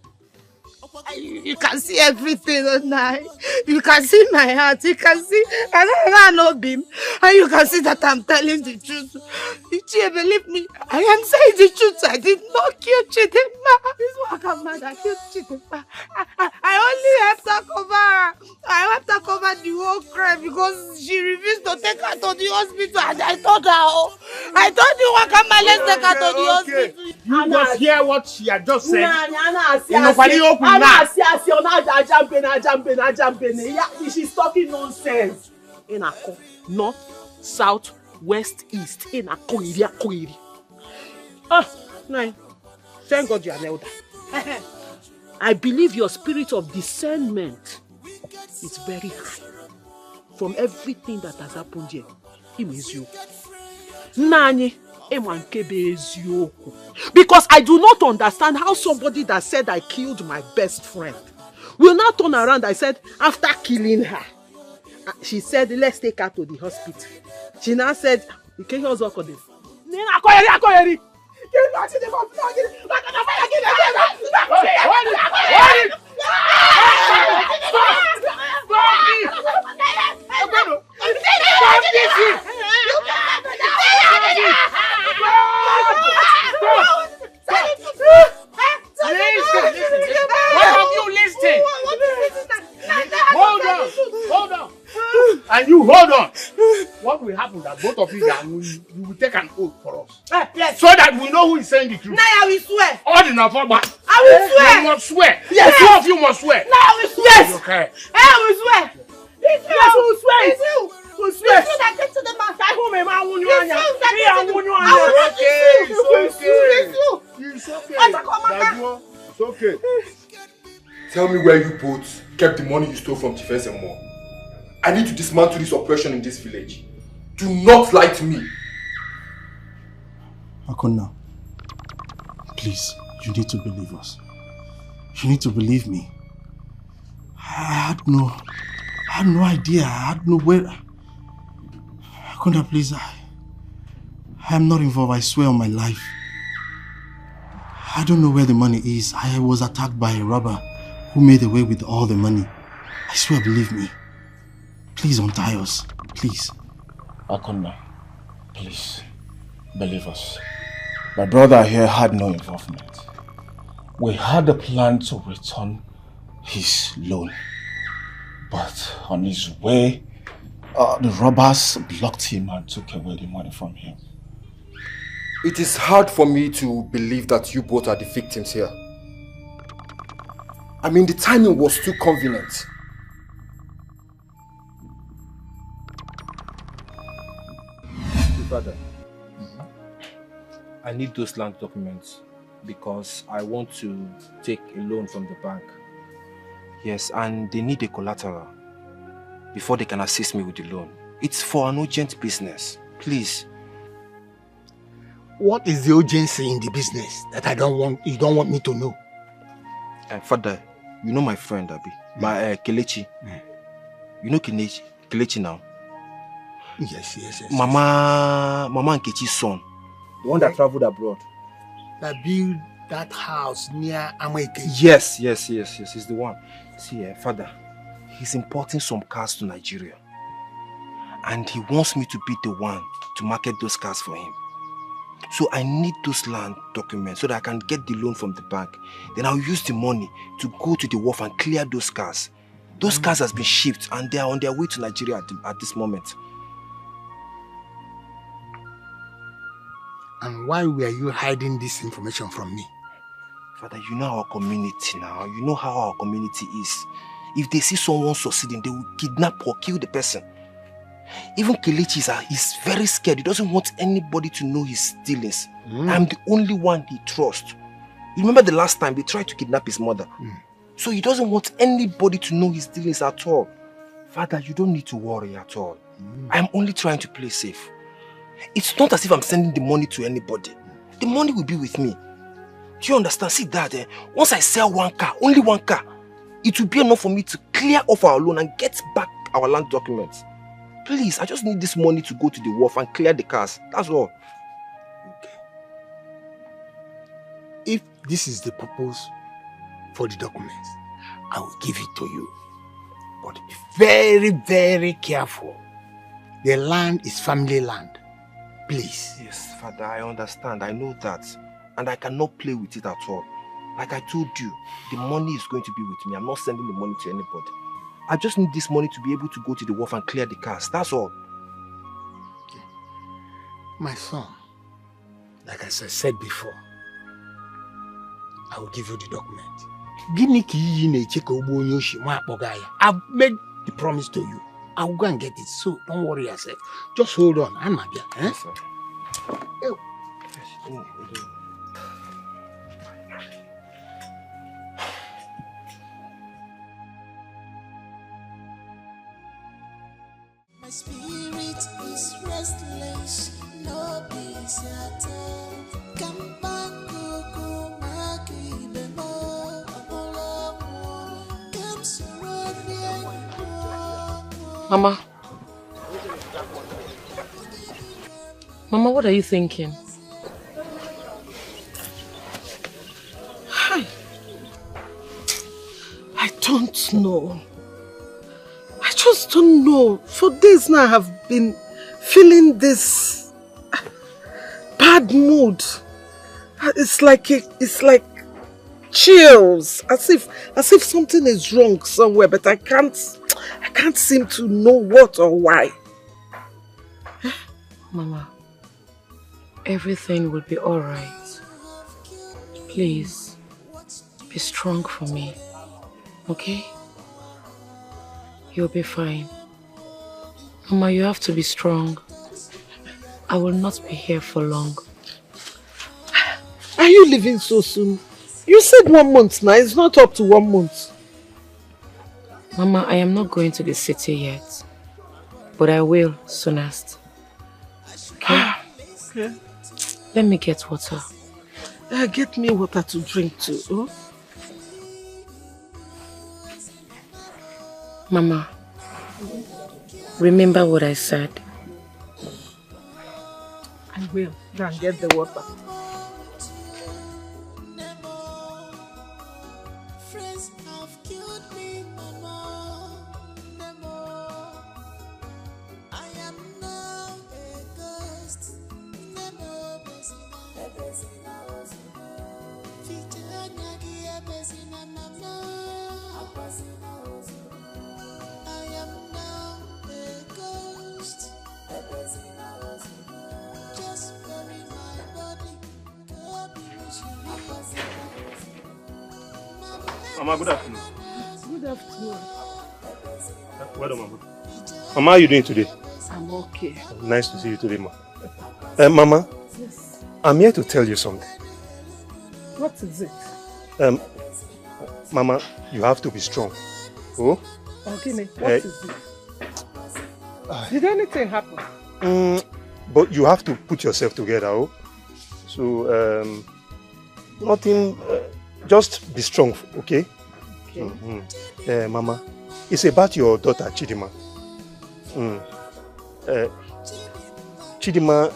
You can see everything tonight. You can see my heart. You can see, I know beam. And you can see that I'm telling the truth. If you believe me, I am saying the truth. I did not kill Chidinma. This Wakama that killed Chidinma. I only helped her cover her. I helped her cover the whole crime because she refused to take her to the hospital. And I told her, I told you Okama, let's take her to the hospital. You just hear what she had just said. She's talking nonsense. Inako, north, south, west, east. Inako, iri. Nine. Thank God you are an elder. I believe your spirit of discernment is very high. From everything that has happened here, him is you. Nani, because I do not understand how somebody that said I killed my best friend will now turn around. I said, after killing her, she said, let's take her to the hospital. She now said, you can't hear us. Hold on. And you hold on. What will happen that both of you will take an oath for us? Yes. So that we know who is saying the truth. Now I will swear. All the number. I will swear. You must swear. Yes. Two of you must swear. Now I will swear. Yes. Okay. I will swear. It's you. Yes, we will swear. It's you. We will swear. It's you that gets to the master. I will It's not you It's okay. Tell me where you both kept the money you stole from Tifes and more. I need to dismantle this oppression in this village. Do not lie to me. Akonna, please, you need to believe us. You need to believe me. I had no idea. I had no where. Akonna, please, I am not involved. I swear on my life. I don't know where the money is. I was attacked by a robber who made away with all the money. I swear, believe me. Please untie us. Please. Akonna, please, believe us. My brother here had no involvement. We had a plan to return his loan. But on his way, the robbers blocked him and took away the money from him. It is hard for me to believe that you both are the victims here. I mean, the timing was too convenient. Father, I need those land documents because I want to take a loan from the bank. Yes, and they need a collateral before they can assist me with the loan. It's for an urgent business. Please. What is the urgency in the business that you don't want me to know? Father, you know my friend Abi, my Kelechi. You know Kelechi now? Yes. Mama Nkechi's son. The one that traveled abroad. That built that house near Amaike. Yes, he's the one. See, Father, he's importing some cars to Nigeria. And he wants me to be the one to market those cars for him. So I need those land documents so that I can get the loan from the bank. Then I'll use the money to go to the wharf and clear those cars. Those cars has been shipped and they are on their way to Nigeria at this moment. And why were you hiding this information from me? Father, you know our community now. You know how our community is. If they see someone succeeding, they will kidnap or kill the person. Even Kelechi is very scared. He doesn't want anybody to know his dealings. I'm the only one he trusts. You remember the last time they tried to kidnap his mother? So he doesn't want anybody to know his dealings at all. Father, you don't need to worry at all. I'm only trying to play safe. It's not as if I'm sending the money to anybody. The money will be with me. Do you understand? See that, once I sell one car, only one car, it will be enough for me to clear off our loan and get back our land documents. Please, I just need this money to go to the wharf and clear the cars. That's all. Okay. If this is the purpose for the documents, I will give it to you. But be very, very careful. The land is family land. Please. Yes, Father, I understand. I know that. And I cannot play with it at all. Like I told you, the money is going to be with me. I'm not sending the money to anybody. I just need this money to be able to go to the wharf and clear the cars. That's all. Okay. My son, Like I said before, I will give you the document. I've made the promise to you. I will go and get it, so don't worry yourself. Just hold on, eh? Yes, sir. My spirit is restless, no peace at all. Come back, Coco, Maki, Bemo, Apollo, come surround me. Mama. Mama, what are you thinking? Hi. I don't know. I just don't know. For days now I have been feeling this bad mood. It's like chills, as if something is wrong somewhere, but I can't seem to know what or why. Mama, everything will be all right. Please, be strong for me, okay? You'll be fine. Mama, you have to be strong. I will not be here for long. Are you leaving so soon? You said 1 month now. It's not up to 1 month. Mama, I am not going to the city yet. But I will soonest. Okay? Okay. Let me get water. Get me water to drink too. Oh? Mama, remember what I said. I will. Go and get the water. Friends have killed me, Mama. I am now a ghost. I am now a ghost. Just bury my body. Mama, good afternoon. Good afternoon. Well done, Mama. Mama, how are you doing today? I'm okay. Nice to see you today, Ma. Mama, Yes. I'm here to tell you something. What is it? Mama, you have to be strong. Oh? Okay, what is it? Did anything happen? But you have to put yourself together, oh? So, nothing, just be strong, okay? Okay. Mama, it's about your daughter, Chidima. Chidima,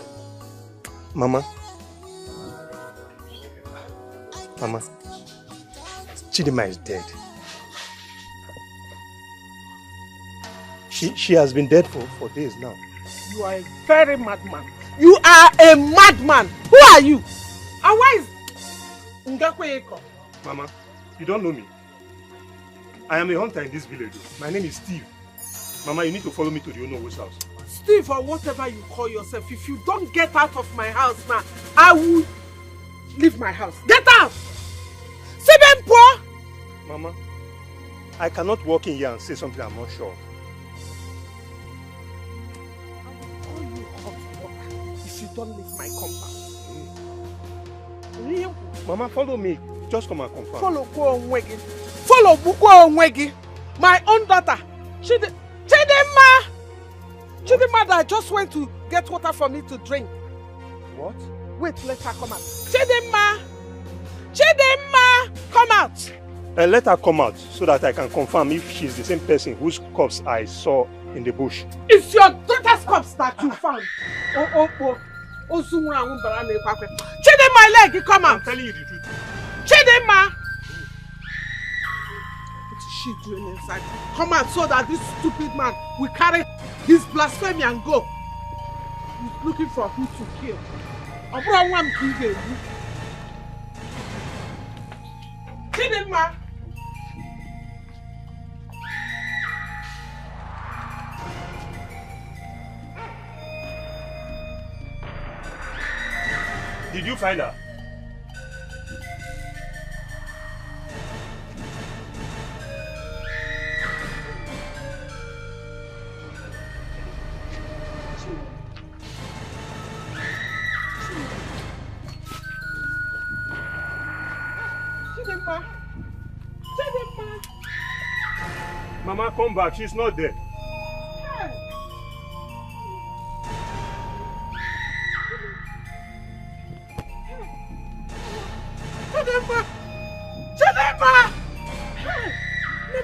Mama, Chidima is dead. She has been dead for days now. You are a very madman. You are a madman. Who are you? And why is Ngakweko? Mama, you don't know me. I am a hunter in this village. My name is Steve. Mama, you need to follow me to the Onowo's house. Steve, or whatever you call yourself, if you don't get out of my house now, I will leave my house. Get out! Sibenpo! Mama, I cannot walk in here and say something I'm not sure of. If you don't leave my compound. Mama, follow me. Just come and confirm. Follow Kwonwegi. Follow Kwonwegi. My own daughter. Chidima! Chidima that just went to get water for me to drink. What? Wait, let her come out. Chidima! Chidima! Come out! Let her come out so that I can confirm if she's the same person whose corpse I saw in the bush. It's your daughter's corpse that you found. Chidima, my leg, come out. I'm telling you the truth. Chidima! What is she doing inside? Come out so that this stupid man will carry his blasphemy and go. He's looking for who to kill. Chidima! Did you find her? Mama, come back. She's not there.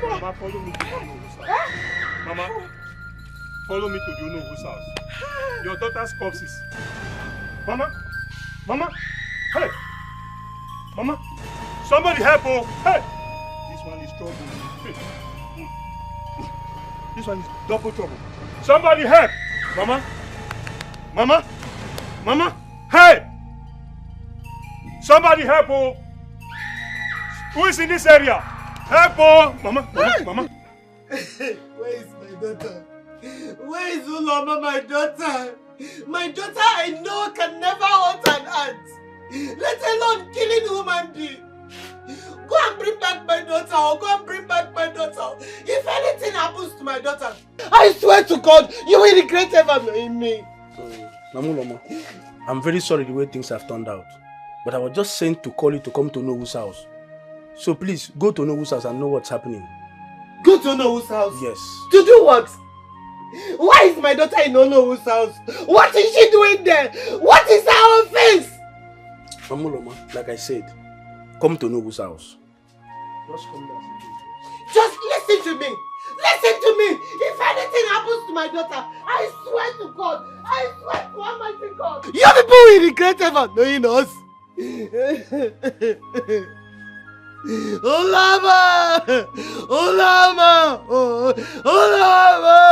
Mama, follow me to the Unohu's house. Mama, follow me to the Unohu's house. Your daughter's corpse is... Mama, hey, Mama, somebody help, oh, hey. This one is trouble. Hey. This one is double trouble. Somebody help, Mama, hey. Somebody help, oh. Who is in this area? Help, oh! Mama. Where is my daughter? Where is Uloma, my daughter? My daughter I know can never hurt an ant, let alone killing human being. Go and bring back my daughter, or go and bring back my daughter. If anything happens to my daughter, I swear to God, you will regret ever knowing me. Namuloma, I'm very sorry the way things have turned out. But I was just sent to call you to come to Nobu's house. So please, go to Nobu's house and know what's happening. Go to Nobu's house? Yes. To do what? Why is my daughter in Nobu's house? What is she doing there? What is her offense? Namuloma, like I said, come to Nobu's house. Just come there. Just listen to me. Listen to me. If anything happens to my daughter, I swear to God, I swear to Almighty God, you people will regret ever knowing us. Ulama! Ulama! Ulama!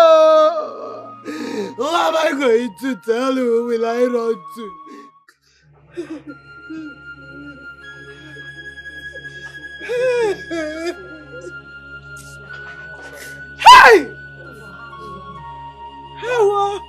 Who am I going to tell you? Who will I run to? Hey! Hello!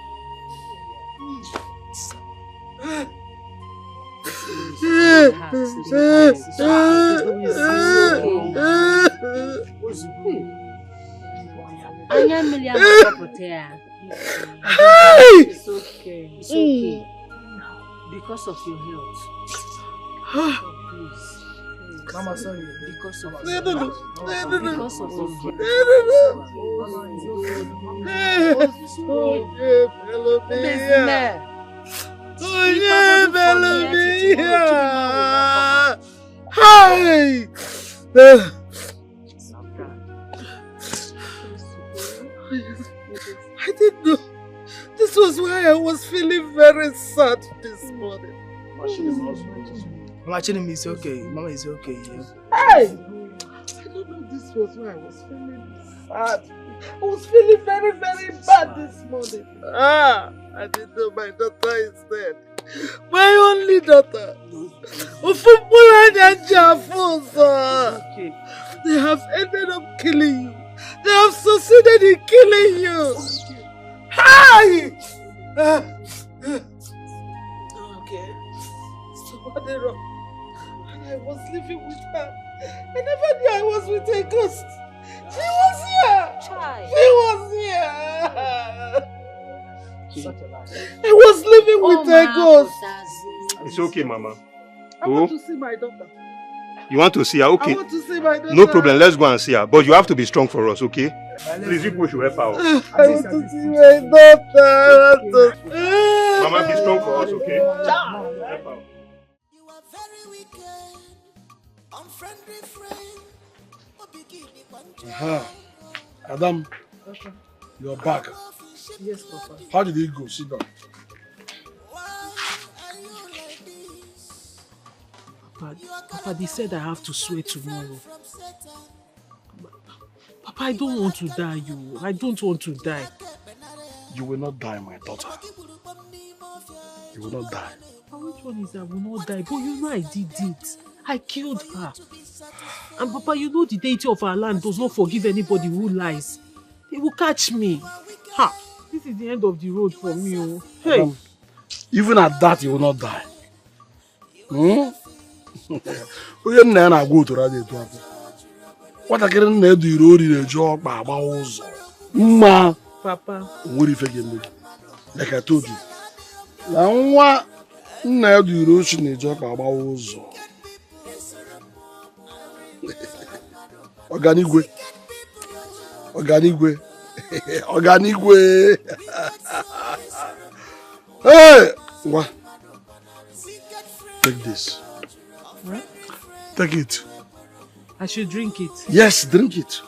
It's okay. It's okay. Because of your health. Please. Mama, sorry. Because of your health. Hi! I didn't know. This was why I was feeling very sad this morning. Mama Chinemi is okay. Mama is okay. Yeah. Hey! I don't know this was why I was feeling sad. I was feeling very, very bad this morning. I didn't know my daughter is dead. My only daughter. They have ended up killing you. They have succeeded in killing you. Hi! Okay. So what they wrong? And I was living with her. I never knew I was with a ghost. She was here. She was here. I was living with a ghost. It's okay, Mama. I want to see my daughter. You want to see her? Okay. I want to see my daughter. No problem. Let's go and see her. But you have to be strong for us, okay? Please, you push your help out. I want to see my daughter. Mama, be strong for us, okay? Help out. Adam, you're back. Yes, Papa. How did it go? Sit down. Papa, they said I have to swear tomorrow. Papa, I don't want to die, you. I don't want to die. You will not die, my daughter. You will not die. Which one is I will not die? But you know I did it. I killed her. And Papa, you know the deity of our land does not forgive anybody who lies. They will catch me. Ha! This is the end of the road for me. Oh. Hey! Even at that, you will not die. Onye nna ya na-agwa otoro adị etu afọ. Nwatakịrị nna edu iri ori na-eji ọkpa agbawa ụzọ. Mma. Papa. Nwere ife ga-eme gị. Like I told you. Na nwa nna edu iri ochi na-eji ọkpa agbawa ụzọ. Ọganigwe. Ọganigwe. Ọganigwe. Hey! Ngwa. Take this. What? Take it. I should drink it. Yes, drink it.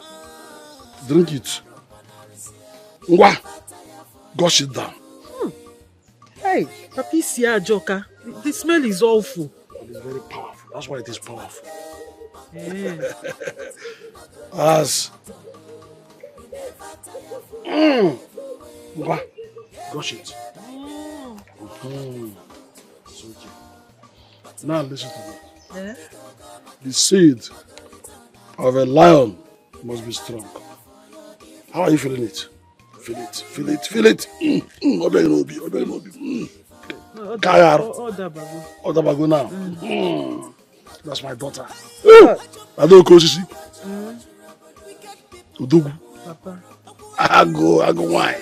Drink it. Ngwa. Gush it down. Hey, Papi Sia Joka. The smell is awful. It is very powerful. That's why it is powerful. Yeah. As. Ngwa. Gush it. It's okay. Now listen to me. Yeah? The seed of a lion must be strong. How are you feeling it? Feel it, feel it, feel it. Odabago now. That's my daughter. Adoko Sisi. Udugu. Papa. Ago wine.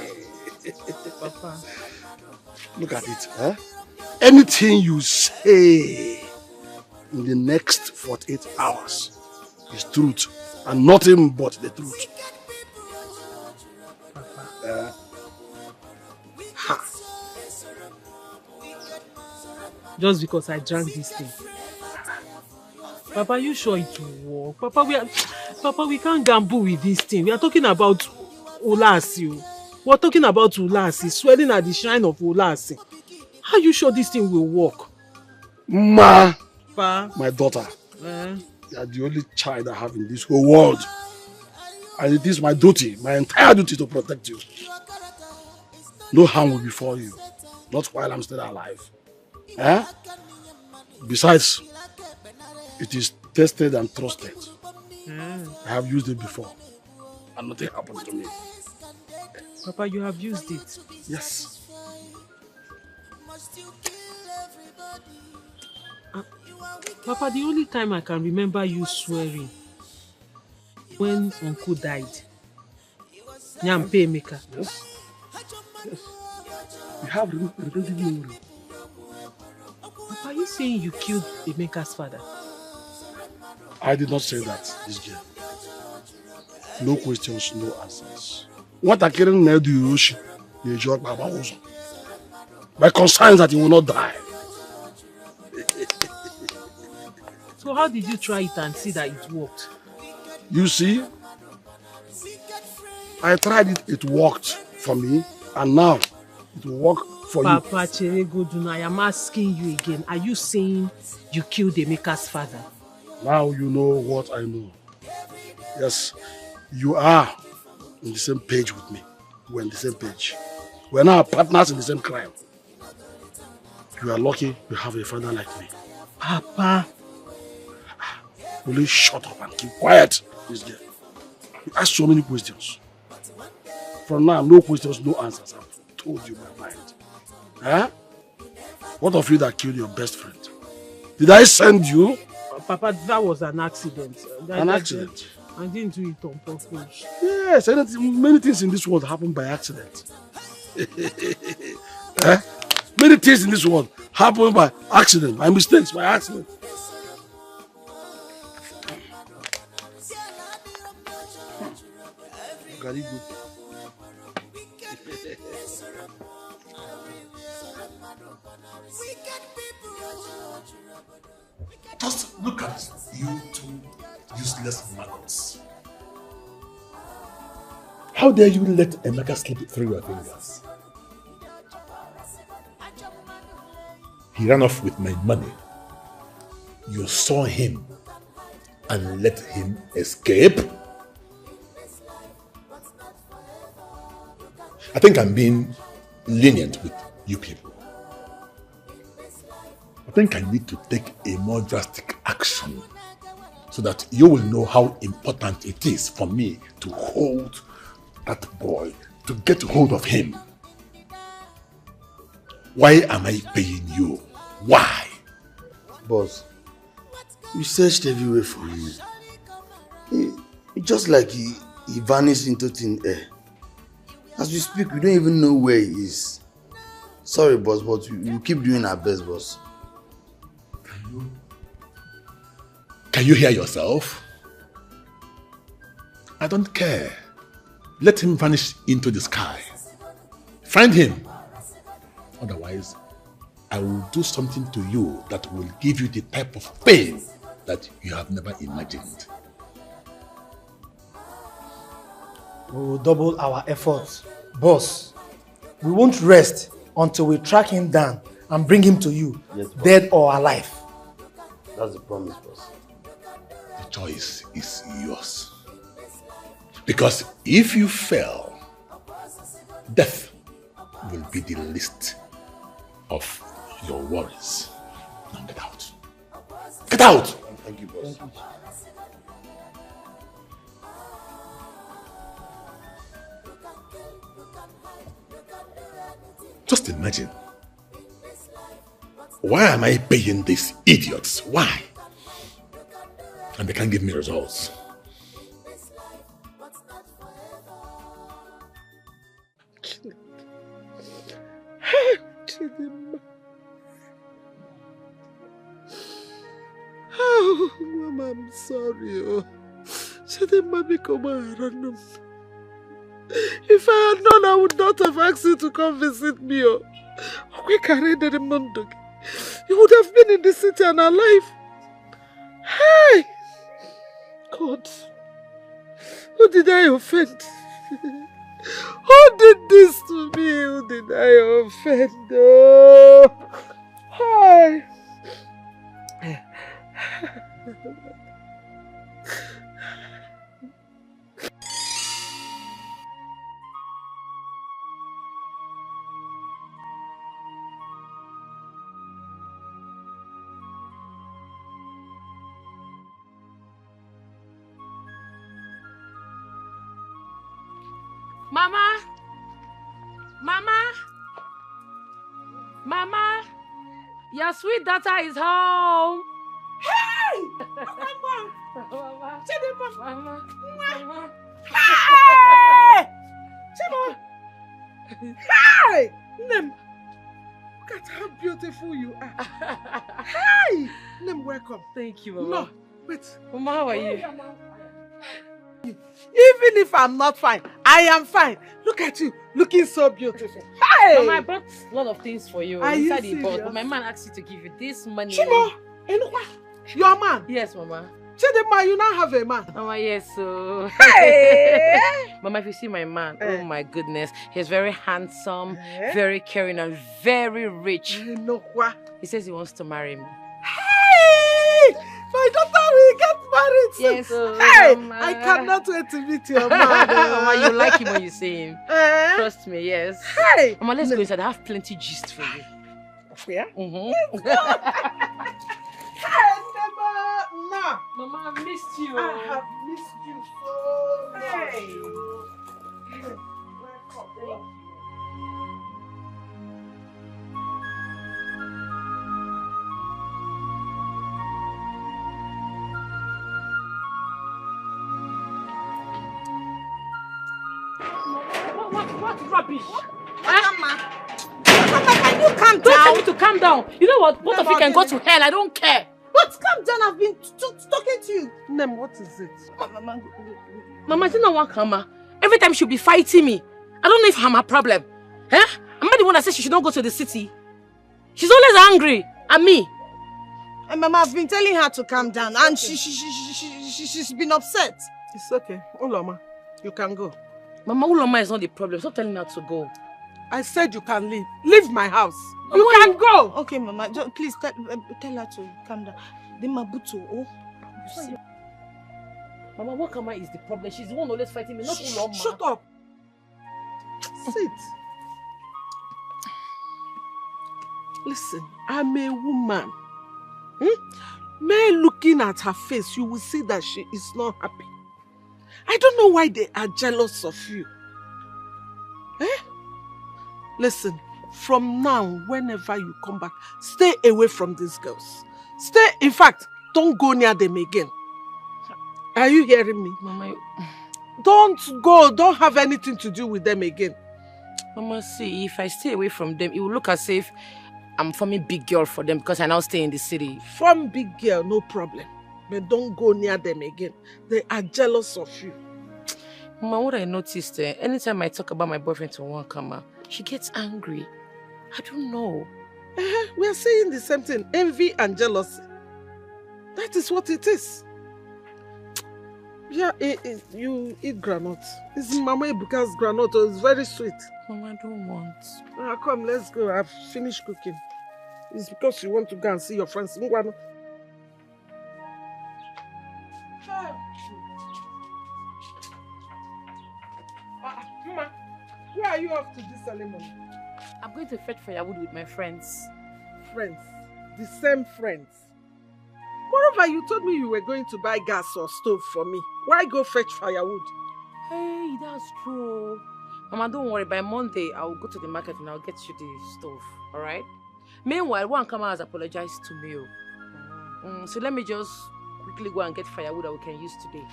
Papa. Look at it. Huh? Anything you say in the next 48 hours is truth and nothing but the truth. Just because I drank this thing. Papa, you sure it will work? Papa, we can't gamble with this thing. We are talking about Ulasi. We're talking about Ulasi, sweating at the shrine of Ulasi. How are you sure this thing will work? Ma, Pa? My daughter, you are the only child I have in this whole world. And it is my duty, my entire duty to protect you. No harm will befall you. Not while I'm still alive. Eh? Besides, it is tested and trusted. I have used it before. And nothing happened to me. Papa, you have used it? Yes. Papa, the only time I can remember you swearing when Uncle died. Nyampe Emeka. Yes. Yes. You have repeated memory. Papa, are you saying you killed Emeka's father? I did not say that, this girl. No questions, no answers. What I can't do, Yoshi, you joke about also. My concern is that he will not die. So how did you try it and see that it worked? You see, I tried it, it worked for me, and now it will work for you. Papa Cheregoduna, I am asking you again, are you saying you killed Emeka's father? Now you know what I know. Yes, you are on the same page with me. We're on the same page. We're now partners in the same crime. You are lucky you have a father like me. Papa. Will you shut up and keep quiet, this girl? You ask so many questions. From now, no questions, no answers. I've told you my mind. Huh? What of you that killed your best friend? Did I send you? Papa, that was an accident. An accident? I didn't do it on purpose. Yes, many things in this world happen by accident. Eh? Many things in this world happen by accident, by mistakes, by accident. Very good. Just look at you two useless maggots. How dare you let Emeka slip through your fingers? He ran off with my money. You saw him and let him escape? I think I'm being lenient with you people. I think I need to take a more drastic action so that you will know how important it is for me to hold that boy, to get hold of him. Why am I paying you? Why? Boss, we searched everywhere for him. It's just like he vanished into thin air. As we speak, we don't even know where he is. Sorry, boss, but we keep doing our best, boss. Can you hear yourself? I don't care. Let him vanish into the sky. Find him. Otherwise, I will do something to you that will give you the type of pain that you have never imagined. We will double our efforts. Boss, we won't rest until we track him down and bring him to you, yes, dead or alive. That's the promise, boss. The choice is yours. Because if you fail, death will be the least of your worries. Now get out. Get out! Thank you, boss. Thank you. Just imagine. Why am I paying these idiots? Why? And they can't give me results. Oh, Mama, I'm sorry. Chidimma, become a random. If I had known, I would not have asked you to come visit me. You would have been in the city and alive. Hey! God, who did I offend? Who did this to me? Who did I offend? Oh, hi. Mama! Mama! Mama! Your sweet daughter is home! Hey! Mama! Mama! Mama! Hey! Chima! Hey! Nem! Look at how beautiful you are. Hey! Nem, welcome. Thank you, Mama. No, wait. Mama, how are you? Even if I'm not fine, I am fine. Look at you, looking so beautiful. Hey! Mama, I bought a lot of things for you. Are you inside the box, serious? but my man asked you to give you this money. Chimo! Your man? Yes, Mama. Chidimma, you now have a man. Mama, yes, so... Hey! Mama, if you see my man, oh my goodness, he's very handsome, very caring, and very rich. He says he wants to marry me. Hey! My daughter will get married soon. Yes, hey! Mama. I cannot wait to meet your man. Mama, you like him when you see him. Trust me, yes. Hey! Mama, let's go inside. I have plenty gist for you. Yeah? Mm-hmm. Hey, Mama! Mama, I missed you. I have missed you so much. Hey! Welcome. What rubbish? Mama, can you calm down? Don't tell me to calm down. You know what? Both of you can go to hell. I don't care. But calm down. I've been talking to you. Nem, what is it? Mama, is it not one karma? Every time she'll be fighting me. I don't know if I'm her problem. Huh? Am I the one that says she should not go to the city? She's always angry at me. And Mama, I've been telling her to calm down, and she's been upset. It's okay. Uloma, you can go. Mama, Uloma is not the problem. Stop telling her to go. I said you can leave. Leave my house. Mama, you can go. Okay, Mama. Please tell her to calm down. The Mabutu, oh. You see. Mama, Okam is the problem. She's the one always fighting me, not Uloma. Shut up. Sit. Listen, I'm a woman. May looking at her face, you will see that she is not happy. I don't know why they are jealous of you. Listen, from now, whenever you come back, stay away from these girls. Stay, in fact, don't go near them again. Are you hearing me? Mama, don't go, don't have anything to do with them again. Mama, see, if I stay away from them, it will look as if I'm forming big girl for them because I now stay in the city. Form big girl, no problem. But don't go near them again. They are jealous of you. Mama, what I noticed, anytime I talk about my boyfriend to Okam, she gets angry. I don't know. We are saying the same thing. Envy and jealousy. That is what it is. Yeah, you eat granite. It's Mama Ebuka's granite. It's very sweet. Mama, I don't want. Come, let's go. I've finished cooking. It's because you want to go and see your friends. Mama, where are you off to this ceremony? I'm going to fetch firewood with my friends. Friends? The same friends? Moreover, you told me you were going to buy gas or stove for me. Why go fetch firewood? Hey, that's true. Mama, don't worry. By Monday, I'll go to the market and I'll get you the stove. Alright? Meanwhile, Okam has apologized to me. So let me just quickly go and get firewood that we can use today.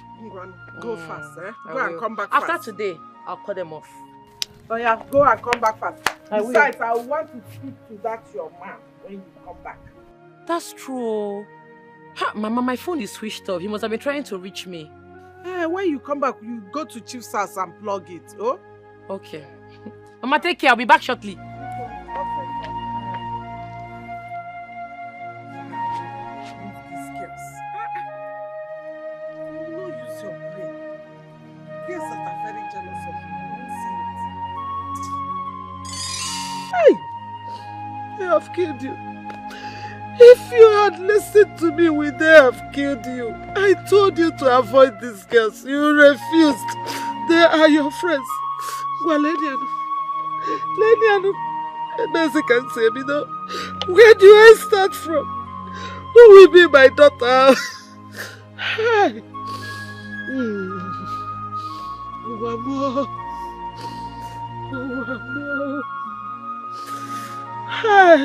Go fast, eh? Go and come back fast. After today, I'll cut them off. Oh yeah, go and come back fast. Besides, I want to speak to that your man when you come back. That's true. Mama, my phone is switched off. He must have been trying to reach me. When you come back, you go to Chief's house and plug it, oh? Okay. Mama, take care. I'll be back shortly. Have killed you. If you had listened to me, we would have killed you. I told you to avoid these girls. You refused. They are your friends. Well, Leniano, can say me now. Where do I start from? Who will be my daughter? Hi. One more. Hi.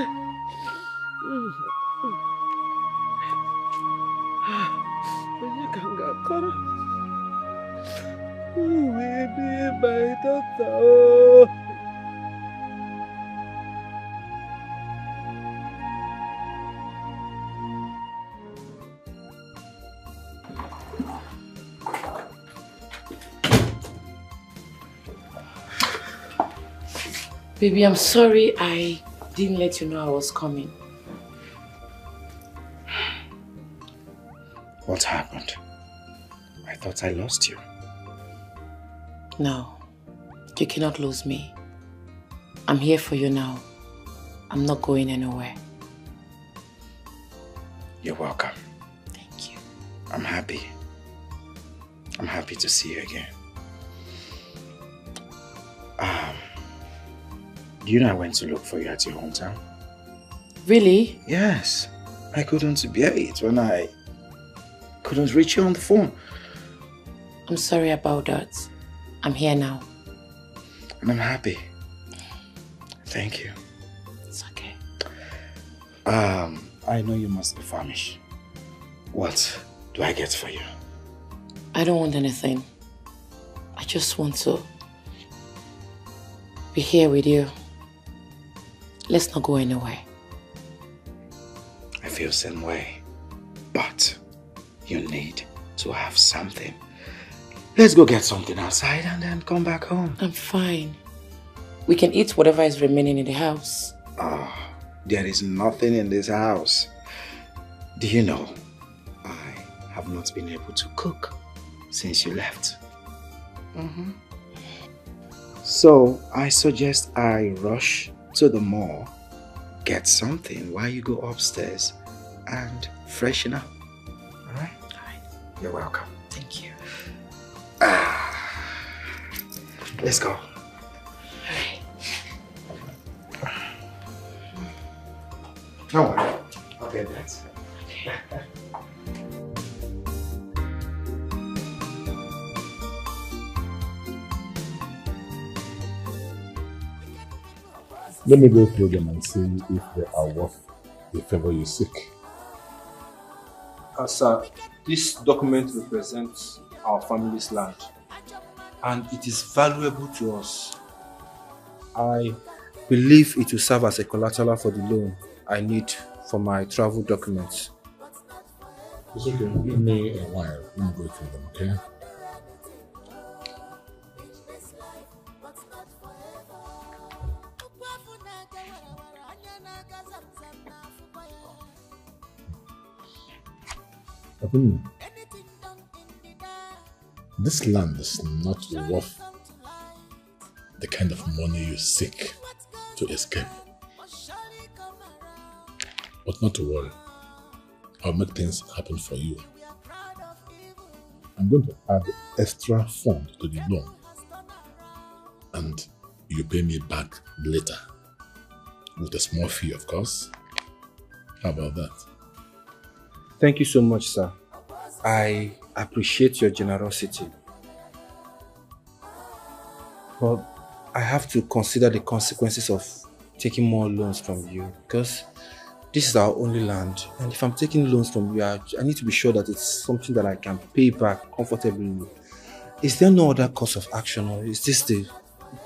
Who will be my daughter? Baby, I'm sorry I didn't let you know I was coming. What happened? I thought I lost you. No, you cannot lose me. I'm here for you now. I'm not going anywhere. You're welcome. Thank you. I'm happy. I'm happy to see you again. You know I went to look for you at your hometown. Really? Yes. I couldn't bear it when I couldn't reach you on the phone. I'm sorry about that. I'm here now. And I'm happy. Thank you. It's okay. I know you must be famished. What do I get for you? I don't want anything. I just want to be here with you. Let's not go anywhere. I feel the same way. But you need to have something. Let's go get something outside and then come back home. I'm fine. We can eat whatever is remaining in the house. Oh, there is nothing in this house. Do you know, I have not been able to cook since you left. So I suggest I rush to the mall, get something while you go upstairs and freshen up. Alright? You're welcome. Thank you. Let's go. Don't worry. I'll get that. Let me go through them and see if they are worth the favor you seek. Sir, this document represents our family's land and it is valuable to us. I believe it will serve as a collateral for the loan I need for my travel documents. It's okay, give me a while. Let me go through them, okay? This land is not worth the kind of money you seek to escape. But not to worry. I'll make things happen for you. I'm going to add extra fund to the loan and you pay me back later with a small fee, of course. How about that? Thank you so much, sir. I appreciate your generosity. But I have to consider the consequences of taking more loans from you because this is our only land. And if I'm taking loans from you, I need to be sure that it's something that I can pay back comfortably. Is there no other course of action, or is this the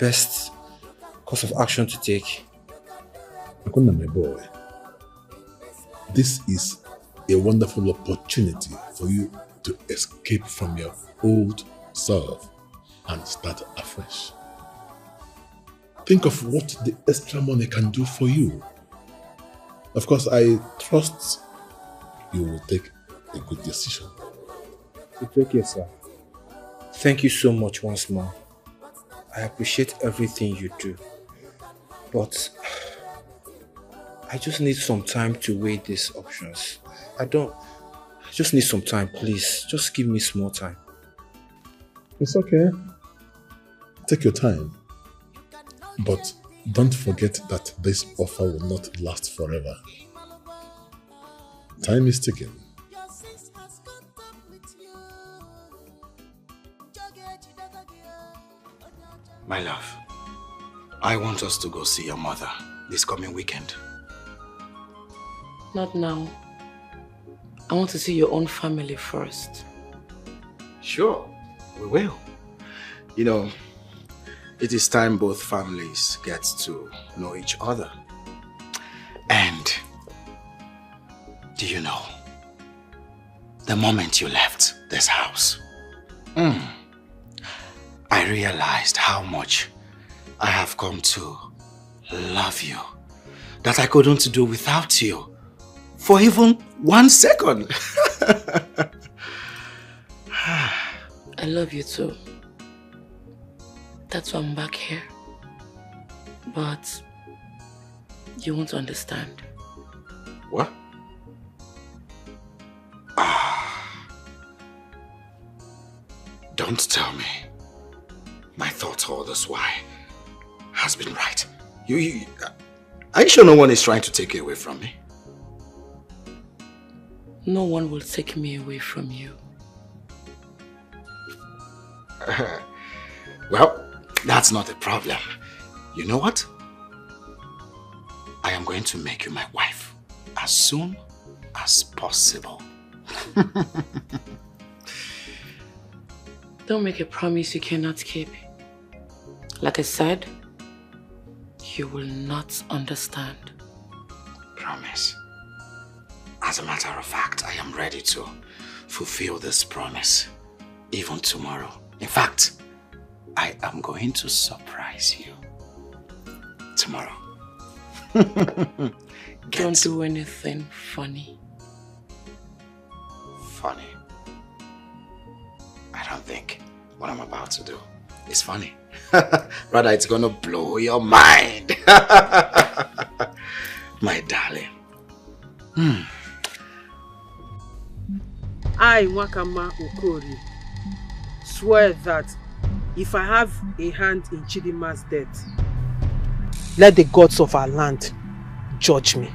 best course of action to take? Akuna, my boy, this is a wonderful opportunity for you to escape from your old self and start afresh. Think of what the extra money can do for you. Of course, I trust you will take a good decision. It's okay, sir. Thank you so much once more. I appreciate everything you do. But I just need some time to weigh these options. I just need some time, please. Just give me small time. It's okay. Take your time. But don't forget that this offer will not last forever. Time is ticking. My love, I want us to go see your mother this coming weekend. Not now. I want to see your own family first. Sure, we will. You know, it is time both families get to know each other. And do you know, the moment you left this house, I realized how much I have come to love you, that I couldn't do without you for even 1 second. I love you too. That's why I'm back here. But you won't understand. What? Don't tell me my thoughts all this while has been right. Are you sure no one is trying to take you away from me? No one will take me away from you. Well, that's not a problem. You know what? I am going to make you my wife as soon as possible. Don't make a promise you cannot keep. Like I said, you will not understand. Promise. As a matter of fact, I am ready to fulfill this promise even tomorrow. In fact, I am going to surprise you tomorrow. Don't do anything funny. Funny? I don't think what I'm about to do is funny. Rather, it's gonna blow your mind. My darling. I, Wakama Okori, swear that if I have a hand in Chidima's death, let the gods of our land judge me.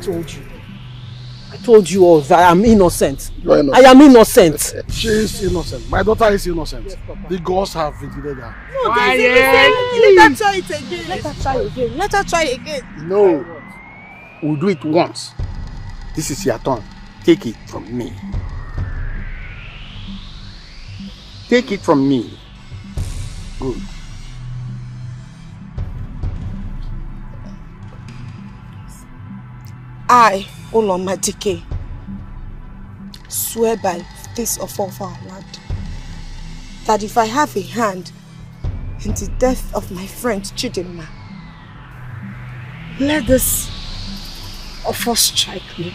I told you all that I'm innocent. You are innocent. I am innocent. She is innocent. My daughter is innocent. Yes, the gods have vindicated her. No, let her try it again. Let her try again. Let her try again. No. We'll do it once. This is your turn. Take it from me. Take it from me. Good. I, Olomadike, swear by this of all our land that if I have a hand in the death of my friend Chidinma, let this of us strike me.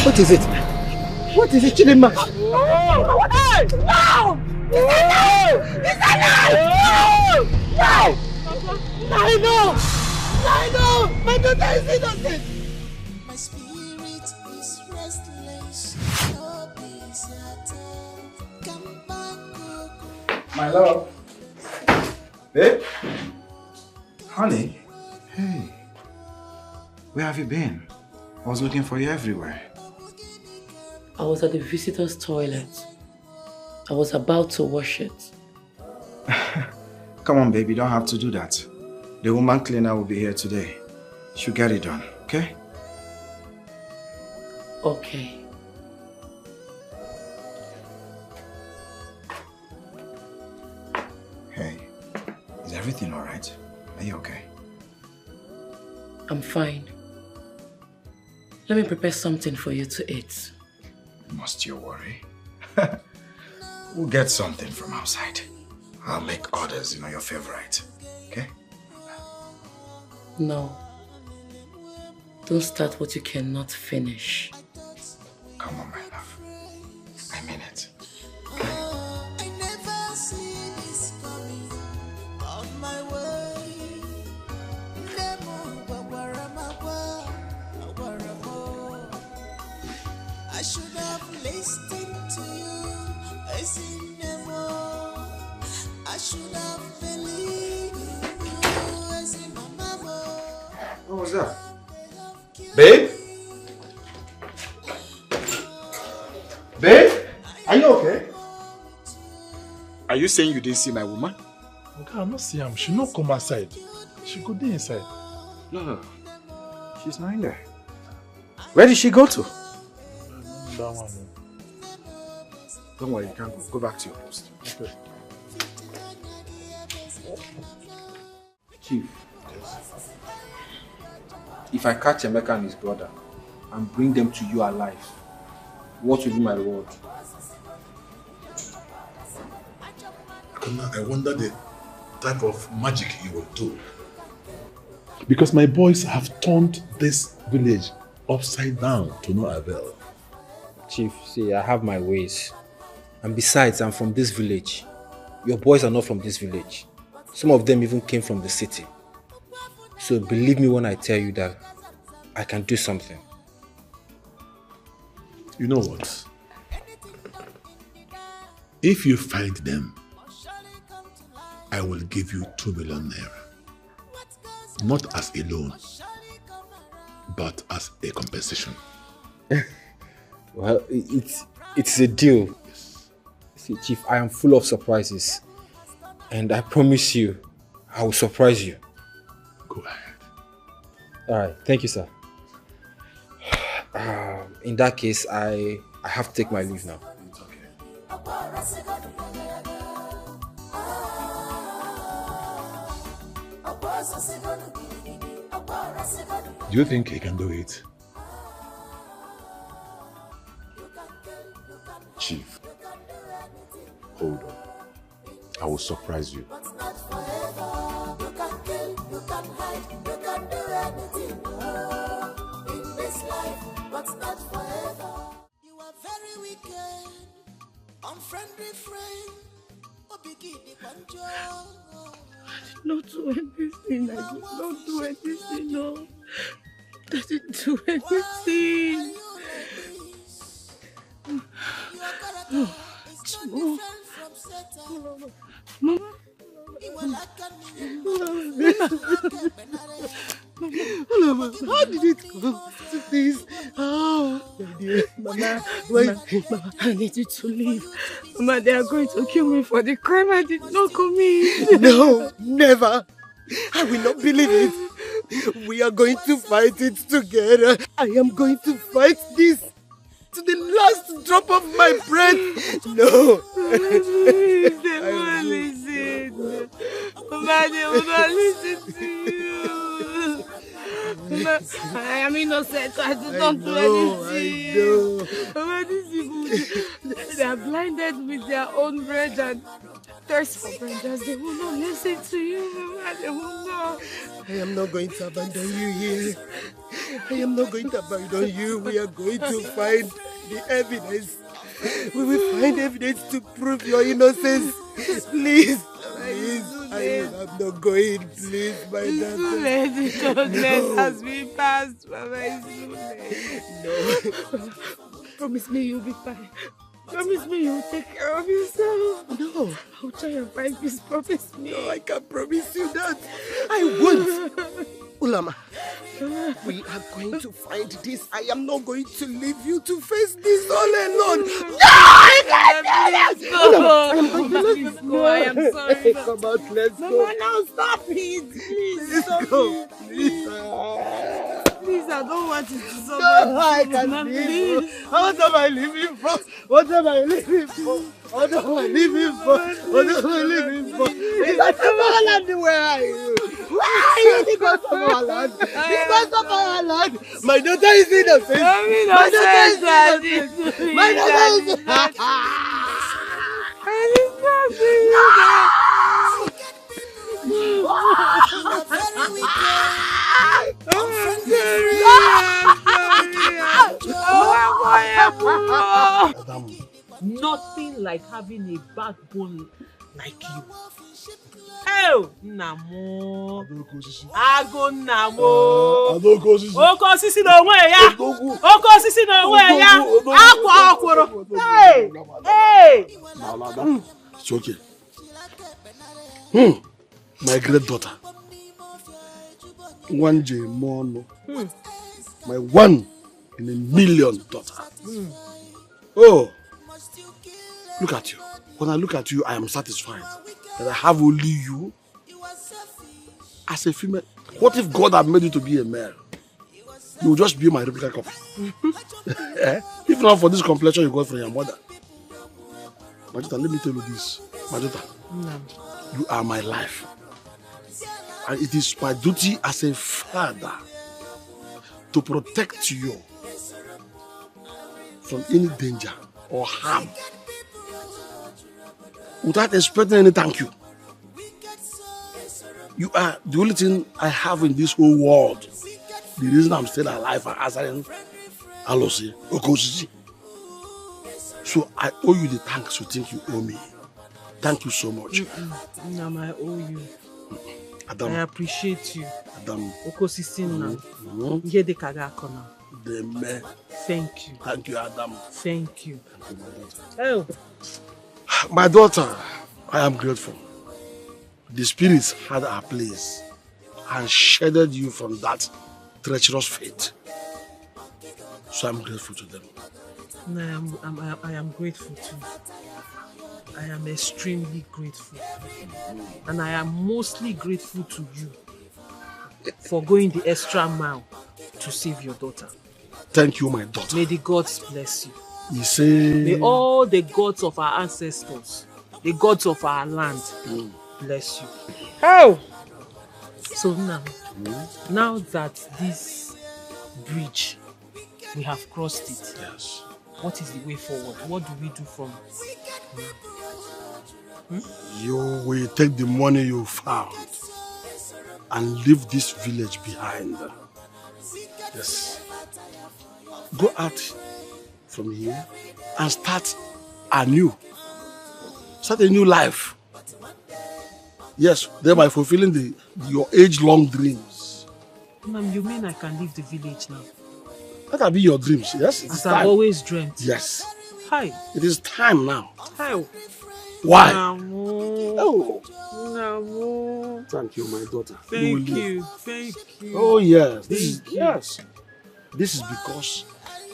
What is it? What is it, Chidinma? No! Hey! No! It's a lie! No! No! No! My daughter is innocent! My spirit is restless. Come back, My love. Babe? Honey? Hey. Where have you been? I was looking for you everywhere. I was at the visitor's toilet. I was about to wash it. Come on, baby, you don't have to do that. The woman cleaner will be here today. She'll get it done, okay? Okay. Hey, is everything alright? Are you okay? I'm fine. Let me prepare something for you to eat. Must you worry? We'll get something from outside. I'll make orders, your favorite. Okay? No. Don't start what you cannot finish. Come on, my love. I mean it. I never see this coming on my way. I should have listened to you. I should have believed you. What was that? Babe? Babe? Are you okay? Are you saying you didn't see my woman? Okay, I'm not seeing her. She not come outside. She could be inside. No. She's not in there. Where did she go to? That one. Don't worry, you can go back to your post. Okay. Chief, if I catch Emeka and his brother and bring them to you alive, what will be my reward? I wonder the type of magic you will do. Because my boys have turned this village upside down to no avail. Chief, see, I have my ways. And besides, I'm from this village. Your boys are not from this village. Some of them even came from the city. So believe me when I tell you that I can do something. You know what? If you find them, I will give you 2 million naira. Not as a loan, but as a compensation. Well, it's a deal. Yes. See, Chief, I am full of surprises. And I promise you, I will surprise you. Go ahead. Alright, thank you, sir. In that case, I have to take my leave now. It's okay. Do you think he can do it? Chief, hold on. I will surprise you. You are very wicked, unfriendly friend. I did not do anything. I did not do anything. No. I didn't do anything. No. Mama. Mama, how did it come to this? How? Mama, Mama, I need you to leave. Mama, they are going to kill me for the crime I did not commit. No, never. I will not believe it. We are going to fight it together. I am going to fight this to the last drop of my breath. No. Please, they won't listen. Mama, they will not listen to you. Mama, I am innocent. I did not do anything. I know. Mama, these people, they are blinded with their own bread and thirst for bread. They will not listen to you, Mama. They will not. I am not going to abandon you here. I am not going to abandon you. We are going to find the evidence. We will find evidence to prove your innocence. Please. Please, I am not going. Please, my daughter. It's too late. The judgment has been passed, Mama. It's too late. No. Promise me you'll be fine. Promise me you'll take care of yourself. No. I'll try and find peace. Promise me. No, I can't promise you that. I won't. Ulama, we are going to find this. I am not going to leave you to face this all alone. No, I can't do Please go. I am sorry. Come out, let's go. Mama, now stop it. Please stop it. Please, I don't want it to stop. No, I can't leave. What am I leaving for? What am I leaving for? What am I leaving for? What am I leaving for? Is that Somaliland? Where are you? Where are you? Because of our land. Because of our land. My daughter is innocent. My daughter is innocent. My daughter is innocent. Nothing like having a backbone like you. Oh, Namo. Ago Namo. Oko sisi no nwe ya. Oko sisi no nwe ya. Akwa akworo. Hey! Hey! It's okay. My great daughter. One J Mono. My 1 in a million daughter. Oh, look at you. When I look at you, I am satisfied that I have only you as a female. What if God had made you to be a male? You will just be my replica copy. If not for this complexion you got from your mother. My daughter, let me tell you this. My daughter, you are my life. And it is my duty as a father to protect you from any danger or harm without expecting any thank you. You are the only thing I have in this whole world. The reason I'm still alive and answering Alosi, Okosisi. So I owe you the thanks you think you owe me. Thank you so much. Nam, I owe you. Adam. I appreciate you. Adam. Okosisi na. Thank you. Thank you, Adam. Thank you. Oh. My daughter, I am grateful. The spirits had our place and shielded you from that treacherous fate. So I'm grateful to them. No, I am grateful too. I am extremely grateful. And I am mostly grateful to you for going the extra mile to save your daughter. Thank you, my daughter. May the gods bless you. You say... May all the gods of our ancestors, the gods of our land, bless you. Oh! So now that this bridge, we have crossed it. Yes. What is the way forward? What do we do from now? You will take the money you found and leave this village behind. Yes. Go out from here and start anew. Start a new life. Yes, thereby fulfilling your age-long dreams. Ma'am, you mean I can leave the village now? That will be your dreams, yes? As I've always dreamt. Yes. Hi. It is time now. Hi. Why? Namu. Oh. Namu. Thank you, my daughter. Thank you. Thank you. Oh yes. Thank you. This is because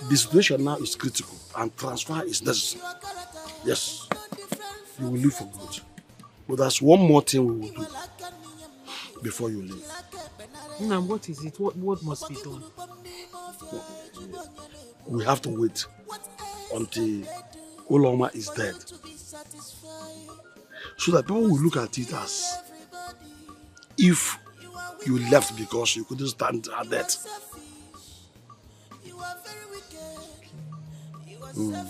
the situation now is critical and transfer is necessary. Yes. You will leave for good. But there's one more thing we will do before you leave. Nam, what is it? What must be done? We have to wait until Oloma is dead. So that people will look at it as if you left because you couldn't stand her death. Mm.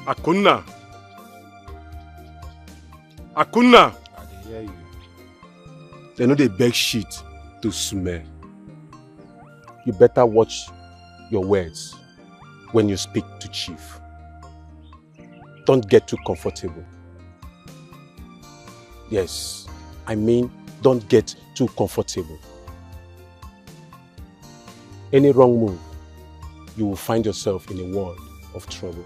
Akuna. Akuna. I hear you. They know they beg shit to smell. You better watch your words when you speak to Chief. Don't get too comfortable. Yes, I mean, don't get too comfortable. Any wrong move, you will find yourself in a world of trouble.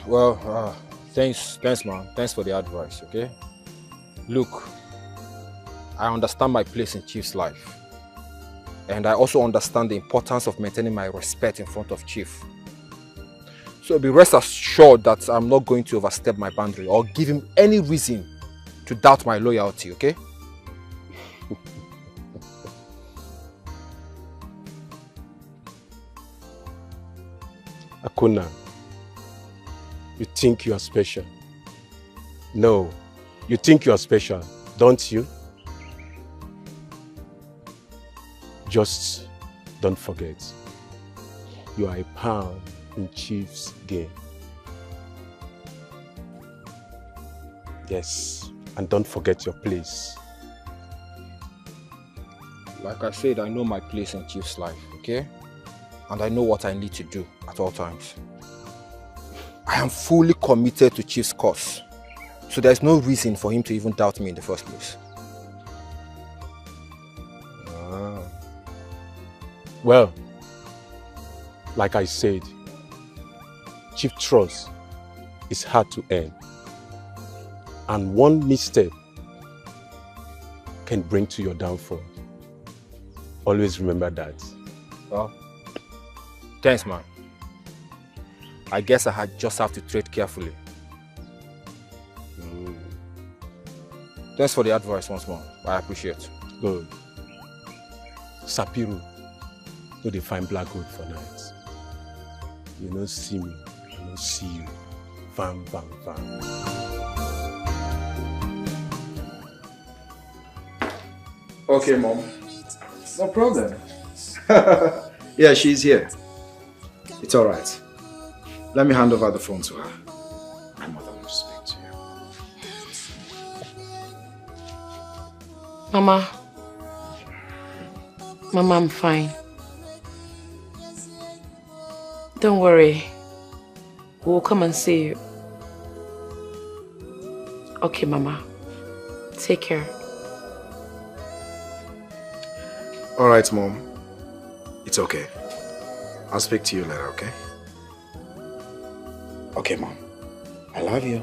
Well, thanks man. Thanks for the advice, okay? Look, I understand my place in Chief's life. And I also understand the importance of maintaining my respect in front of Chief. So be rest assured that I'm not going to overstep my boundary or give him any reason to doubt my loyalty, okay? Akuna, you think you are special? No, you think you are special, don't you? Just don't forget, you are a pawn in Chief's game. Yes, and don't forget your place. Like I said, I know my place in Chief's life, okay? And I know what I need to do at all times. I am fully committed to Chief's cause, so there's no reason for him to even doubt me in the first place. Well, like I said, Chief trust is hard to earn, and one misstep can bring to your downfall. Always remember that. Well, thanks, man. I guess I just have to tread carefully. Thanks for the advice once more. I appreciate it. Good. Sapiru, no dey find black gold for night. You no see me, I no see you. Vam, vam, vam. Okay, Mom. No problem. Yeah, she's here. It's all right. Let me hand over the phone to her. My mother will speak to you. Mama, I'm fine. Don't worry. We'll come and see you. Okay, Mama. Take care. All right, Mom. It's okay. I'll speak to you later, okay? Okay, Mom. I love you.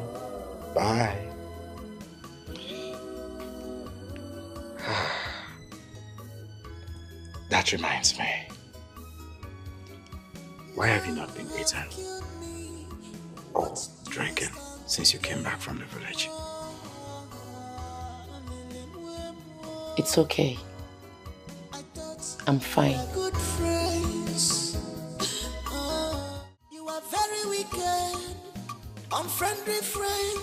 Bye. That reminds me. Why have you not been eating or drinking since you came back from the village? It's okay. I'm fine. Good friends. You are very wicked, unfriendly friend.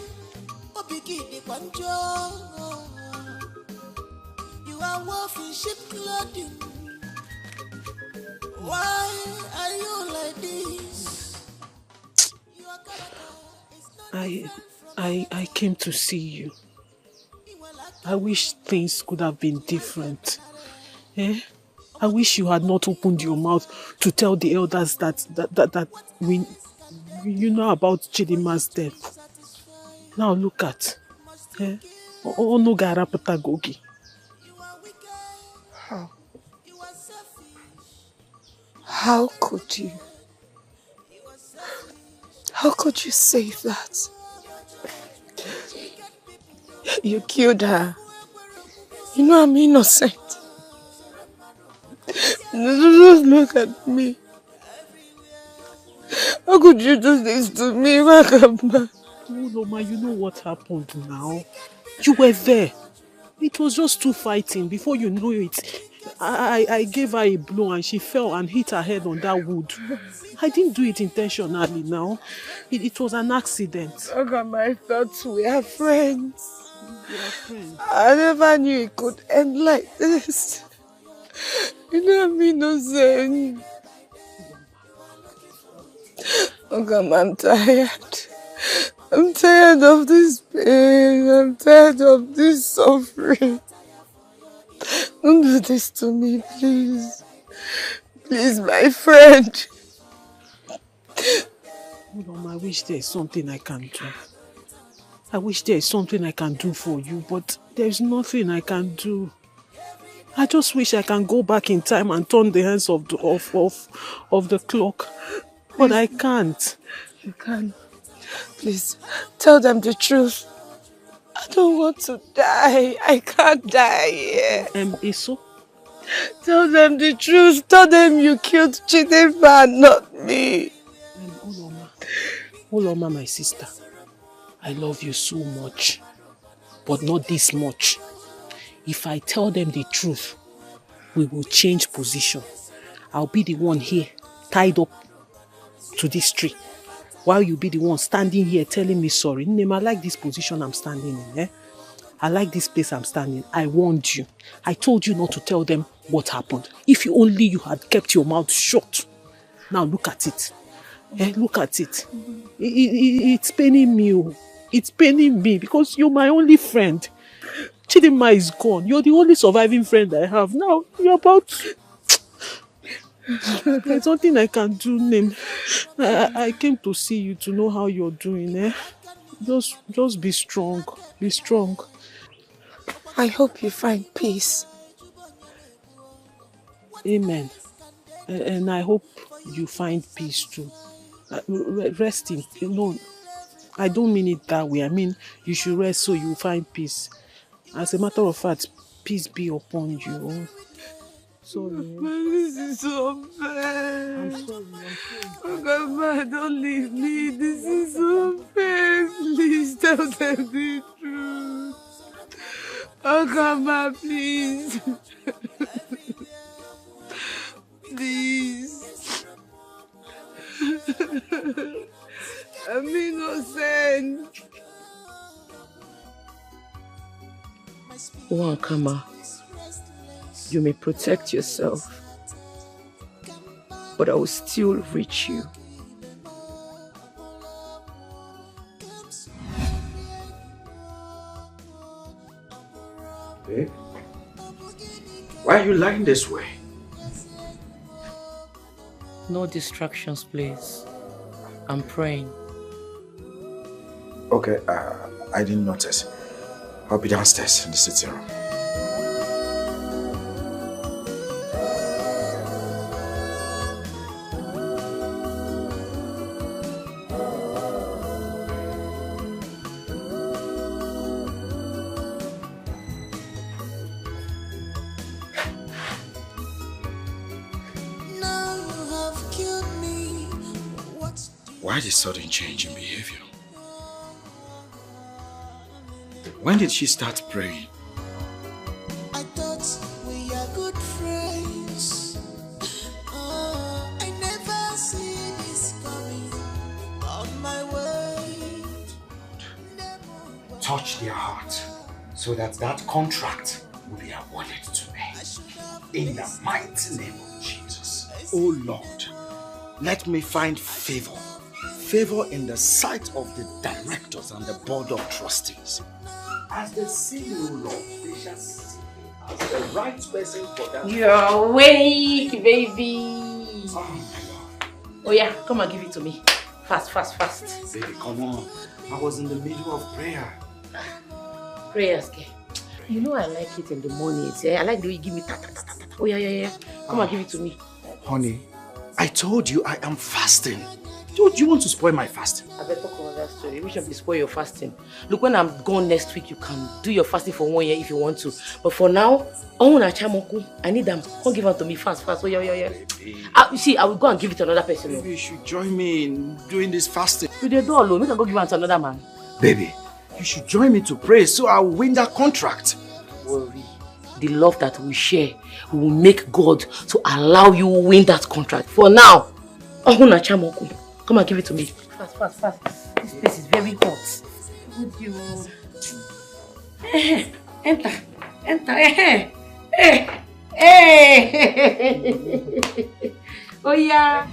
You are wolf in sheep clothing. Why are you like this? I came to see you. I wish things could have been different. Eh? I wish you had not opened your mouth to tell the elders that we you know about Chidima's death. Now look at. Oh no garapata gogi. How could you? How could you say that? You killed her. You know I'm innocent. Just look at me. How could you do this to me, Wakamba? Oh, Loma, you know what happened now? You were there. It was just two fighting. Before you know it, I gave her a blow and she fell and hit her head on that wood. I didn't do it intentionally now. It was an accident. Okam, I thought we are friends. We are friends. I never knew it could end like this. You know I'm innocent. Okam, I'm tired. I'm tired of this pain. I'm tired of this suffering. Don't do this to me, please. Please, my friend. Hold on, I wish there's something I can do. I wish there's something I can do for you, but there's nothing I can do. I just wish I can go back in time and turn the hands of the clock. But I can't. You can't. Please, tell them the truth. I don't want to die. I can't die here. Eso? Tell them the truth. Tell them you killed Chinefa, not me. Uloma, my sister. I love you so much. But not this much. If I tell them the truth, we will change position. I'll be the one here, tied up to this tree, while you be the one standing here telling me sorry. Name, I like this position I'm standing in. I like this place I'm standing. I warned you. I told you not to tell them what happened. If only you had kept your mouth shut. Now look at it. Look at it. It's paining me. It's paining me because you're my only friend. Chidinma is gone. You're the only surviving friend I have. Now you're about to... There's nothing I can do, Name. I came to see you to know how you're doing. Just be strong. Be strong. I hope you find peace. Amen. And I hope you find peace too. Resting. No, I don't mean it that way. I mean you should rest so you find peace. As a matter of fact, peace be upon you. Sorry. This is so unfair. I'm sorry. Oh God, don't leave me. This is so unfair. Please tell them the truth. Oh God, please. Please. I'm innocent. Okam, you may protect yourself, but I will still reach you. Babe, why are you lying this way? No distractions, please. I'm praying. Okay, I didn't notice. I'll be downstairs in the sitting room. Why this sudden change in behavior? When did she start praying? I thought we are good friends. I never see this coming on my way. Touch their heart so that that contract will be awarded to me. In the mighty name of Jesus. Oh Lord, let me find favor. Favor in the sight of the directors and the board of trustees. As they see me, O Lord, they shall see me as the right person for that. You're awake, baby. Oh yeah, come and give it to me. Fast. Baby, come on. I was in the middle of prayer. Prayers, okay. You know I like it in the mornings. I like the way you give me ta. Oh yeah. Come and give it to me. Honey, I told you I am fasting. Don't you want to spoil my fasting? I better talk about that story. We should be spoil your fasting. Look, when I'm gone next week, you can do your fasting for 1 year if you want to. But for now, I need them. Come give them to me fast. Oh yeah. You see, I will go and give it to another person. Maybe you should join me in doing this fasting. You don't know alone. We can go give it to another man. Baby, you should join me to pray so I will win that contract. Don't worry. The love that we share will make God to allow you win that contract. For now, come and give it to me. Fast. This place is very hot. Would you... Enter. Oh yeah.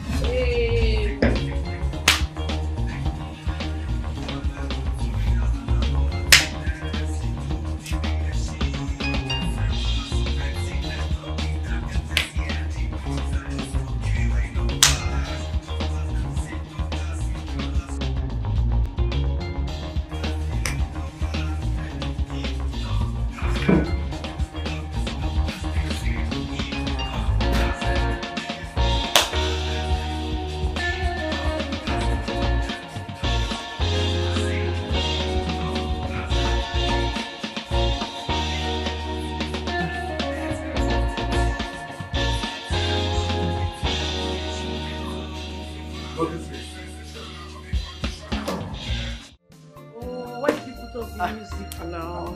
Music now.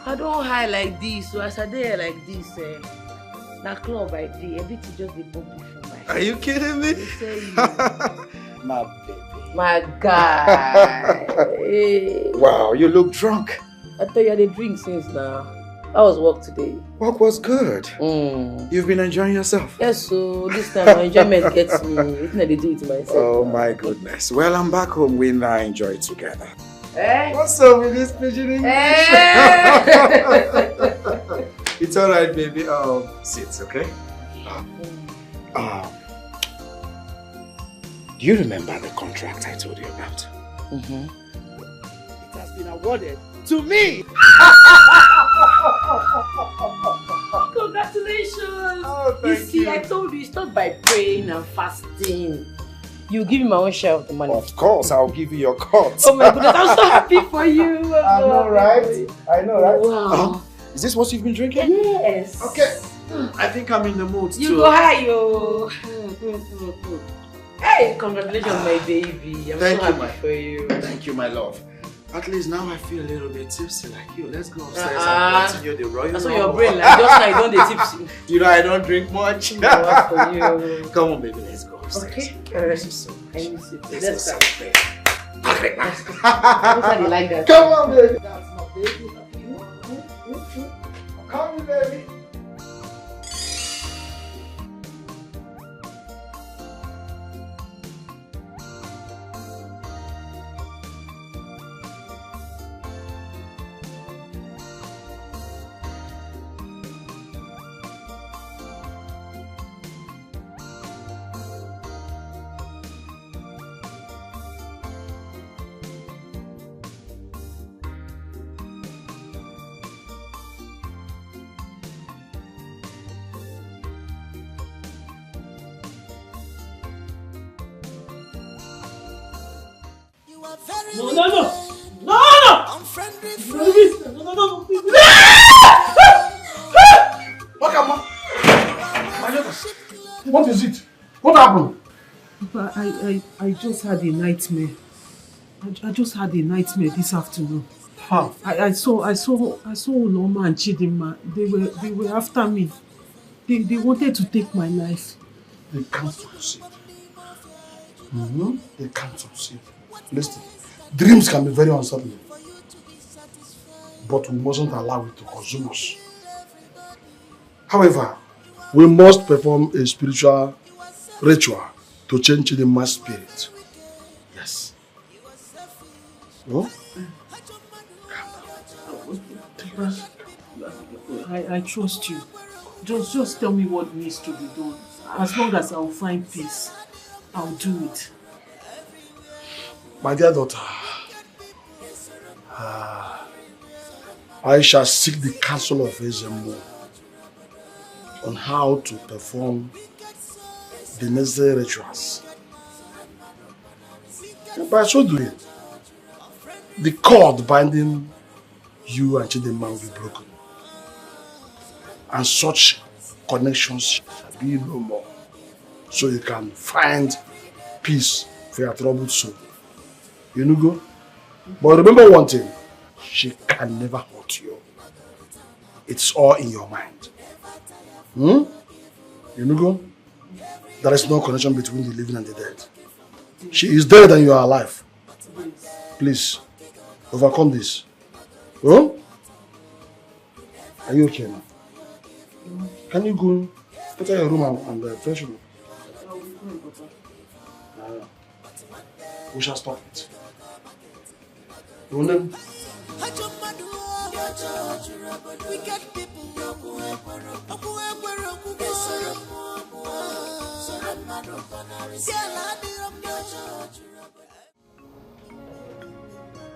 I don't high like this, so as I there like this, that club I did, everything just be bumpy for my. Are you kidding me? My baby. My guy. Hey. Wow, you look drunk. I thought you had a drink since now. How was work today? Work was good. You've been enjoying yourself? Yes, so this time my enjoyment gets me. What can I do it myself? Oh my goodness. Well, I'm back home. We now enjoy it together. Eh? What's up with this pigeon English? It's alright, baby. Sit, okay? Do you remember the contract I told you about? It has been awarded to me! Congratulations! Oh, you see, I told you, start by praying and fasting. You give me my own share of the money. Of course, I'll give you your cut. Oh my goodness, I'm so happy for you. I know, right? Wow. Is this what you've been drinking? Yes. Okay. I think I'm in the mood You too. go high, yo. Hey, congratulations, my baby. I'm Thank so you, happy for you. Thank you, my love. At least now I feel a little bit tipsy like you. Let's go upstairs and continue the royal. That's what your brain like. Just like don't they tipsy. You know I don't drink much. No, what for you? Come on, baby, let's go upstairs. Okay. I miss you so much. I miss you too. Let's go celebrate. How you like that? Come on, baby. That's my baby. Come on, baby. No. Okam, my daughter, what is it? What happened? Papa, I just had a nightmare. I just had a nightmare this afternoon. How? I saw Uloma and Chidinma. They were after me. They wanted to take my life. They can't succeed. They can't succeed. Listen, dreams can be very unsettling, but we mustn't allow it to consume us. However, we must perform a spiritual ritual to change the mass spirit. Yes. No? I trust you. Just tell me what needs to be done. As long as I'll find peace, I'll do it. My dear daughter, I shall seek the counsel of Ezemo on how to perform the necessary rituals. And by so doing, the cord binding you and Chidinma will be broken. And such connections shall be no more. So you can find peace for your troubled soul. You know, go? But remember one thing, she can never hurt you. It's all in your mind. You know, go? There is no connection between the living and the dead. She is dead and you are alive. Please, overcome this. Huh? Are you okay now? Can you go put your room and fresh room? We shall stop it.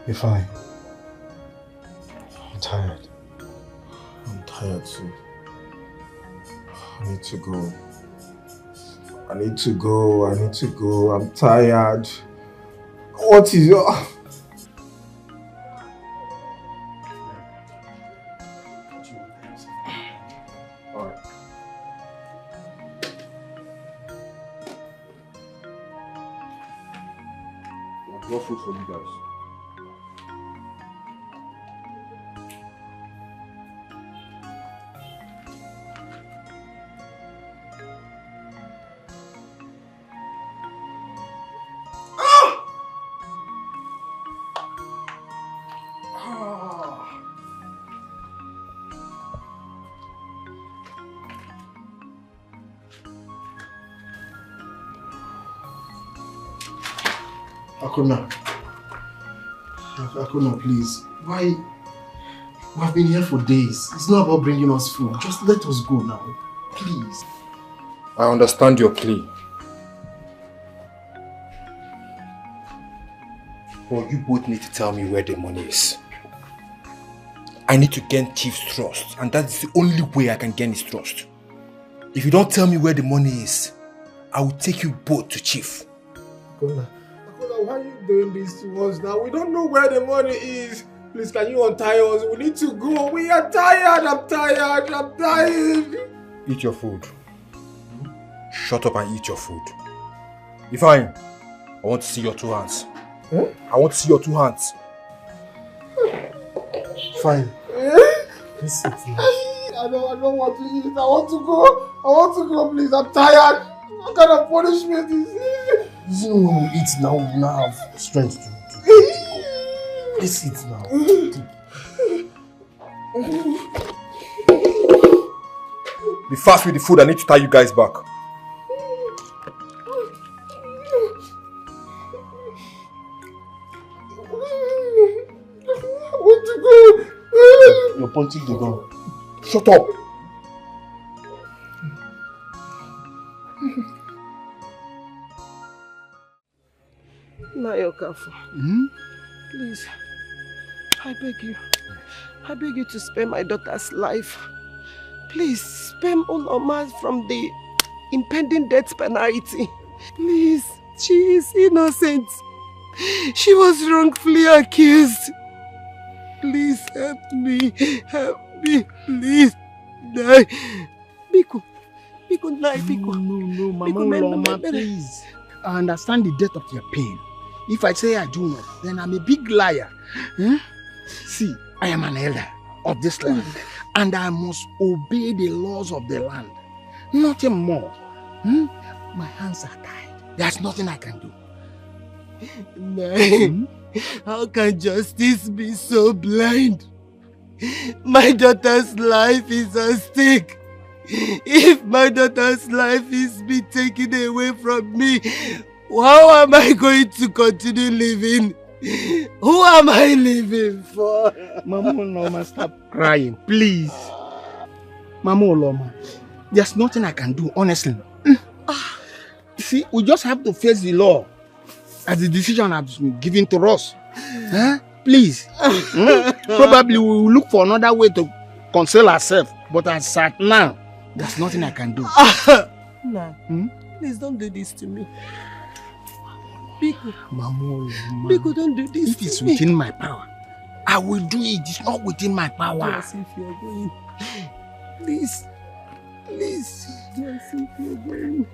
Be fine. I'm tired. I'm tired too. I need to go. I need to go. I'm tired. What is your... Alright. I've got food for you guys. Akuna, please. Why? We have been here for days. It's not about bringing us food. Just let us go now. Please. I understand your plea. But you both need to tell me where the money is. I need to gain Chief's trust, and that's the only way I can gain his trust. If you don't tell me where the money is, I will take you both to Chief. Akuna, why are you doing this to us now? We don't know where the money is. Please, can you untie us? We need to go. We are tired. I'm tired. Eat your food. Shut up and eat your food. Ifeanyi, I want to see your 2 hands. Huh? I want to see your 2 hands. Fine. Please sit now. I don't want to eat. I want to go, please. I'm tired. What kind of punishment is this? You know when we eat now, we now have strength to go. Please eat now. Be fast with the food. I need to tie you guys back. I want to go. You're pointing the gun. Shut up. Nayokafo, please, I beg you to spare my daughter's life. Please, spare Uloma from the impending death penalty. Please, she is innocent. She was wrongfully accused. Please help me, please. Die. Biko, No, Mama Uloma, please. I understand the depth of your pain. If I say I do not, then I'm a big liar. See, I am an elder of this land, and I must obey the laws of the land. Nothing more. My hands are tied. There's nothing I can do. How can justice be so blind? My daughter's life is at stake. If my daughter's life is being taken away from me, how am I going to continue living? Who am I living for? Mama Uloma, stop crying, please. Mama Uloma, there's nothing I can do, honestly. See, we just have to face the law as the decision has been given to us. Please. Probably we will look for another way to console ourselves. But as at now, there's nothing I can do. Nah, please don't do this to me. Biko. Biko, don't do this to me. It is within my power. I will do it. It's not within my power. Yes, if you're going. Please. Please. Yes, if you're going.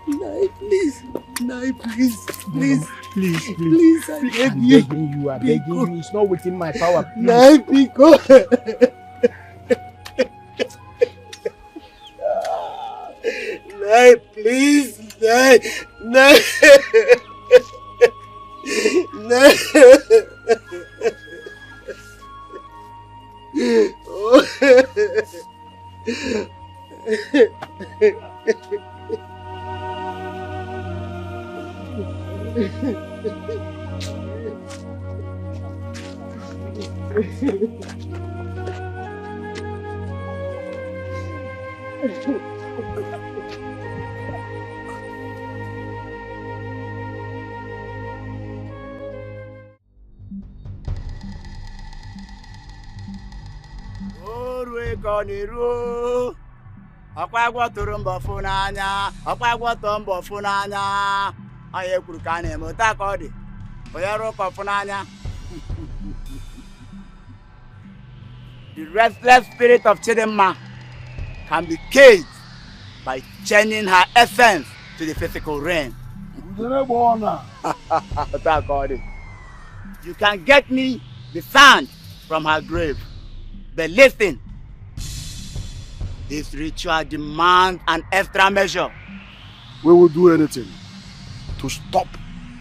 Nai, please. Nai, please. Please. Please, I beg you. I'm begging you. It's not within my power. Nai, Biko. Nai, please. Nai. Ọkwa agwọ tụrụ mbọ fụ n'anya, ọkwa agwọ tụrụ mbọ fụ n'anya. Onye kwuru ka a na-eme otu aka ọ dị. Onye rụ ụkọ fụ n'anya. The restless spirit of Chidinma can be caged by changing her essence to the physical realm. You can get me the sand from her grave. But listen, this ritual demands an extra measure. We will do anything to stop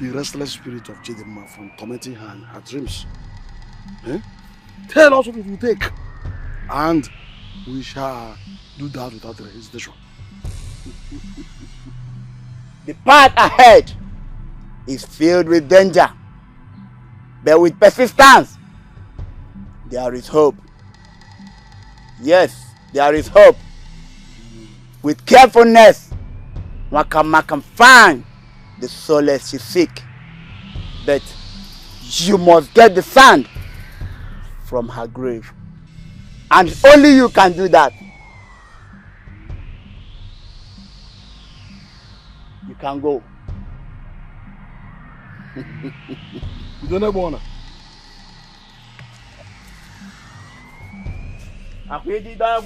the restless spirit of Chidinma from tormenting her in her dreams. Tell us what it will take, and we shall do that without hesitation. The path ahead is filled with danger, but with persistence, there is hope. Yes, there is hope. With carefulness, one can find the solace you seek. But you must get the sand from her grave. And only you can do that. You can go. You don't have honor. Akwidida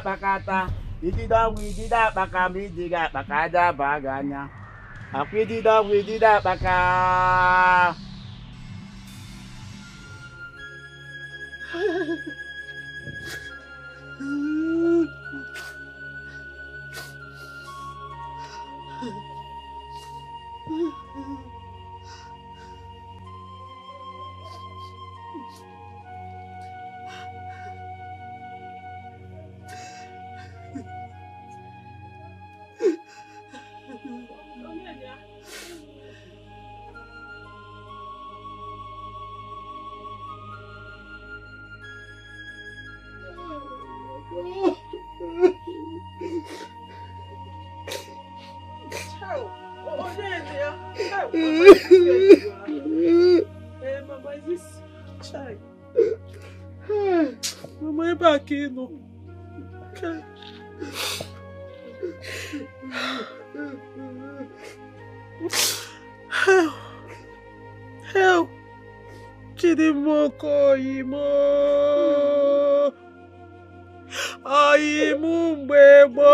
bakata, idida baka midiga bakada baganya. Akwidida baka. Mama, is this child? Mama, I'm back in. Help! Chidinma koyimo. Ayimumbebo.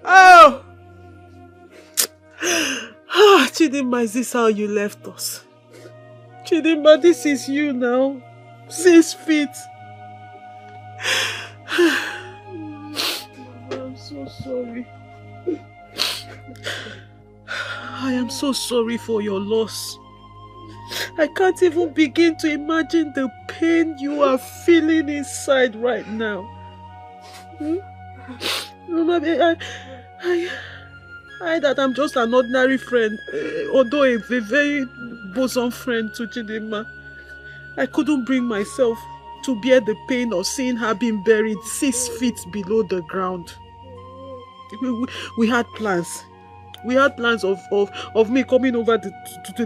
Oh! Chidinma, is this how you left us? Chidinma, this is you now. 6 feet. I'm so sorry. I am so sorry for your loss. I can't even begin to imagine the pain you are feeling inside right now. I that I'm just an ordinary friend, although a very bosom friend to Chidinma. I couldn't bring myself to bear the pain of seeing her being buried 6 feet below the ground. We had plans. We had plans of me coming over to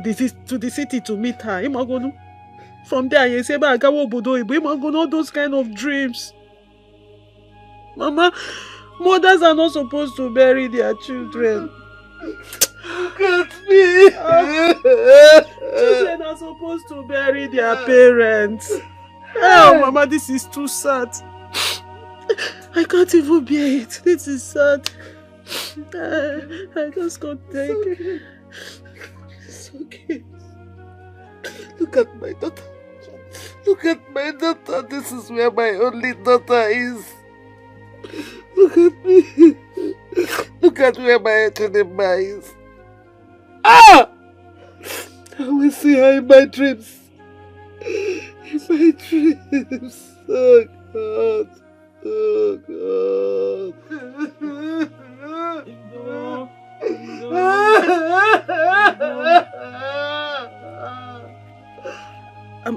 the city to meet her. From there, you say, all those kind of dreams. Mama, mothers are not supposed to bury their children. Look at me. Children are supposed to bury their parents. Oh, Mama, this is too sad. I can't even bear it. This is sad. I just can't take it. It's okay. Look at my daughter. Look at my daughter. This is where my only daughter is. Look at me. Look at where my Chidimma is. Ah! I will see her in my dreams. In my dreams. Oh God. Oh God.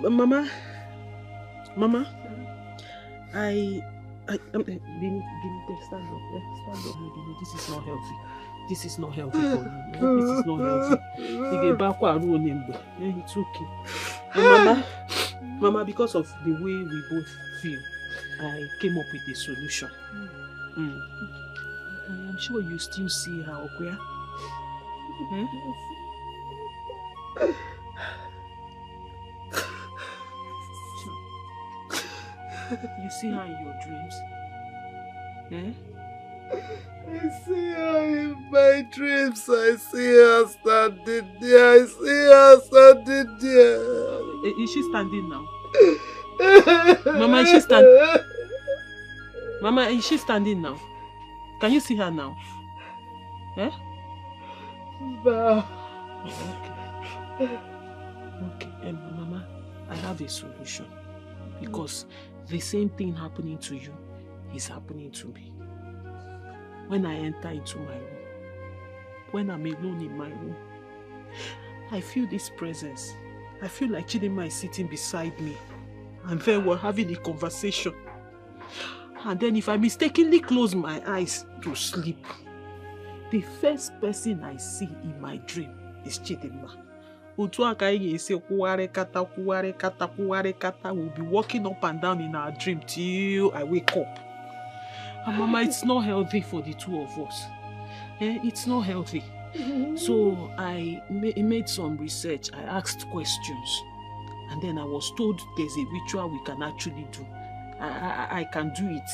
Mama, stand up. This is not healthy. This is not healthy for you. This is not healthy. It's okay. Mama, because of the way we both feel, I came up with a solution. I am sure you still see her, Okuya. You see her in your dreams? I see her in my dreams. I see her standing there. I see her standing there. Is she standing now? Mama, is she standing? Mama, is she standing now? Can you see her now? No. Okay, Mama, I have a solution. Because the same thing happening to you is happening to me. When I enter into my room, when I'm alone in my room, I feel this presence. I feel like Chidimma is sitting beside me. And then we're having a conversation. And then if I mistakenly close my eyes to sleep, the first person I see in my dream is Chidimma. Will be walking up and down in our dream till I wake up. And Mama, it's not healthy for the two of us. It's not healthy. So I made some research. I asked questions. And then I was told there's a ritual we can actually do. I can do it.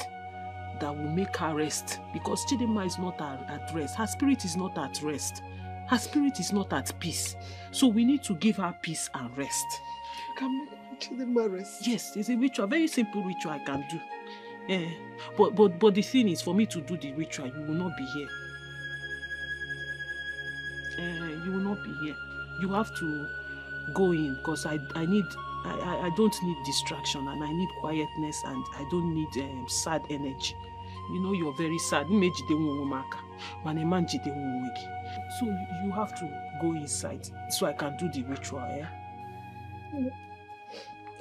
That will make her rest. Because Chidimma is not at rest. Her spirit is not at rest. Her spirit is not at peace. So we need to give her peace and rest. Can make Chidimma rest? Yes, it's a ritual. Very simple ritual I can do. But the thing is, for me to do the ritual, you will not be here. You will not be here. You have to go in because I don't need distraction and I need quietness and I don't need sad energy. You know you're very sad. So you have to go inside so I can do the ritual.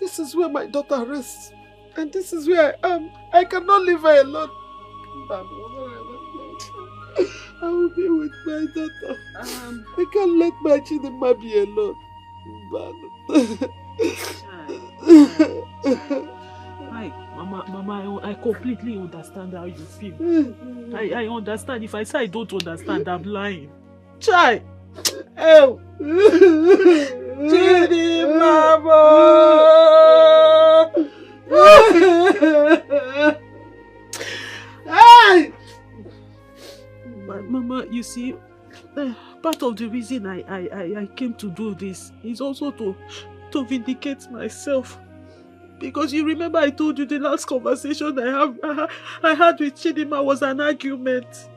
This is where my daughter rests. And this is where I am. I cannot leave her alone. I will be with my daughter. I can't let my Chidimma be alone. Mama, I completely understand how you feel. I understand. If I say I don't understand, I'm lying. Chai! Oh! Chidimma! Mama, you see, part of the reason I came to do this is also to vindicate myself. Because you remember I told you the last conversation I had with Chidimma was an argument.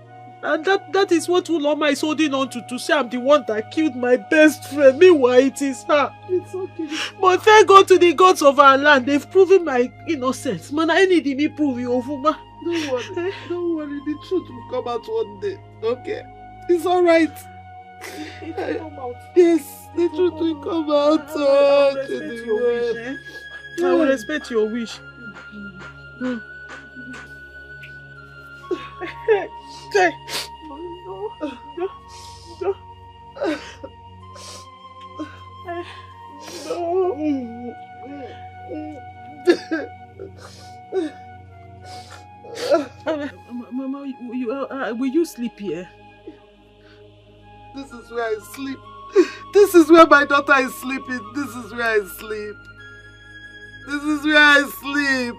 And that is what Uloma is holding on to say I'm the one that killed my best friend. Meanwhile, it is her. It's okay. But thank God to the gods of our land, they've proven my innocence. Man, I need me prove you, Ofuma. Don't worry, the truth will come out one day. Okay? It's alright. It will come out. Yes, the truth will come out. I will respect your wish. Mama, will you sleep here? This is where I sleep. This is where my daughter is sleeping. This is where I sleep. This is where I sleep.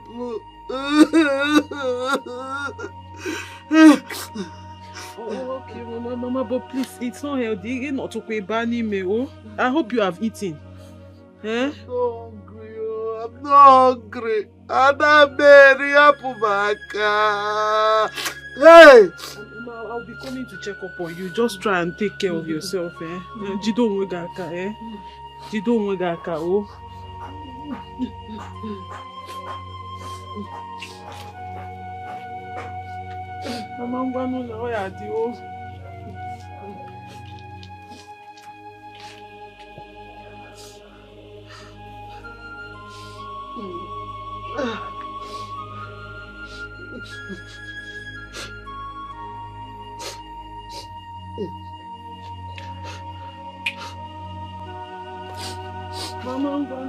Oh, okay, Mama, but please, it's not healthy. Not to pay bani me. Oh, I hope you have eaten. Eh? I'm not hungry. Oh, I'm not hungry. Anaberi apumaka. Hey! I'll be coming to check up on you. Just try and take care of yourself, eh? Jido mwegaka, eh? Jido mwegaka, oh. Mama, I'm going to know ya, oh. Mama, I'm going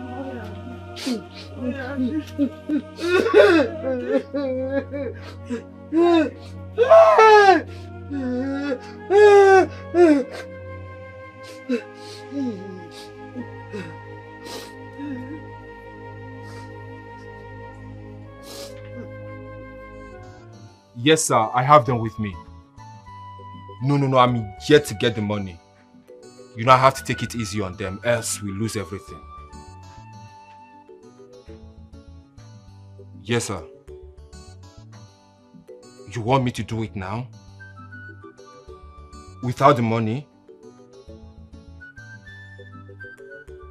Yes, sir, I have them with me. No, I'm yet to get the money. You know I have to take it easy on them, else we lose everything. Yes, sir. You want me to do it now? Without the money?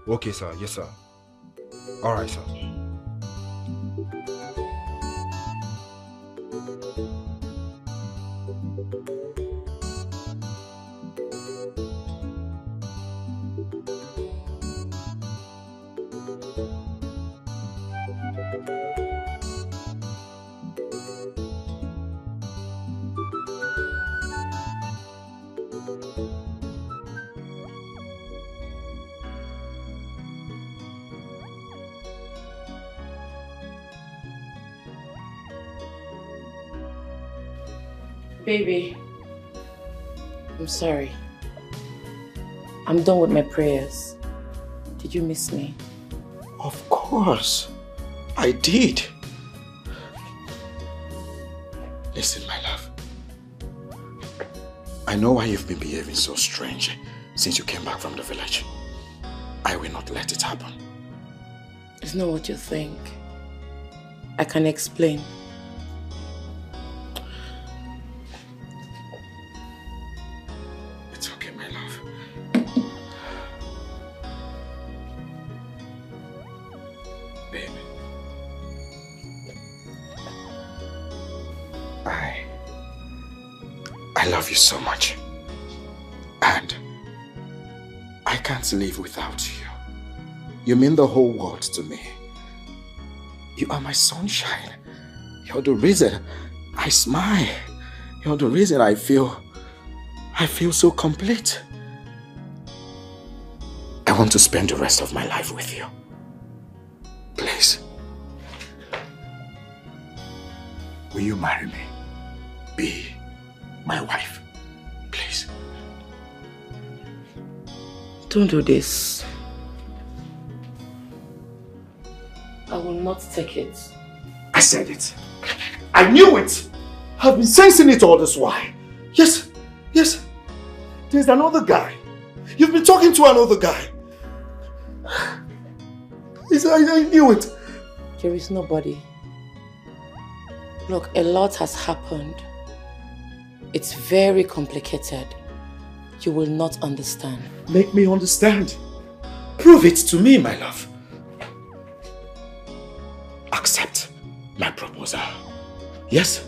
Okay, sir. Yes, sir. All right, sir. Baby, I'm sorry. I'm done with my prayers. Did you miss me? Of course, I did. Listen, my love. I know why you've been behaving so strange since you came back from the village. I will not let it happen. It's not what you think. I can explain. It's okay, my love. Baby. I love you so much. And I can't live without you. You mean the whole world to me. You are my sunshine. You're the reason I smile. You're the reason I feel so complete. I want to spend the rest of my life with you. Please. Will you marry me? Be my wife. Please. Don't do this. I will not take it. I said it. I knew it. I've been sensing it all this while. Yes. There's another guy. You've been talking to another guy. I knew it. There is nobody. Look, a lot has happened. It's very complicated. You will not understand. Make me understand. Prove it to me, my love. Accept my proposal. Yes.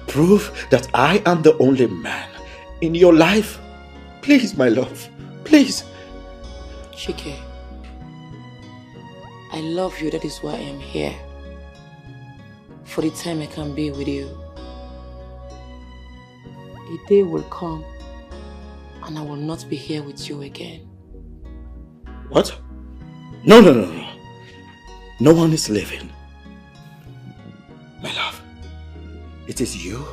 Prove that I am the only man in your life. Please, my love. Please. Chike, I love you. That is why I am here. For the time I can be with you. A day will come and I will not be here with you again. What? No. No one is leaving. My love, it is you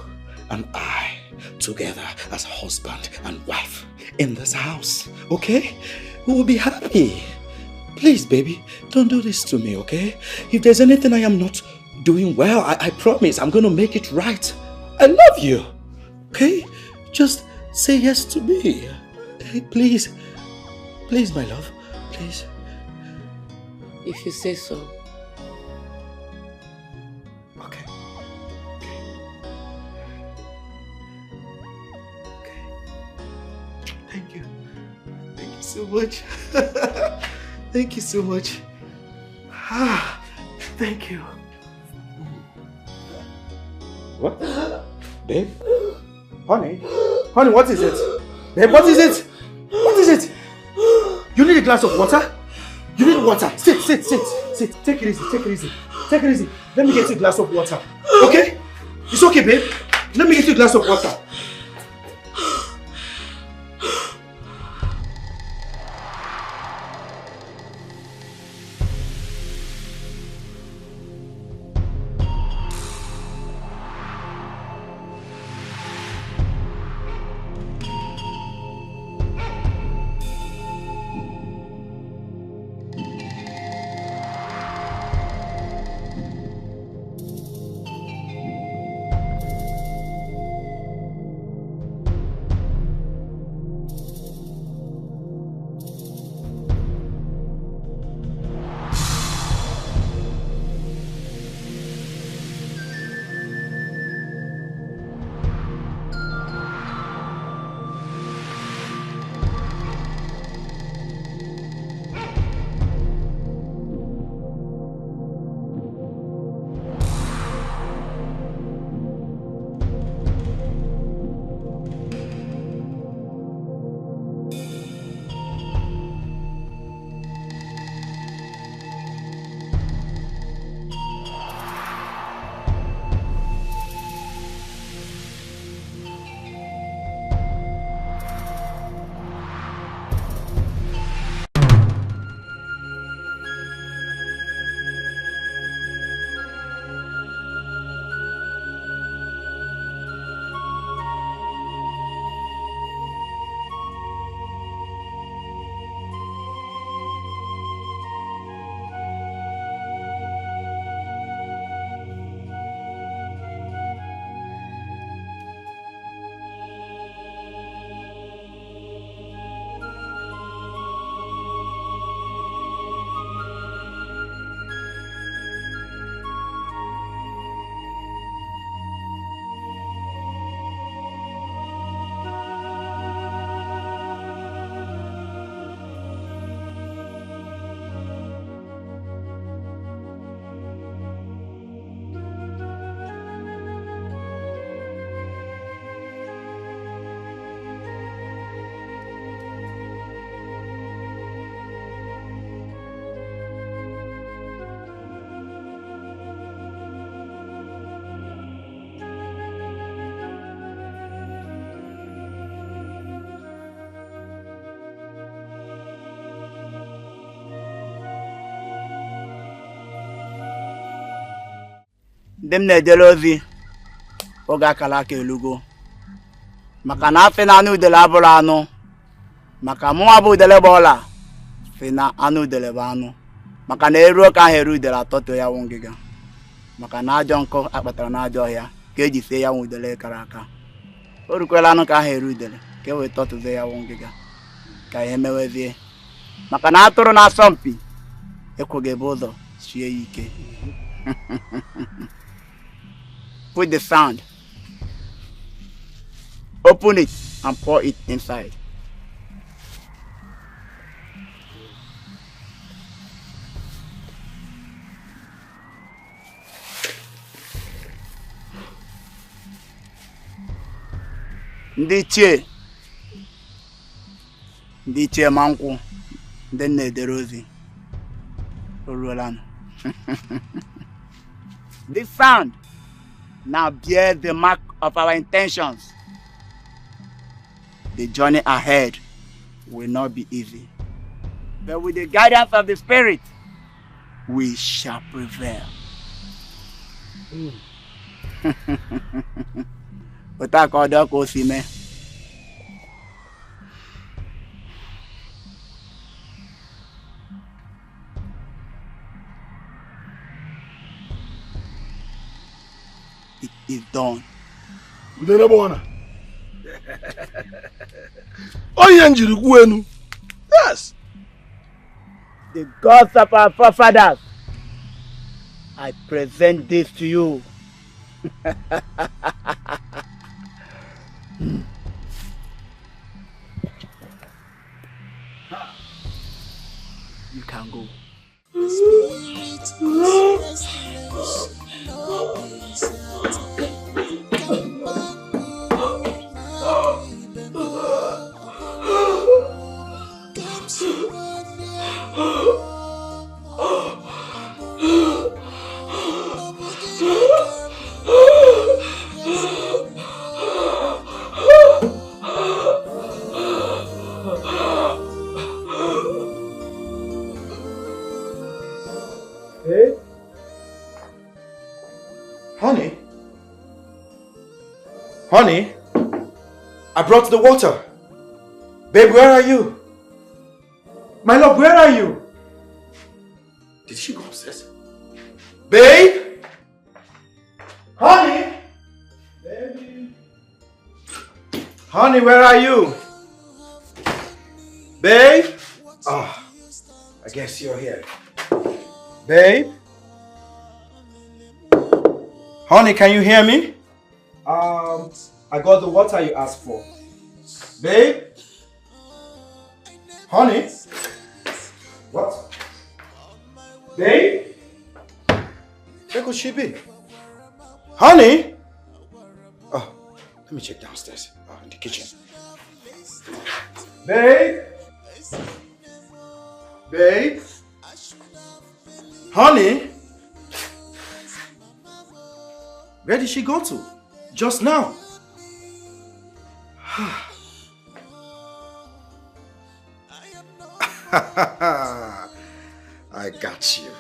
and I together as husband and wife in this house, okay? We will be happy. Please, baby, don't do this to me, okay? If there's anything I am not doing well, I promise I'm going to make it right. I love you, okay? Just say yes to me. Okay, please. Please, my love, please. If you say so. Okay. Thank you. Thank you so much. Thank you so much. Thank you. What? Babe? Honey? Honey, what is it? Babe, what is it? What is it? You need a glass of water? You need water. Sit. Take it easy. Let me get you a glass of water. Okay? It's okay, babe. Let me get you a glass of water. Dem na-ejere ozi oge akara aka elugo maka na afị na anụ udele abụrụ anụ maka mụnwa bụ udele bụ ọla fi na anụ udele bụ anụ maka na eruo ka ahụ eru udele atọtụ ya wụ ngịga maka na ajọ nkụ akpatara na ajọ ọhịa ka eji sie ya wụ udele kara aka o rukwela anụ ka ahụ eru udele ka e wee tọtụzie ya wụ ngịga ka ihe mewezie maka na atụrụ na-asọ mpi ekwughị ebe ụzọ sie ya ike. Put the sand, open it and pour it inside. Ndị ichie ma nkwụ ndị na-edere ozi oruola. This sand now bears the mark of our intentions. The journey ahead will not be easy. But with the guidance of the Spirit, we shall prevail. It is done. Yes. The gods of our forefathers, I present this to you. You can go. Hey? Honey? Honey? I brought the water. Babe, where are you? My love, where are you? Did she go upstairs? Babe? Honey? Baby? Honey, where are you? Babe? Ah, I guess you're here. Babe? Honey, can you hear me? I got the water you asked for. Babe? Honey? What? Babe? Where could she be? Honey? Oh, let me check downstairs. In the kitchen. Babe? Babe? Honey? Where did she go to? Just now. I got you.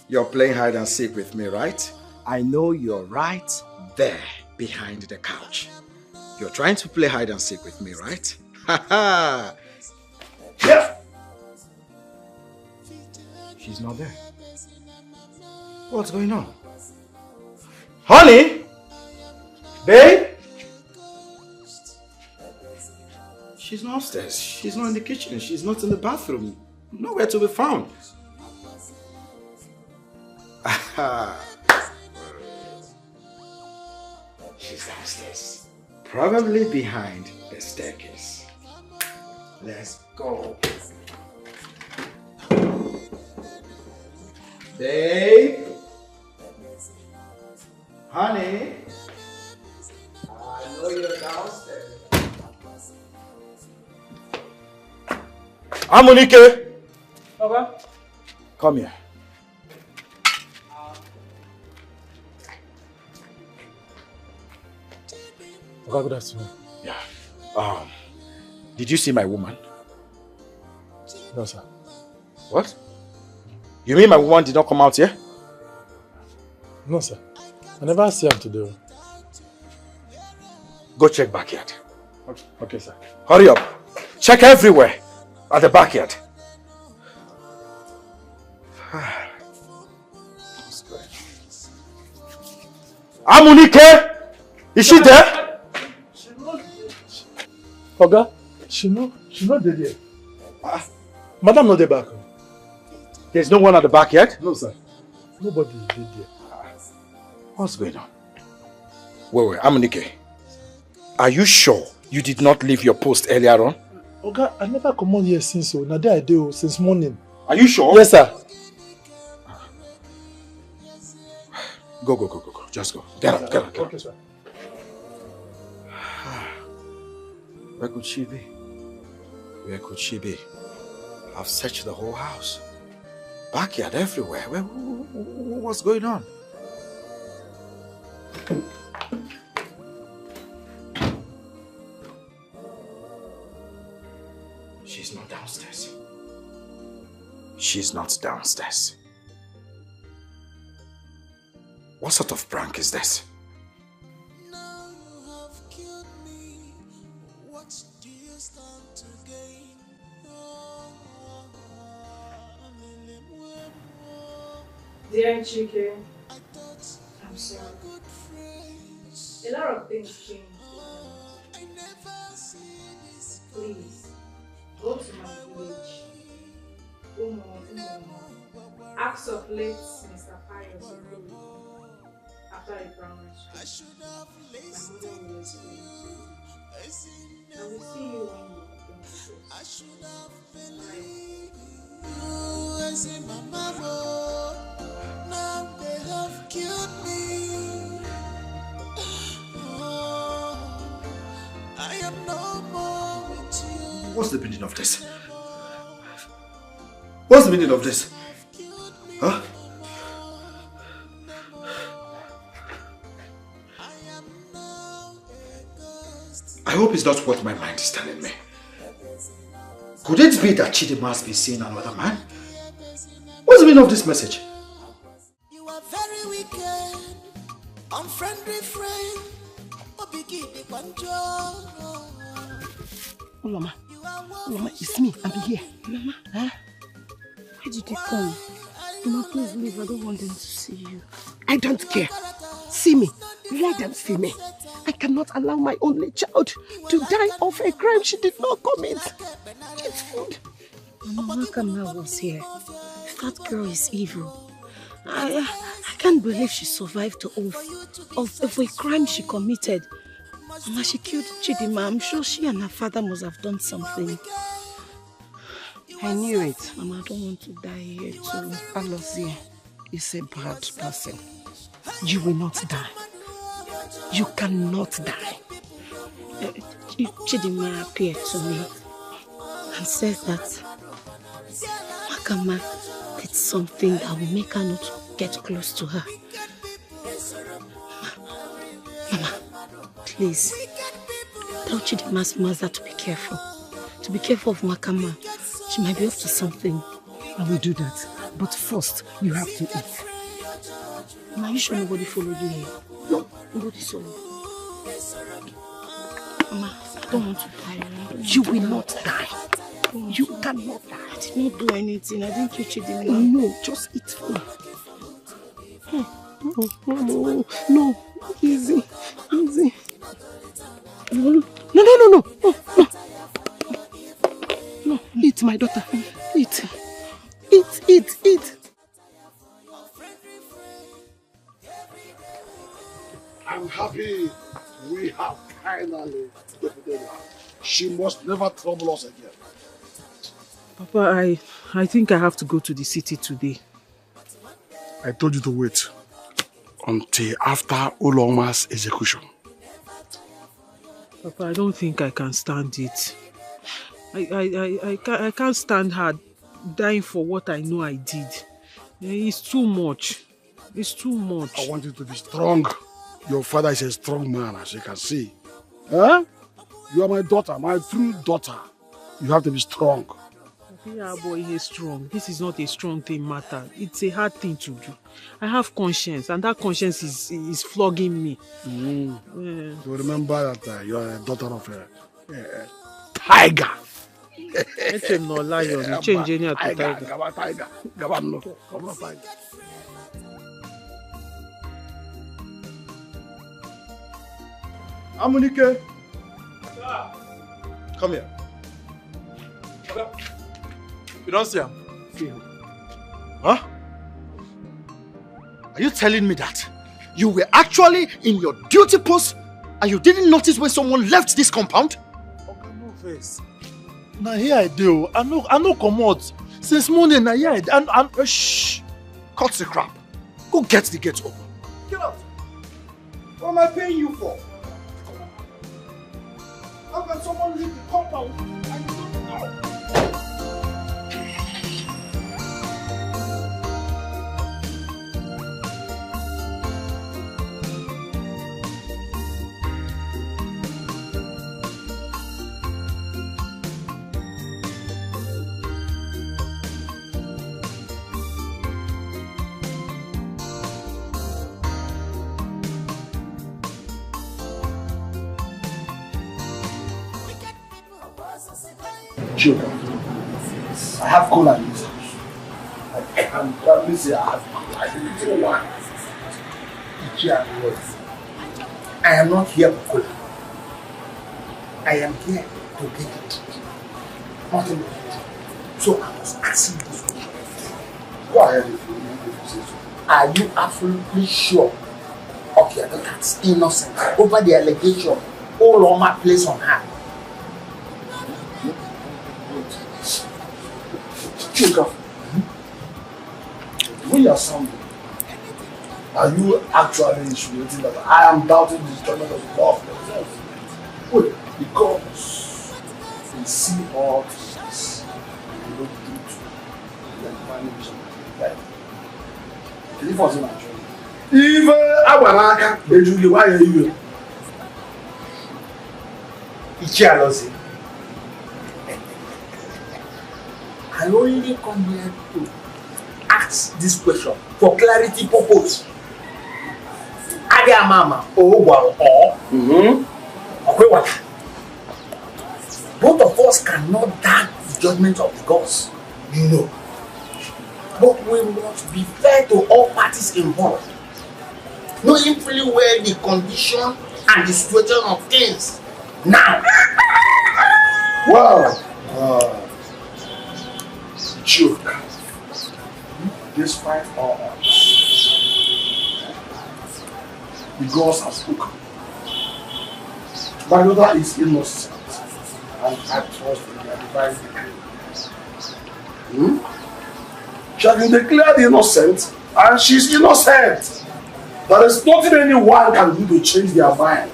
You're playing hide and seek with me, right? I know you're right there behind the couch. You're trying to play hide and seek with me, right? Yeah. She's not there. What's going on? Honey? Babe? She's not upstairs. She's not in the kitchen. She's not in the bathroom. Nowhere to be found. She's downstairs. Probably behind the staircase. Let's go. Babe? Honey? I know you're downstairs. Amunike! Okay. Come here. Okay, good afternoon. Yeah. Did you see my woman? No, sir. What? You mean my woman did not come out here? No, sir. I never see him today. Go check backyard. Okay, sir. Hurry up. Check everywhere at the backyard. Amunike! Is she there? Oga, she not there. Madam not there back. There's no one at the backyard? No, sir. Nobody is there. What's going on? Wait, Amunike. Are you sure you did not leave your post earlier on? Oga, I never come on here since so. Now there I do since morning. Are you sure? Yes, sir. Go. Just go. Get up. Okay, sir. Where could she be? Where could she be? I've searched the whole house. Backyard everywhere. What's going on? she's not downstairs. What sort of prank is this? Dear Chike, I'm sorry. A lot of things changed. Please, go to my village. Ask of late Mr. Pius after a primary school. My mother will explain to you. I will see you when you are done with this. Now they have killed me. Oh, I am no more with you. What's the meaning of this? What's the meaning of this? Huh? I hope it's not what my mind is telling me. Could it be that Chidima has been seeing another man? What's the meaning of this message? You are very wicked, unfriendly friend. Uloma, it's me. I'm here. Uloma, huh? Why did you come? Uloma, please leave. I don't want them to see you. I don't care. See me. Let them see me. I cannot allow my only child to die of a crime she did not commit. It's food. Mama Okam was here. That girl is evil. I can't believe she survived of a crime she committed. Mama, she killed Chidima. I'm sure she and her father must have done something. I knew it. Mama, I don't want to die here too. Alozie is a bad person. You will not die. You cannot die. Chidima appeared to me and said that Makama did something that will make her not get close to her. Mama, please, tell Chidima's mother to be careful. To be careful of Makama. She might be up to something. I will do that. But first, you have to eat. Mama, you sure nobody followed you here? No, nobody saw you. Mama, I don't want to die. You will not die. You cannot die. I did not do anything. I didn't kill Chidima. No, just eat food. No, easy. No. No, eat, my daughter. Eat. I'm happy we have finally defeated her. She must never trouble us again. Papa, I think I have to go to the city today. I told you to wait until after Uloma's execution. Papa, I don't think I can stand it. I can't stand her dying for what I know I did. It's too much. It's too much. I want you to be strong. Your father is a strong man, as you can see. Huh? You are my daughter, my true daughter. You have to be strong. Yeah, boy, he's strong. This is not a strong thing matter. It's a hard thing to do. I have conscience, and that conscience is flogging me. Yeah. So remember that you are a daughter of a tiger. It's no lion. You change any to tiger. Tiger. Tiger. Amunike. Come here. You don't see him? Huh? Are you telling me that you were actually in your duty post and you didn't notice when someone left this compound? Okam, no face. Now here I do. I know come out. Since morning, now here I do. Shh. Cut the crap. Go get the gate open. Get out. What am I paying you for? How can someone leave the compound and you don't know? Sure. I have cola in this house. I can probably say I have cola. I didn't know why. I am not here for cola. I am here to get it. Nothing but it. So I was asking this question. Go ahead if you say so. Are you absolutely sure? Okay, that's innocent. Over the allegation, all on my place on her. Think of when you are somebody, are you actually insinuating that I am doubting the judgment of God for themselves? Wait, because they see all things and don't do to the divine vision. Right? Can you force him actually? If Awanaka, they do why are you? Ichialosi. I only come here to ask this question for clarity purpose. Adia mama, or both of us cannot doubt the judgment of the gods. No. But we must be fair to all parties involved, knowing fully well the condition and the situation of things now. Well, joke. Despite all odds, the gods have spoken. My daughter is innocent, and I trust in their divine decree. She has been declared innocent, and she's innocent. There is nothing anyone can do to change their mind,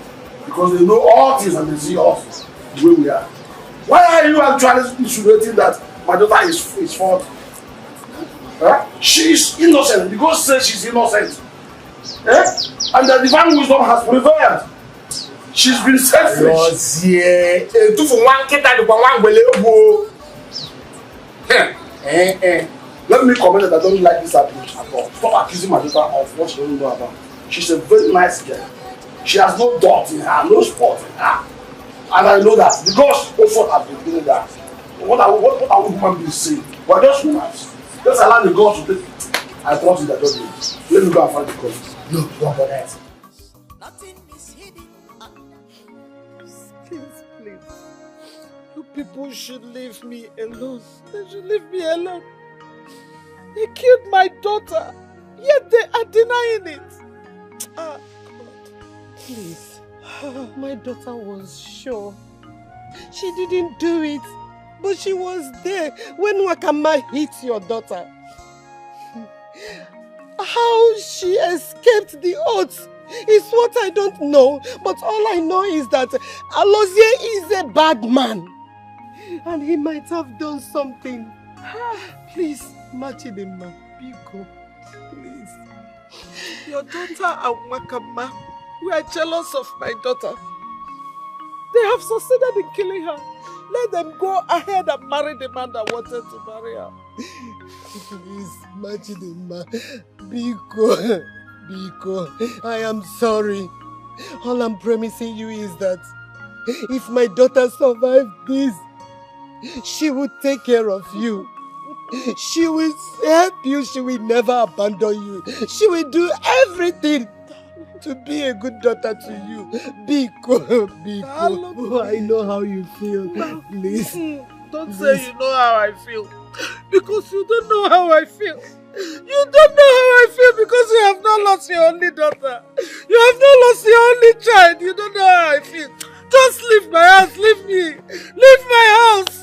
because they know all things and they see us the way we are. Why are you actually insinuating that my daughter is fault? Huh? She is innocent. The God says she's innocent. And the divine wisdom has prevailed. She's been selfish. Let me comment that I don't like this approach at all. Stop accusing my daughter of what she doesn't know about. She's a very nice girl. She has no dot in her, no spot in her. And I know that. The gods also have been doing that. What are we human beings saying? We're just humans. Let's allow the gods to take it. I trust in their judgment. Let me go and find the gods. No, don't for that. Please. You people should leave me alone. They should leave me alone. They killed my daughter, yet they are denying it. God. Please. My daughter was sure. She didn't do it, but she was there when Wakama hit your daughter. How she escaped the odds is what I don't know, but all I know is that Alozie is a bad man. And he might have done something. Please, Machidema, Biko, please. Your daughter and Wakama were jealous of my daughter. They have succeeded in killing her. Let them go ahead and marry the man that wanted to marry her. Please, Machidema, Biko, I am sorry. All I'm promising you is that if my daughter survived this, she will take care of you. She will help you. She will never abandon you. She will do everything to be a good daughter to you. Biko. I know how you feel. Please. Don't say you know how I feel. Because you don't know how I feel. You don't know how I feel because you have not lost your only daughter. You have not lost your only child. You don't know how I feel. Just leave my house. Leave me. Leave my house.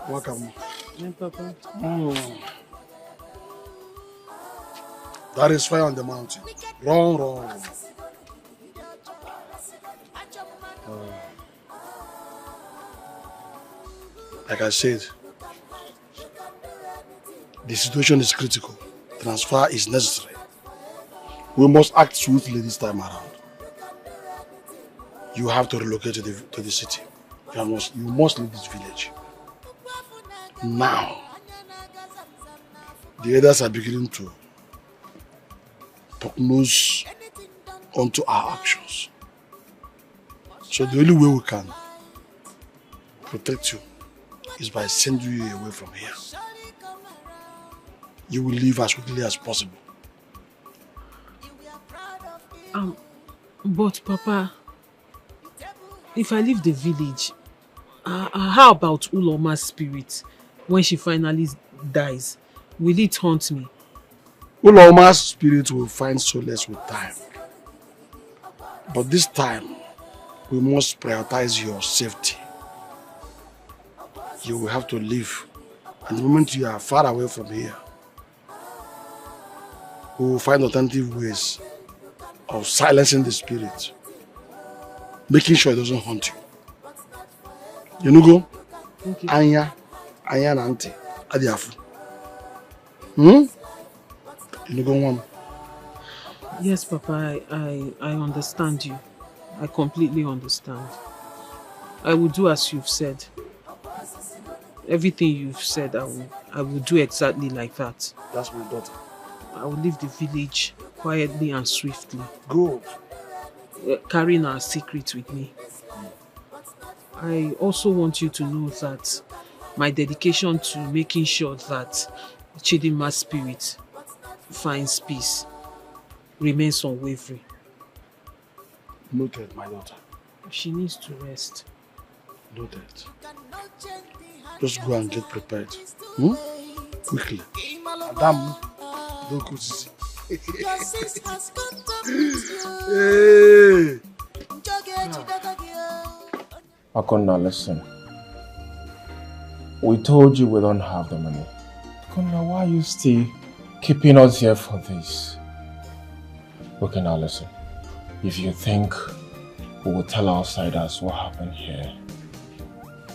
Welcome. That is fire on the mountain. Wrong. Like I said, the situation is critical. Transfer is necessary. We must act swiftly this time around. You have to relocate to the city. You must leave this village. Now, the others are beginning to prognose onto our actions. So the only way we can protect you is by sending you away from here. You will leave as quickly as possible. But Papa, if I leave the village, how about Uloma's spirit when she finally dies? Will it haunt me? Uloma's spirit will find solace with time. But this time, we must prioritize your safety. You will have to leave. And the moment you are far away from here, we will find alternative ways of silencing the spirit, making sure it doesn't haunt you. You know, go? Okay. Anya and Auntie, Adiafu. You know, go one. Yes, Papa, I understand you. I completely understand. I will do as you've said. Everything you've said, I will do exactly like that. That's my daughter. I will leave the village quietly and swiftly. Go. Carrying our secret with me. I also want you to know that my dedication to making sure that Chidima's spirit finds peace remains unwavering. Noted, my daughter. She needs to rest. Noted. Just go and get prepared. Quickly. Madam, don't go to see. Hey! Akonna, listen. We told you we don't have the money. Akonna, why are you still keeping us here for this? Okay, now listen. If you think we will tell outsiders what happened here,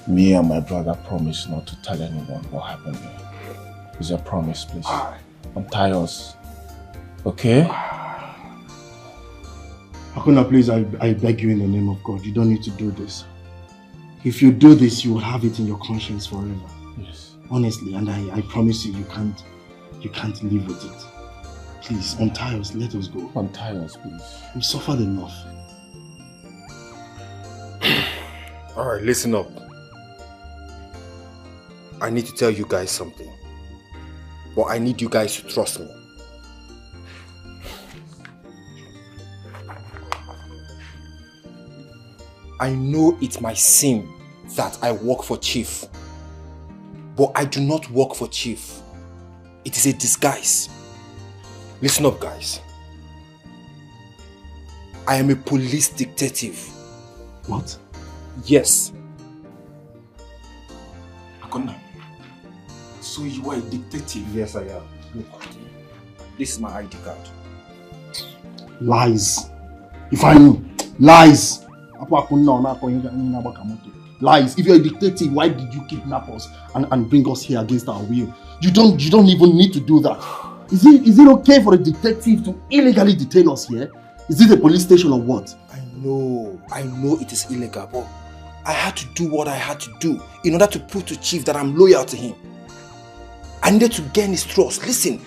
me and my brother promise not to tell anyone what happened here. It's a promise, please. Untie us. Okay? Akonna, please, I beg you in the name of God, you don't need to do this. If you do this, you will have it in your conscience forever. Yes. Honestly, and I promise you, you can't live with it. Please, untie us, let us go. Untie us, please. We've suffered enough. Alright, listen up. I need to tell you guys something. But I need you guys to trust me. I know it's my sin that I work for Chief. But I do not work for Chief. It is a disguise. Listen up, guys. I am a police detective. What? Yes. Akonna, so you are a detective? Yes, I am. Look, this is my ID card. Lies. If I knew. Lies. Lies. If you're a detective, why did you kidnap us and bring us here against our will? You don't even need to do that. Is it okay for a detective to illegally detain us here? Is it a police station or what? I know it is illegal, but I had to do what I had to do in order to prove to Chief that I'm loyal to him. I needed to gain his trust. Listen,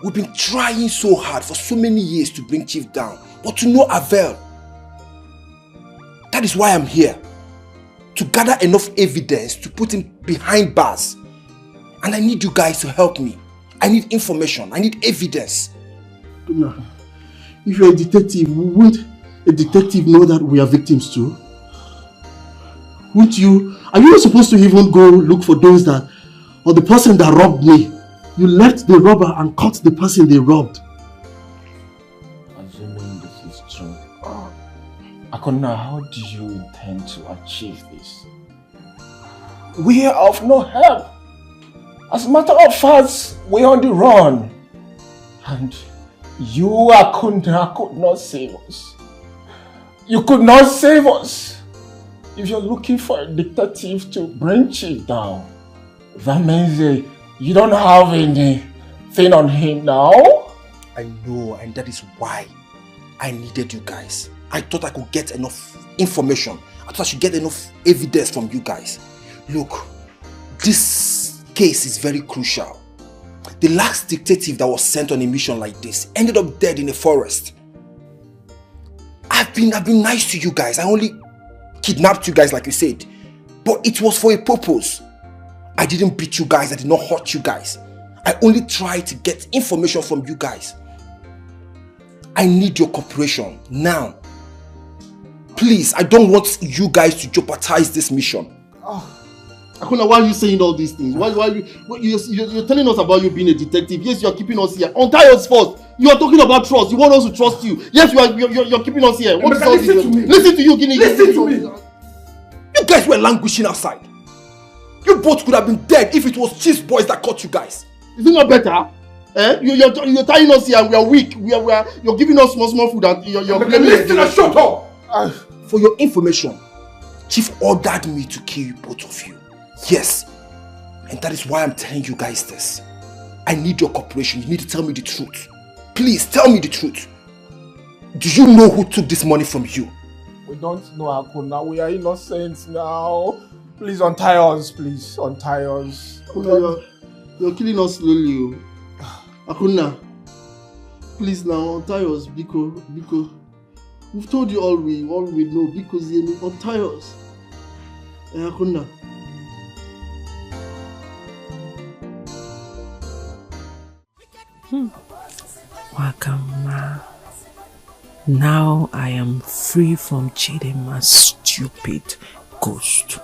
we've been trying so hard for so many years to bring Chief down, but to no avail. That is why I'm here. To gather enough evidence to put him behind bars. And I need you guys to help me. I need information. I need evidence. If you're a detective, won't a detective know that we are victims too? Won't you? Are you not supposed to even go look for those that, or the person that robbed me? You left the robber and caught the person they robbed. Assuming this is true. Akonna, how do you intend to achieve this? We are of no help. As a matter of fact, we're on the run. And you, Akonna, could not save us. You could not save us. If you're looking for a detective to bring Chief down, that means you don't have anything on him now? I know, and that is why I needed you guys. I thought I could get enough information. I thought I should get enough evidence from you guys. Look, this case is very crucial. The last detective that was sent on a mission like this ended up dead in a forest. I've been nice to you guys. I only kidnapped you guys like you said. But it was for a purpose. I didn't beat you guys. I did not hurt you guys. I only tried to get information from you guys. I need your cooperation now. Please, I don't want you guys to jeopardize this mission. Akuna, why are you saying all these things? You're telling us about you being a detective. Yes, you are keeping us here. Untie us first. You are talking about trust. You want us to trust you. Yes, you're keeping us here. What is all this? Listen to you, Guinea. Listen to me. You guys were languishing outside. You both could have been dead if it was Chief's boys that caught you guys. Is it not better? You're tying us here and we are weak. You're giving us small food and you're blaming us. Shut up! For your information, Chief ordered me to kill you, both of you. Yes. And that is why I'm telling you guys this. I need your cooperation. You need to tell me the truth. Please, tell me the truth. Do you know who took this money from you? We don't know, Akuna. We are innocent now. Please untie us, please. Untie us. You're killing us slowly. Akuna, please now untie us, Biko. We've told you all we know, because you untie us. Akuna. Okam, now I am free from Chidema's stupid ghost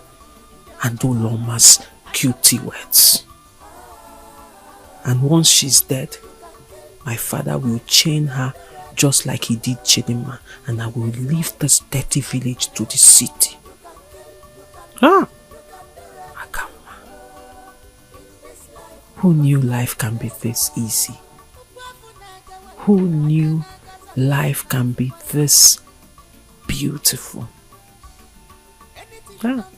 and Oloma's cutie words. And once she's dead, my father will chain her just like he did Chidema, and I will leave this dirty village to the city. Okam, who knew life can be this easy? Who knew life can be this beautiful?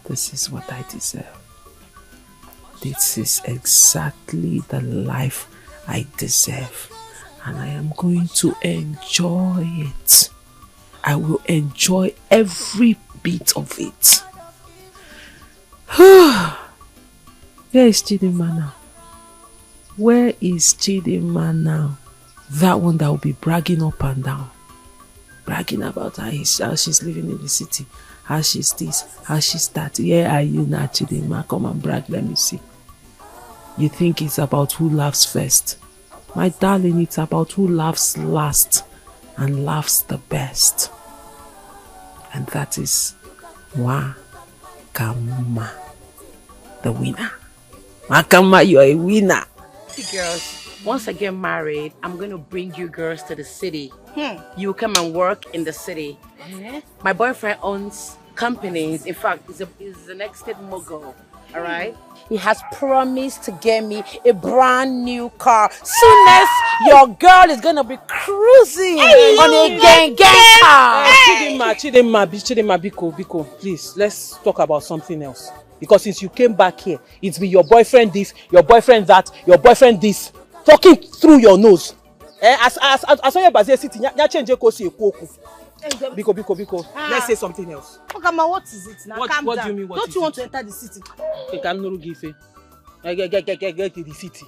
This is what I deserve. This is exactly the life I deserve. And I am going to enjoy it. I will enjoy every bit of it. Where is Chidema now? Where is Chidema now? That one that will be bragging up and down. Bragging about how she's living in the city. How she's this, how she's that. Where are you now, Chidema? Come and brag, let me see. You think it's about who laughs first? My darling, it's about who laughs last and laughs the best. And that is Okam, the winner. Okam, you're a winner. Girls, once I get married, I'm going to bring you girls to the city. You come and work in the city. My boyfriend owns companies. In fact, he's an estate mogul. All right? He has promised to get me a brand new car. Soon as your girl is going to be cruising on a gang car. Chidema, Biko, please, let's talk about something else. Because since you came back here, it's been your boyfriend this, your boyfriend that, your boyfriend this, talking through your nose. As I was sitting, Biko. Let's say something else. Okam, what is it now? Calm what down. do you mean? Don't you want to enter the city? Get to the city.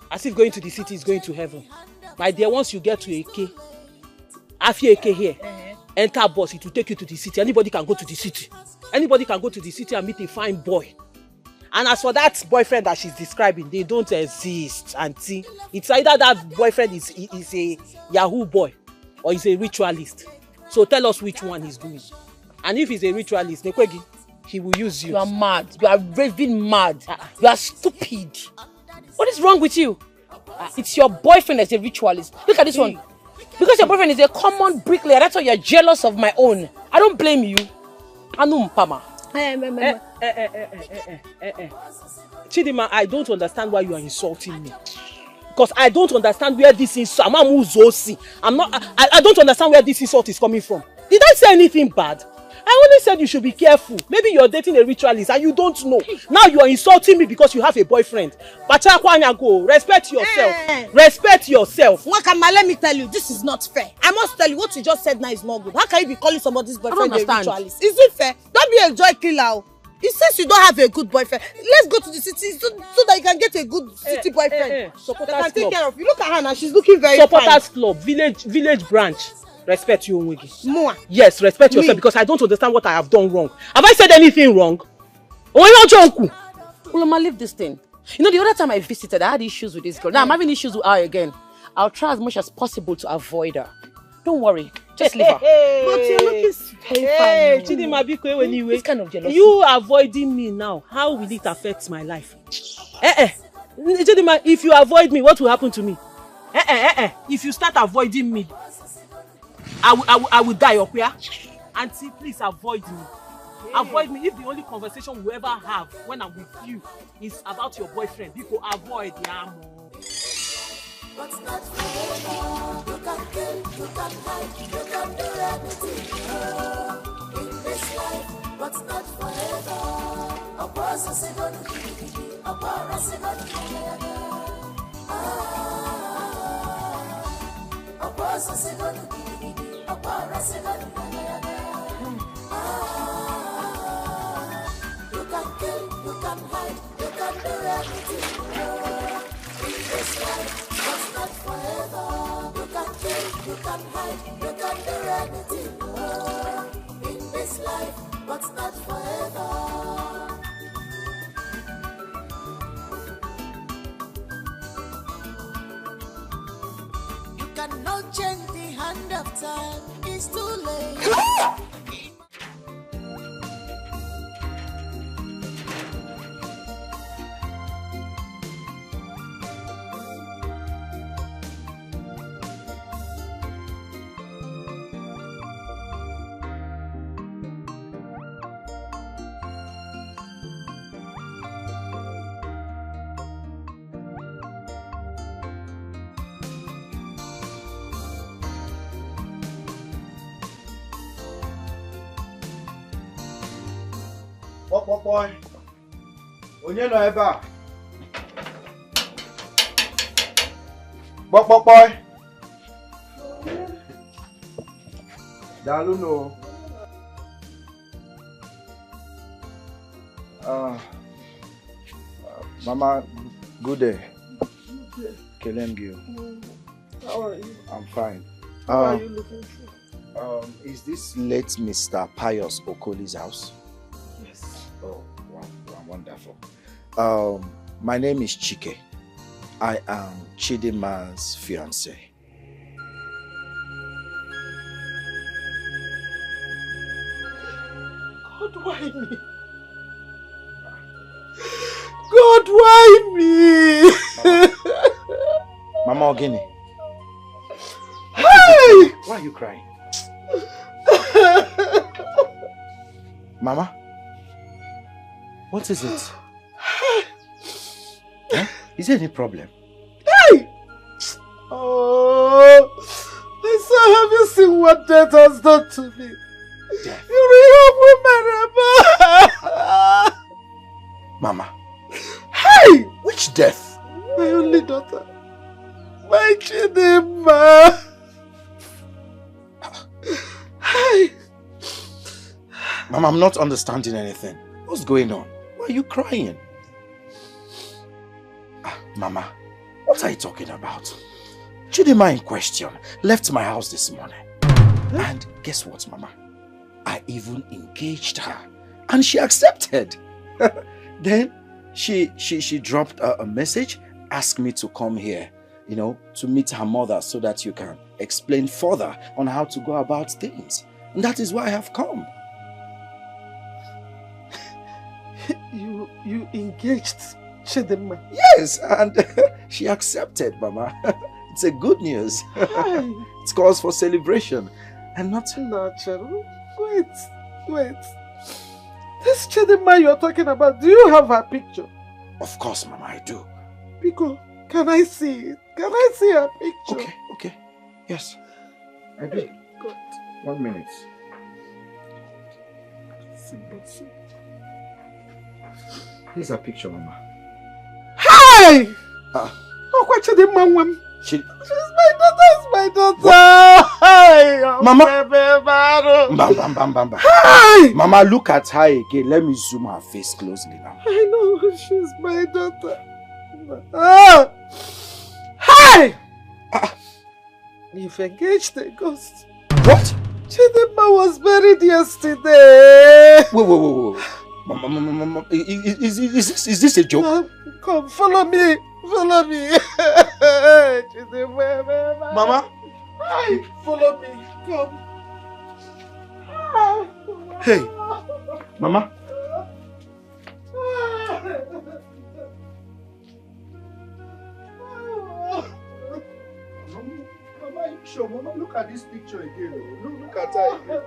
As if going to the city is going to heaven. My dear, once you get to AK, after AK here, enter bus, it will take you to the city. Anybody can go to the city. Anybody can go to the city and meet a fine boy. And as for that boyfriend that she's describing, they don't exist, auntie. It's either that boyfriend is a Yahoo boy or he's a ritualist. So tell us which one he's doing. And if he's a ritualist, Nekwegi, he will use you. You are mad. You are raving mad. You are stupid. What is wrong with you? It's your boyfriend that's a ritualist. Look at this one. Because your boyfriend is a common bricklayer, that's why you're jealous of my own. I don't blame you. Anum Pama. Chidema, I don't understand why you are insulting me. Because I don't understand where this insult. I don't understand where this insult is coming from. Did I say anything bad? I only said you should be careful. Maybe you're dating a ritualist and you don't know. Now you are insulting me because you have a boyfriend. Go. Respect yourself. Respect yourself. Okam, let me tell you, this is not fair. I must tell you, what you just said now is not good. How can you be calling somebody's boyfriend a ritualist? Is it fair? Don't be a joy killer. He says you don't have a good boyfriend. Let's go to the city so that you can get a good city boyfriend. Supporters that can take club. care of you. Look at her now, she's looking very Supporters fine. club, village branch. Respect you, Onwegi. Mwah. Yes, respect yourself because I don't understand what I have done wrong. Have I said anything wrong? Uloma, leave this thing. You know, the other time I visited, I had issues with this girl. Now I'm having issues with her again. I'll try as much as possible to avoid her. Don't worry. Just leave her. But you're looking very fine. Chidima Biko, anyway. This kind of jealousy. You avoiding me now, how will it affect my life? Chidima, if you avoid me, what will happen to me? If you start avoiding me, I will die up here. Auntie, please avoid me. Avoid me. If the only conversation we ever have when I'm with you is about your boyfriend, people avoid But not forever. You can kill, you can hide, you can do anything in this life, but not forever. A process is gonna be, a process is gonna be. A process is gonna be, a process is gonna be. You can kill, you can hide, you can do anything in this life. Not forever. You can kill, you can hide, you can do anything in this life, but not forever. You cannot change the hand of time, it's too late. Boy, onye nọ ebe a? Boy. Daalụ no. Mama, good day. Kelem Gil. How are you? I'm fine. What are you looking for? Is this late Mr. Pius Okoli's house? Yes. Oh, wow, wonderful. My name is Chike. I am Chidima's fiancé. God, why me? God, why me? Mama Ogini. Hey! Why are you crying? Mama? What is it? Huh? Is there any problem? Hey! Oh, I saw, have you seen what death has done to me? Death? You remember Mama? Hey! Which death? My only daughter. My Chidima. Hey! Mama, I'm not understanding anything. What's going on? Why are you crying? Mama, what are you talking about? Chidima in question left my house this morning. And guess what, Mama? I even engaged her. And she accepted. Then she dropped a message, asked me to come here, you know, to meet her mother so that you can explain further on how to go about things. And that is why I have come. You engaged Chidima? Yes, and she accepted, Mama. It's a good news. It's cause for celebration. And not natural. Wait. This Chidima you're talking about, do you have her picture? Of course, Mama, I do. Pico, can I see it? Can I see her picture? Okay. Yes, I do. God. 1 minute. Here's a picture, Mama. Hey! Oh, what Chidima? She's my My daughter is my daughter. Hi, Mama. Hi! Mama, look at her again. Let me zoom her face closely now. I know she's my daughter. Hi! You've engaged a ghost. What? Chidinma was buried yesterday. Whoa. Mama, is this a joke? Come, follow me. Mama? Hi, follow me. Come. Hey, Mama. Mama, you sure? Mama, look at this picture again. Look at her again.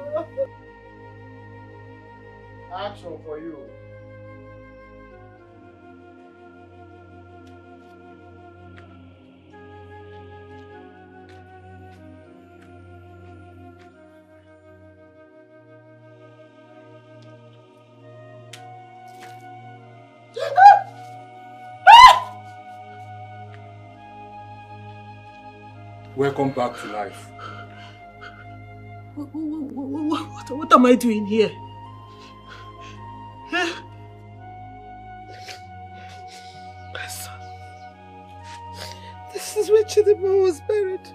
Action for you. Welcome back to life. What am I doing here? Huh? My son, this is where Chidinma was buried.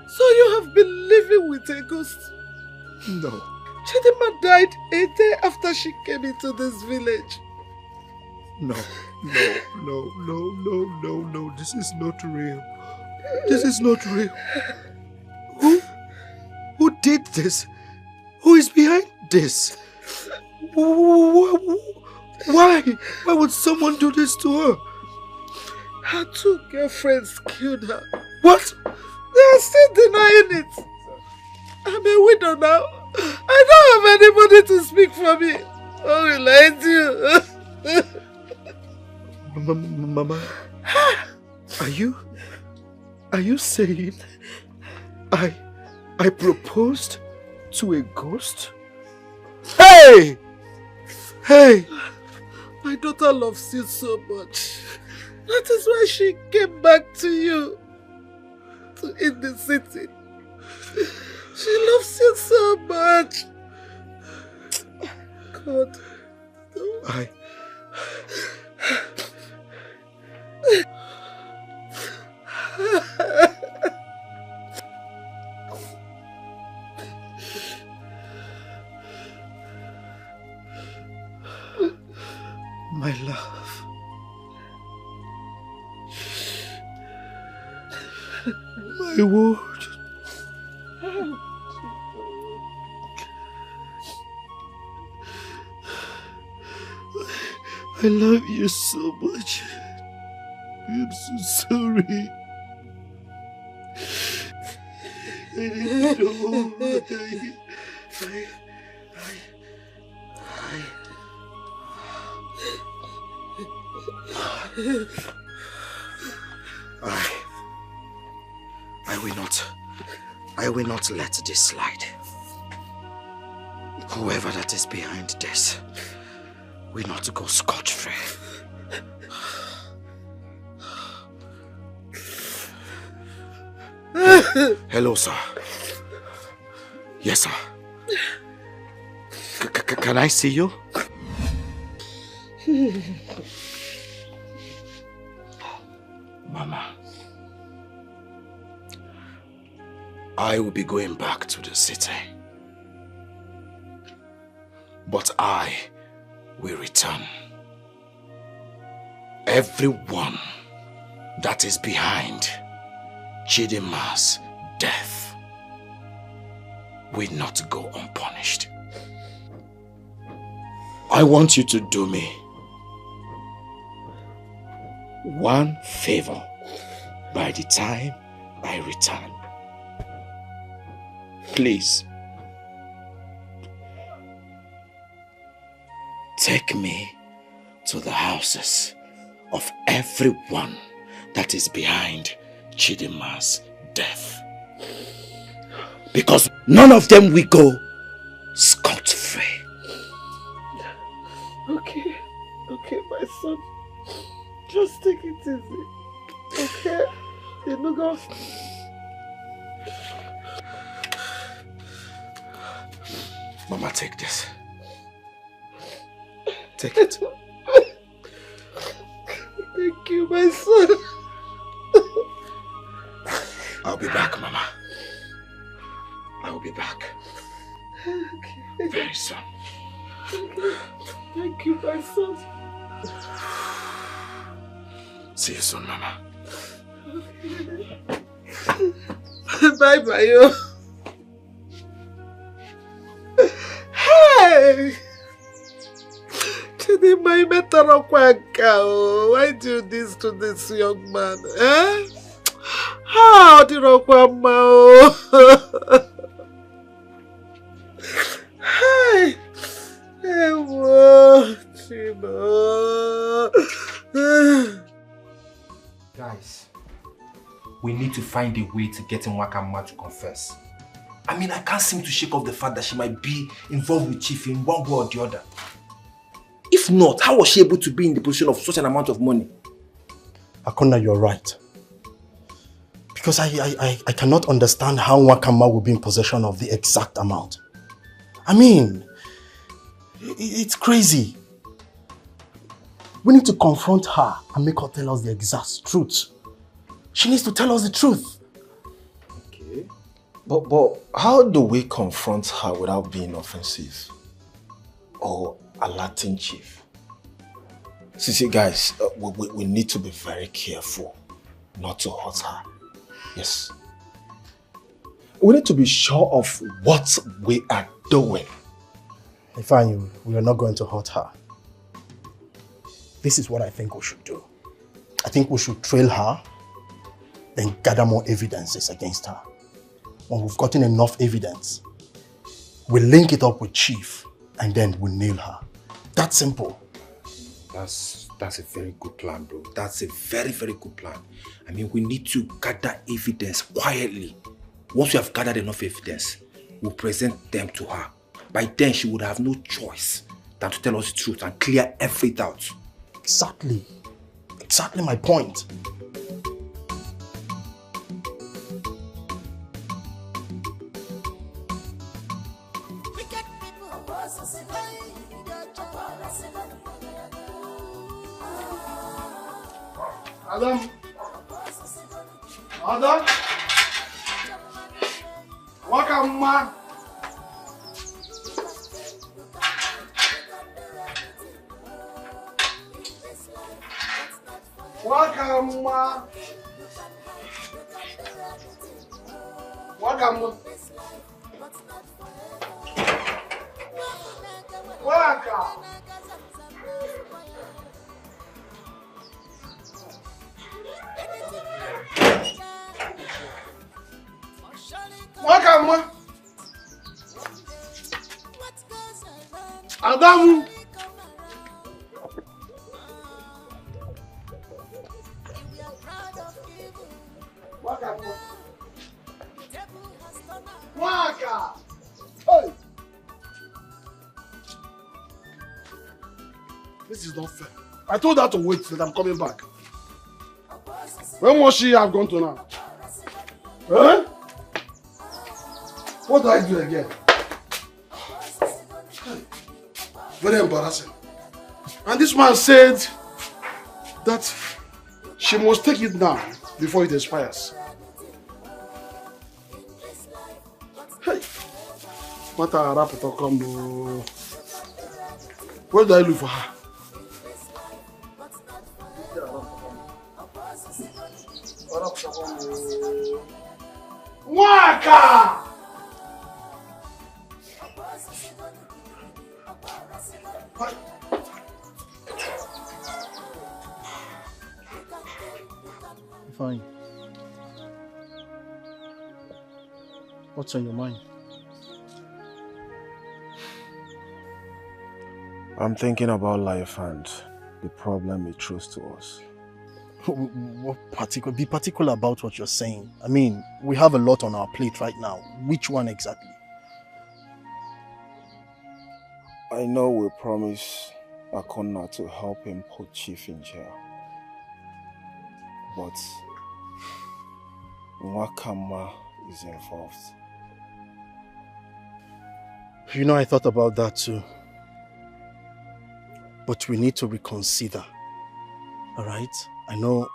So you have been living with a ghost? No. Chidinma died a day after she came into this village. No. This is not real. This is not real. Who did this? Who is behind this? Why? Why would someone do this to her? Her two girlfriends killed her. What? They are still denying it. I'm a widow now. I don't have anybody to speak for me. I will lie to you. Mama, are you saying I proposed to a ghost? Hey! My daughter loves you so much. That is why she came back to you. In the city. She loves you so much. God. My love. My word. I love you so much. I'm so sorry. I didn't know. I will not let this slide. Whoever that is behind this will not go scot-free. Hello, sir. Yes, sir. Can I see you? Mama, I will be going back to the city. But I will return. Everyone that is behind Chidinma's death will not go unpunished. I want you to do me one favor by the time I return. Please, take me to the houses of everyone that is behind Chidinma's death. Because none of them will go scot-free. Okay, my son. Just take it easy. Okay? You know, Mama, take this. Take it. Thank you, my son. I'll be back, Mama. I will be back. Okay. Very soon. Thank you, my son. See you soon, Mama. Bye-bye, yo. Hey! Why do you do this to this young man? Eh? How did you Hey! Hey, whoa, Guys, we need to find a way to get Okam to confess. I mean, I can't seem to shake off the fact that she might be involved with Chief in one way or the other. If not, how was she able to be in the position of such an amount of money? Akona, you're right. Because I cannot understand how Okam will be in possession of the exact amount. I mean, it's crazy. We need to confront her and make her tell us the exact truth. She needs to tell us the truth. Okay. But how do we confront her without being offensive? Or alerting Chief? See guys, we need to be very careful not to hurt her. Yes. We need to be sure of what we are doing. Ifeanyi, we are not going to hurt her. This is what I think we should do. I think we should trail her, then gather more evidences against her. When we've gotten enough evidence, we link it up with Chief, and then we nail her. That's simple. That's a very good plan, bro. That's a very, very good plan. I mean, we need to gather evidence quietly. Once we have gathered enough evidence, we'll present them to her. By then, she would have no choice than to tell us the truth and clear every doubt. Exactly. Exactly my point. Adam? Adam? Okam. Okam. Okam. Okam. Adam. Waka. Hey. This is not fair. I told her to wait till I'm coming back. When must she have gone to now? Huh? What do I do again? Very embarrassing. And this man said that she must take it now before it expires. Hey, what a rap to come. Where do I look for her? Waka! Fine. What's on your mind? I'm thinking about life and the problem it throws to us. Be particular about what you're saying. I mean, we have a lot on our plate right now. Which one exactly? I know we promised Akona to help him put Chief in jail. But Okam is involved. You know, I thought about that too. But we need to reconsider. Alright? I know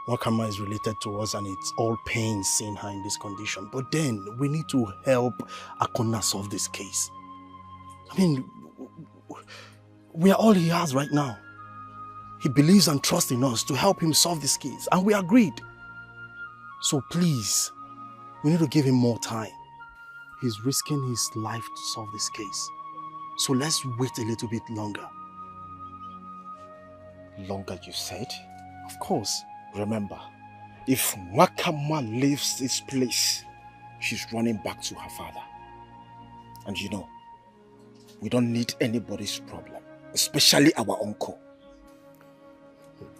Okam is related to us and it's all pain seeing her in this condition. But then we need to help Akuna solve this case. I mean, we are all he has right now. He believes and trusts in us to help him solve this case. And we agreed. So please, we need to give him more time. He's risking his life to solve this case. So let's wait a little bit longer. Longer, you said? Of course. Remember, if Wakama leaves this place, she's running back to her father. And you know, we don't need anybody's problem, especially our uncle.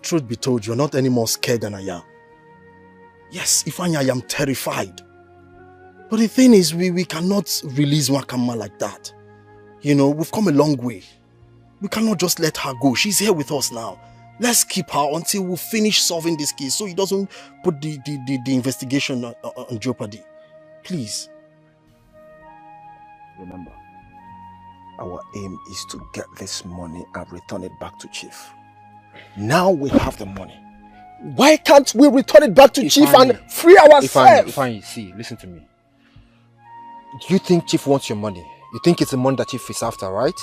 Truth be told, you're not any more scared than I am. Yes, Ifeanyi, I am terrified. But the thing is, we cannot release Wakama like that. You know, we've come a long way. We cannot just let her go. She's here with us now. Let's keep her until we finish solving this case so it doesn't put the investigation on jeopardy. Please. Remember, our aim is to get this money and return it back to Chief. Now we have the money. Why can't we return it back to Chief and free ourselves? Ifeanyi, see, listen to me. You think Chief wants your money? You think it's the money that Chief is after, right?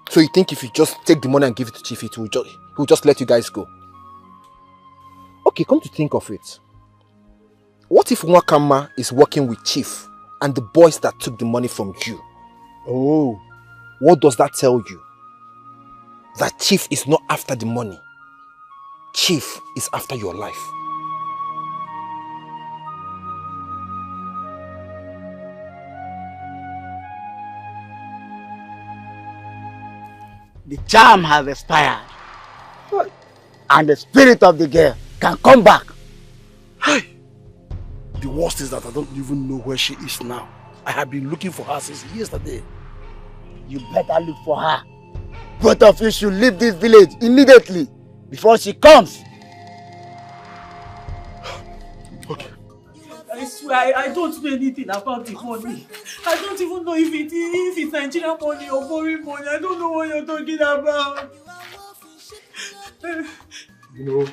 So you think if you just take the money and give it to Chief, he will just let you guys go? Okay, come to think of it. What if Wakama is working with Chief and the boys that took the money from you? Oh, what does that tell you? That Chief is not after the money. Chief is after your life. The charm has expired. And the spirit of the girl can come back. Hey! The worst is that I don't even know where she is now. I have been looking for her since yesterday. You better look for her. Both of you should leave this village immediately before she comes. Okay. I swear, I don't know anything about the money. I don't even know if it's Nigerian money or foreign money. I don't know what you're talking about. You know,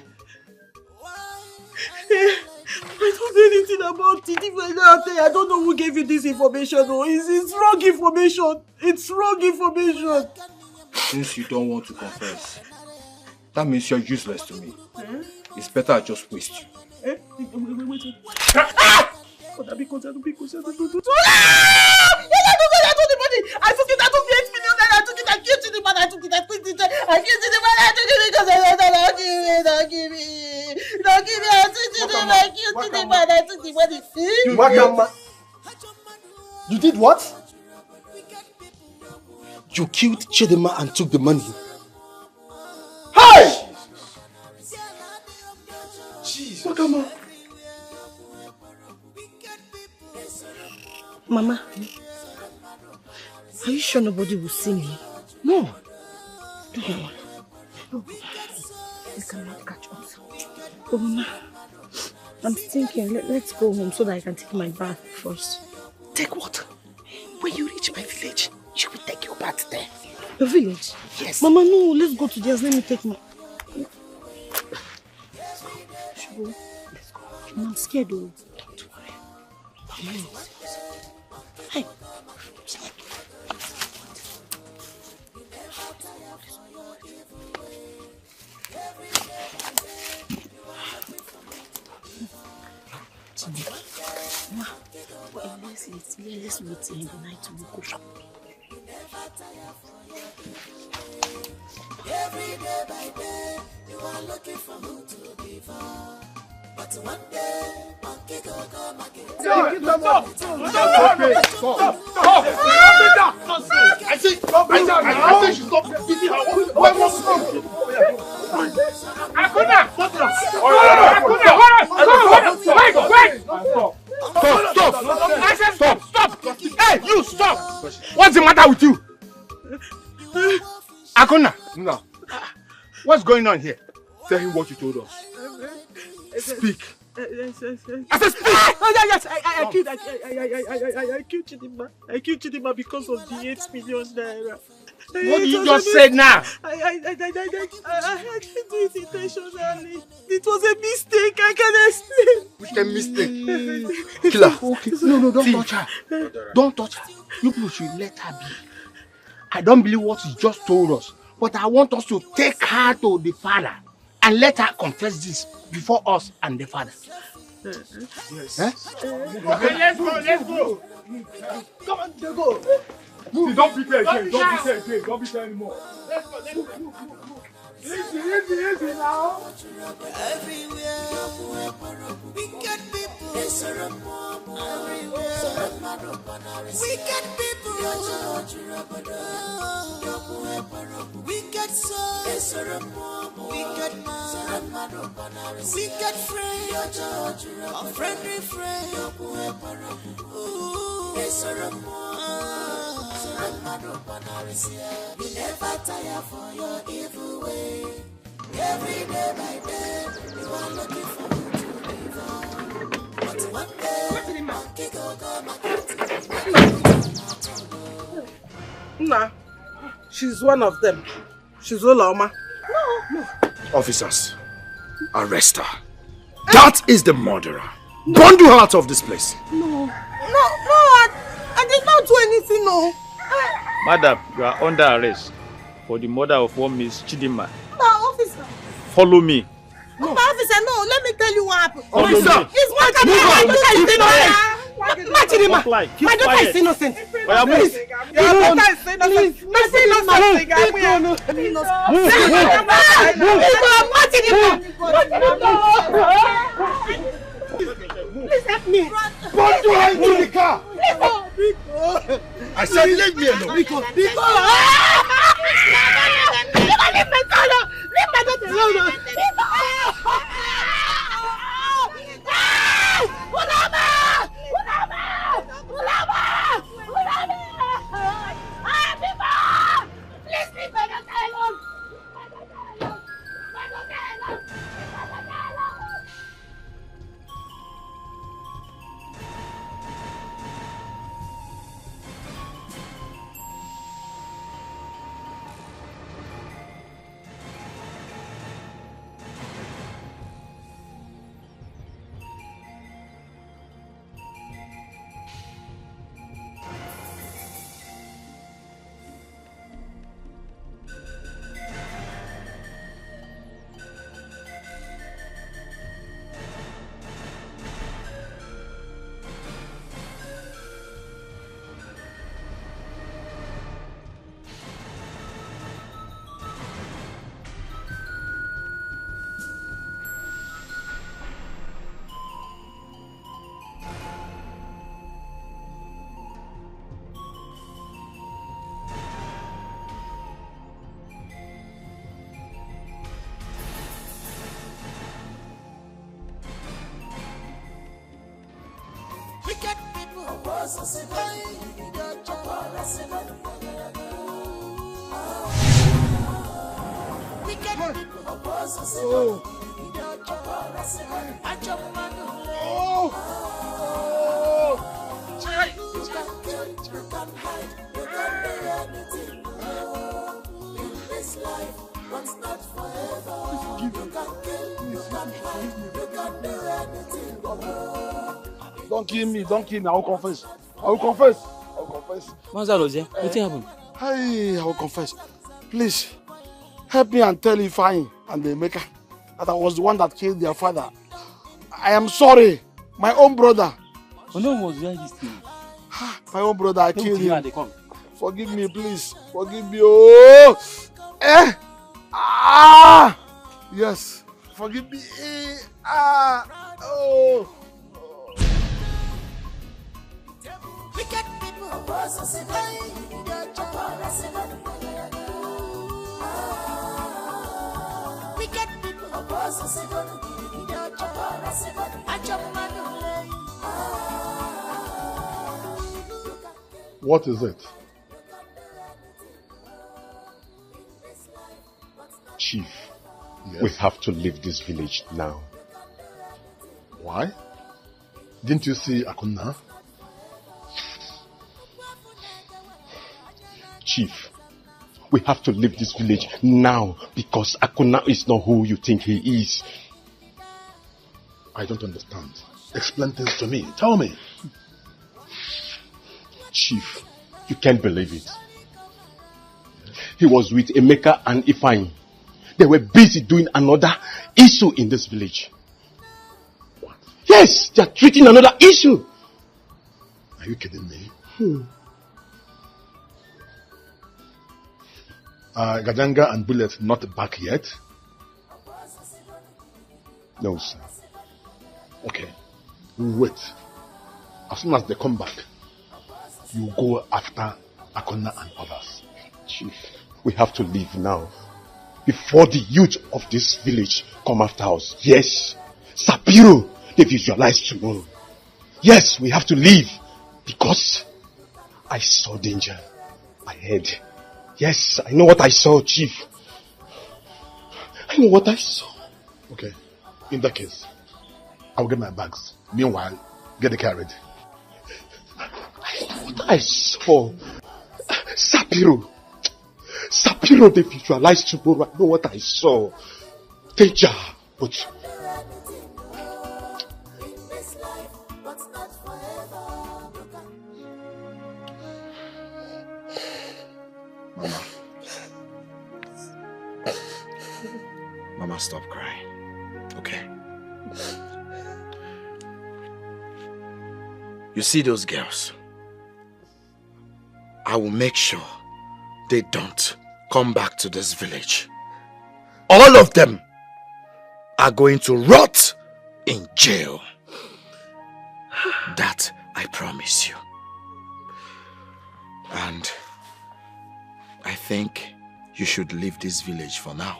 I don't know anything about it. If I don't know who gave you this information. Or it's wrong information. It's wrong information. Since you don't want to confess, that means you're useless to me. It's better I just waste you. Wait. I took it. I took the 8 million naira. I took it. I gave to the man. I took it. I took it. I gave to the man. I took it because don't give me. I took it. I gave to the man. I took the money. Wakama, you did what? You killed Chidima and took the money. Hey! Jeez, Wakama. Mama, are you sure nobody will see me? No. Don't worry. No. You cannot catch us. Oh, Mama, I'm thinking, let's go home so that I can take my bath first. Take what? When you reach my village, you will take your bath there. The village? Yes. Mama, no, let's go to theirs. Let me take my... Let's go. Let's go. I'm scared though. Don't worry. Hey. Let's wait till the night to go. Every day by day, you are looking for who to be for. But one day, monkey go come again. Stop! I say she stop beating her. Why must you stop? Akuna! Stop! Hey, you stop! What's the matter with you? Akuna! No. What's going on here? Tell him what you told us. Speak. I said speak! Yes, I killed Chidima. I killed Chidima because of the 8 million naira. What did you just say now? I didn't do it intentionally. It was a mistake. I can explain. Which kind mistake? Killer. Okay. No, don't touch her. Don't touch her. You people should let her be. I don't believe what you just told us, but I want us to take her to the father and let her confess this before us and the father. Yes. Okay, let's go. Come on, go. See, don't beat her again. Don't beat her anymore. Let's go. Easy now. Everywhere, wicked people. Everywhere, wicked people. Wicked souls, wicked man, wicked friend, unfriendly friend. You never tire for your evil way. Every day by day, you are looking forward to live on. But one day, monkey go Nah, she's one of them. She's Oloma. No. Officers, arrest her. That is the murderer. Bundle her out of this place. No, I did not do anything, no. Madam, you are under arrest for the murder of one Miss Chidima. No, officer. Follow me. No, officer, no, let me tell you what happened. Officer! It's my daughter is innocent. My daughter is innocent. Your daughter is innocent. Please help me. Don't do her into the car. I said leave me alone. Leave my daughter alone. Please leave my daughter alone. Wicked people, Don't kill me. I will confess. Manzaloze, what happened? Hey, I will confess. Please, help me and tell Ifeanyi and the maker that I was the one that killed their father. I am sorry. My own brother. No was behind this thing. My own brother, I killed him. They come. Forgive me, please. Forgive me. Oh! Yes. Forgive me. Oh! Wicked people, What is it? Chief, we have to leave this village now. Why? Didn't you see Akuna? Chief, we have to leave this village now because Akuna is not who you think he is. I don't understand. Explain things to me. Tell me. Chief, you can't believe it. He was with Emeka and Ifeanyi. They were busy doing another issue in this village. What? Yes, they are treating another issue. Are you kidding me? Gajanga and Bullet not back yet? No, sir. Okay. Wait. As soon as they come back, you go after Akona and others. Chief, we have to leave now. Before the youth of this village come after us. Yes. Sapiro, they visualize tomorrow. Yes, we have to leave. Because I saw danger ahead. Yes, I know what I saw, Chief. I know what I saw. Okay. In that case, I'll get my bags. Meanwhile, get the car ready. I know what I saw. Sapiro, they visualize tomorrow. I know what I saw. Danger, but... Mama, stop crying. Okay? You see those girls? I will make sure they don't come back to this village. All of them are going to rot in jail. That I promise you. And I think you should leave this village for now.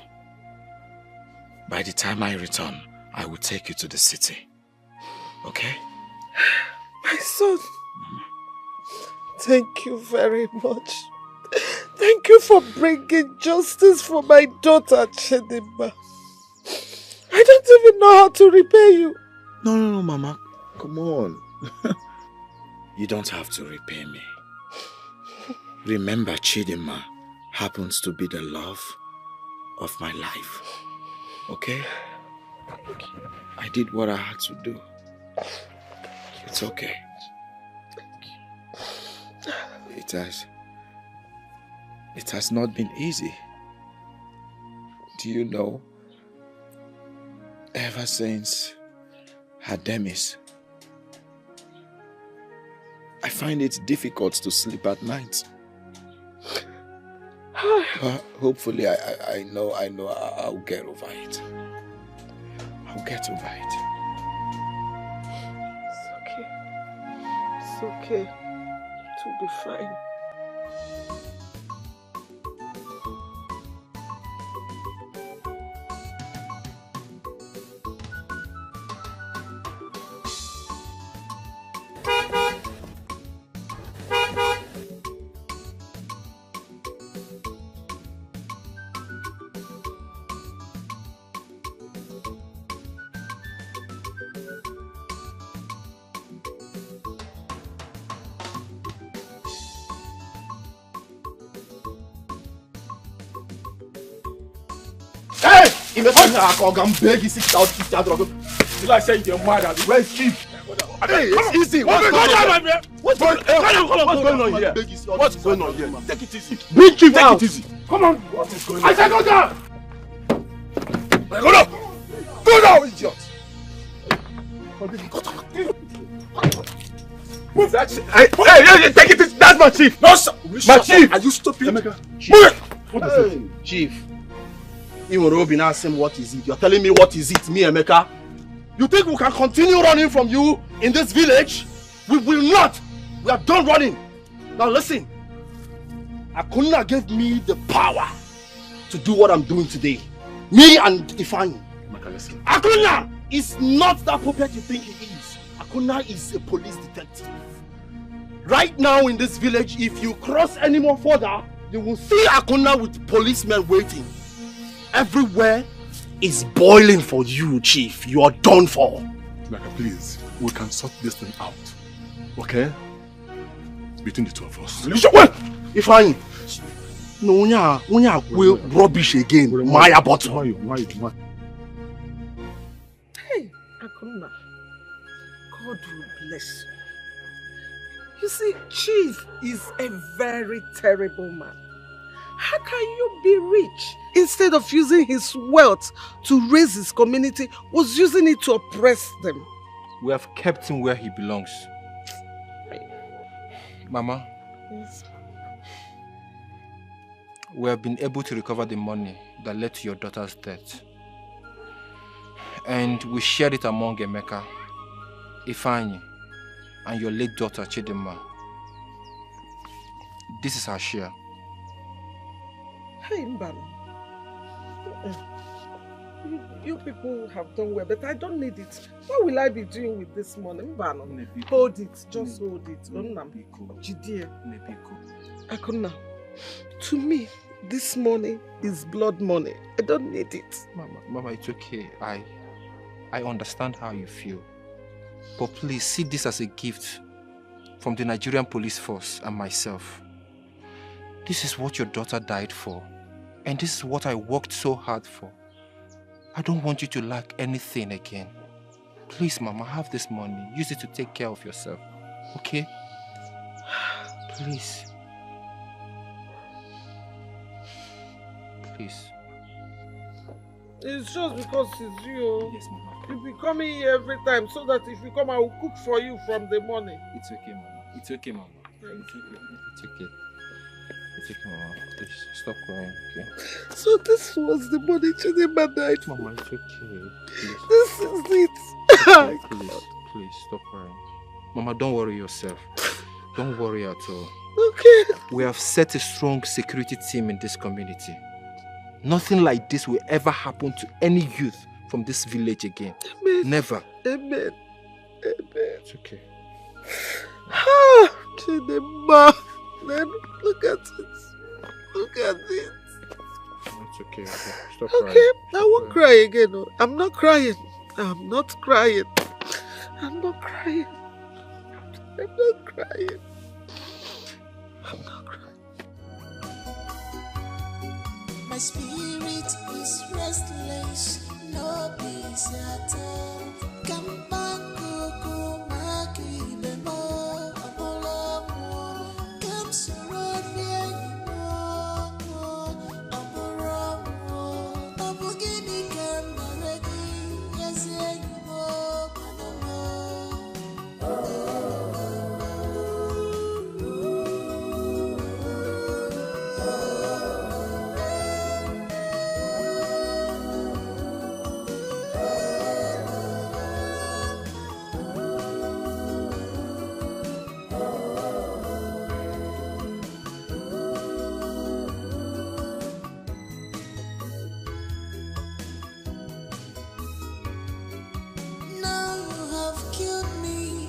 By the time I return, I will take you to the city. Okay? My son, thank you very much. Thank you for bringing justice for my daughter, Chidimma. I don't even know how to repay you. No, Mama. Come on. You don't have to repay me. Remember, Chidimma happens to be the love of my life. Okay? I did what I had to do. It's okay. It has not been easy. Do you know? Ever since her demise, I find it difficult to sleep at night. But hopefully I know I'll get over it. I'll get over it. It's okay. It will be fine. I'm begging 6,000. Will I say you're mad at me? Where's Chief? Hey, it's easy. What's going on here? What's going on here? Take it easy. Bring Chief Take out. it easy. Come on. What is going on? I said go down. Go down. Go down, idiot. Move that shit. Hey, take it easy. That's my chief. No, sir. My chief. Are you stupid? Move it. Hey, Chief. Iworobi now saying what is it? You're telling me what is it, me, Emeka? You think we can continue running from you in this village? We will not. We are done running. Now listen. Akuna gave me the power to do what I'm doing today. Me and Ifeanyi. Akuna is not that puppet you think he is. Akuna is a police detective. Right now in this village, if you cross any more further, you will see Akuna with policemen waiting. Everywhere is boiling for you, Chief. You are done for. Emeka, please, we can sort this thing out. Okay? Between the two of us. If I no will rubbish again. Maya bottle. Hey, Akuna. God will bless you. You see, Chief is a very terrible man. How can you be rich? Instead of using his wealth to raise his community, was using it to oppress them. We have kept him where he belongs. Mama, Yes. we have been able to recover the money that led to your daughter's death. And we shared it among Emeka, Ifeanyi, and your late daughter Chidinma. This is our share. Hey, Mbano. You people have done well, but I don't need it. What will I be doing with this money? Mbano, hold it. Just hold it. Jidie. Akuna, to me, this money is blood money. I don't need it. Mama, it's okay. I understand how you feel. But please see this as a gift from the Nigerian police force and myself. This is what your daughter died for. And this is what I worked so hard for. I don't want you to lack anything again. Please, Mama, have this money. Use it to take care of yourself. Okay? Please. Please. It's just because it's you. Yes, Mama. You'll be coming here every time so that if you come, I will cook for you from the morning. It's okay, Mama. It's okay, Mama. It's okay. It's okay. It's okay, Mama. Please, stop crying, okay? So this was the money Chidinma died for. Mama, it's okay. Please. This is it. Please, stop crying. Mama, don't worry yourself. Don't worry at all. Okay. We have set a strong security team in this community. Nothing like this will ever happen to any youth from this village again. Amen. Never. Amen. Amen. It's okay. Ah, Chidinma. Then look at it. Look at it. It's okay. Stop Okay, crying. I won't cry again. No. I'm not crying. I'm not crying. I'm not crying. I'm not crying. I'm not crying. My spirit is restless, no peace at all. Come back, go, Maki, Bemo, Apollo, come surround me anymore. Apollo, Apogini, come already, yes, anymore, now you have killed me.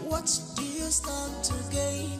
What do you stand to gain?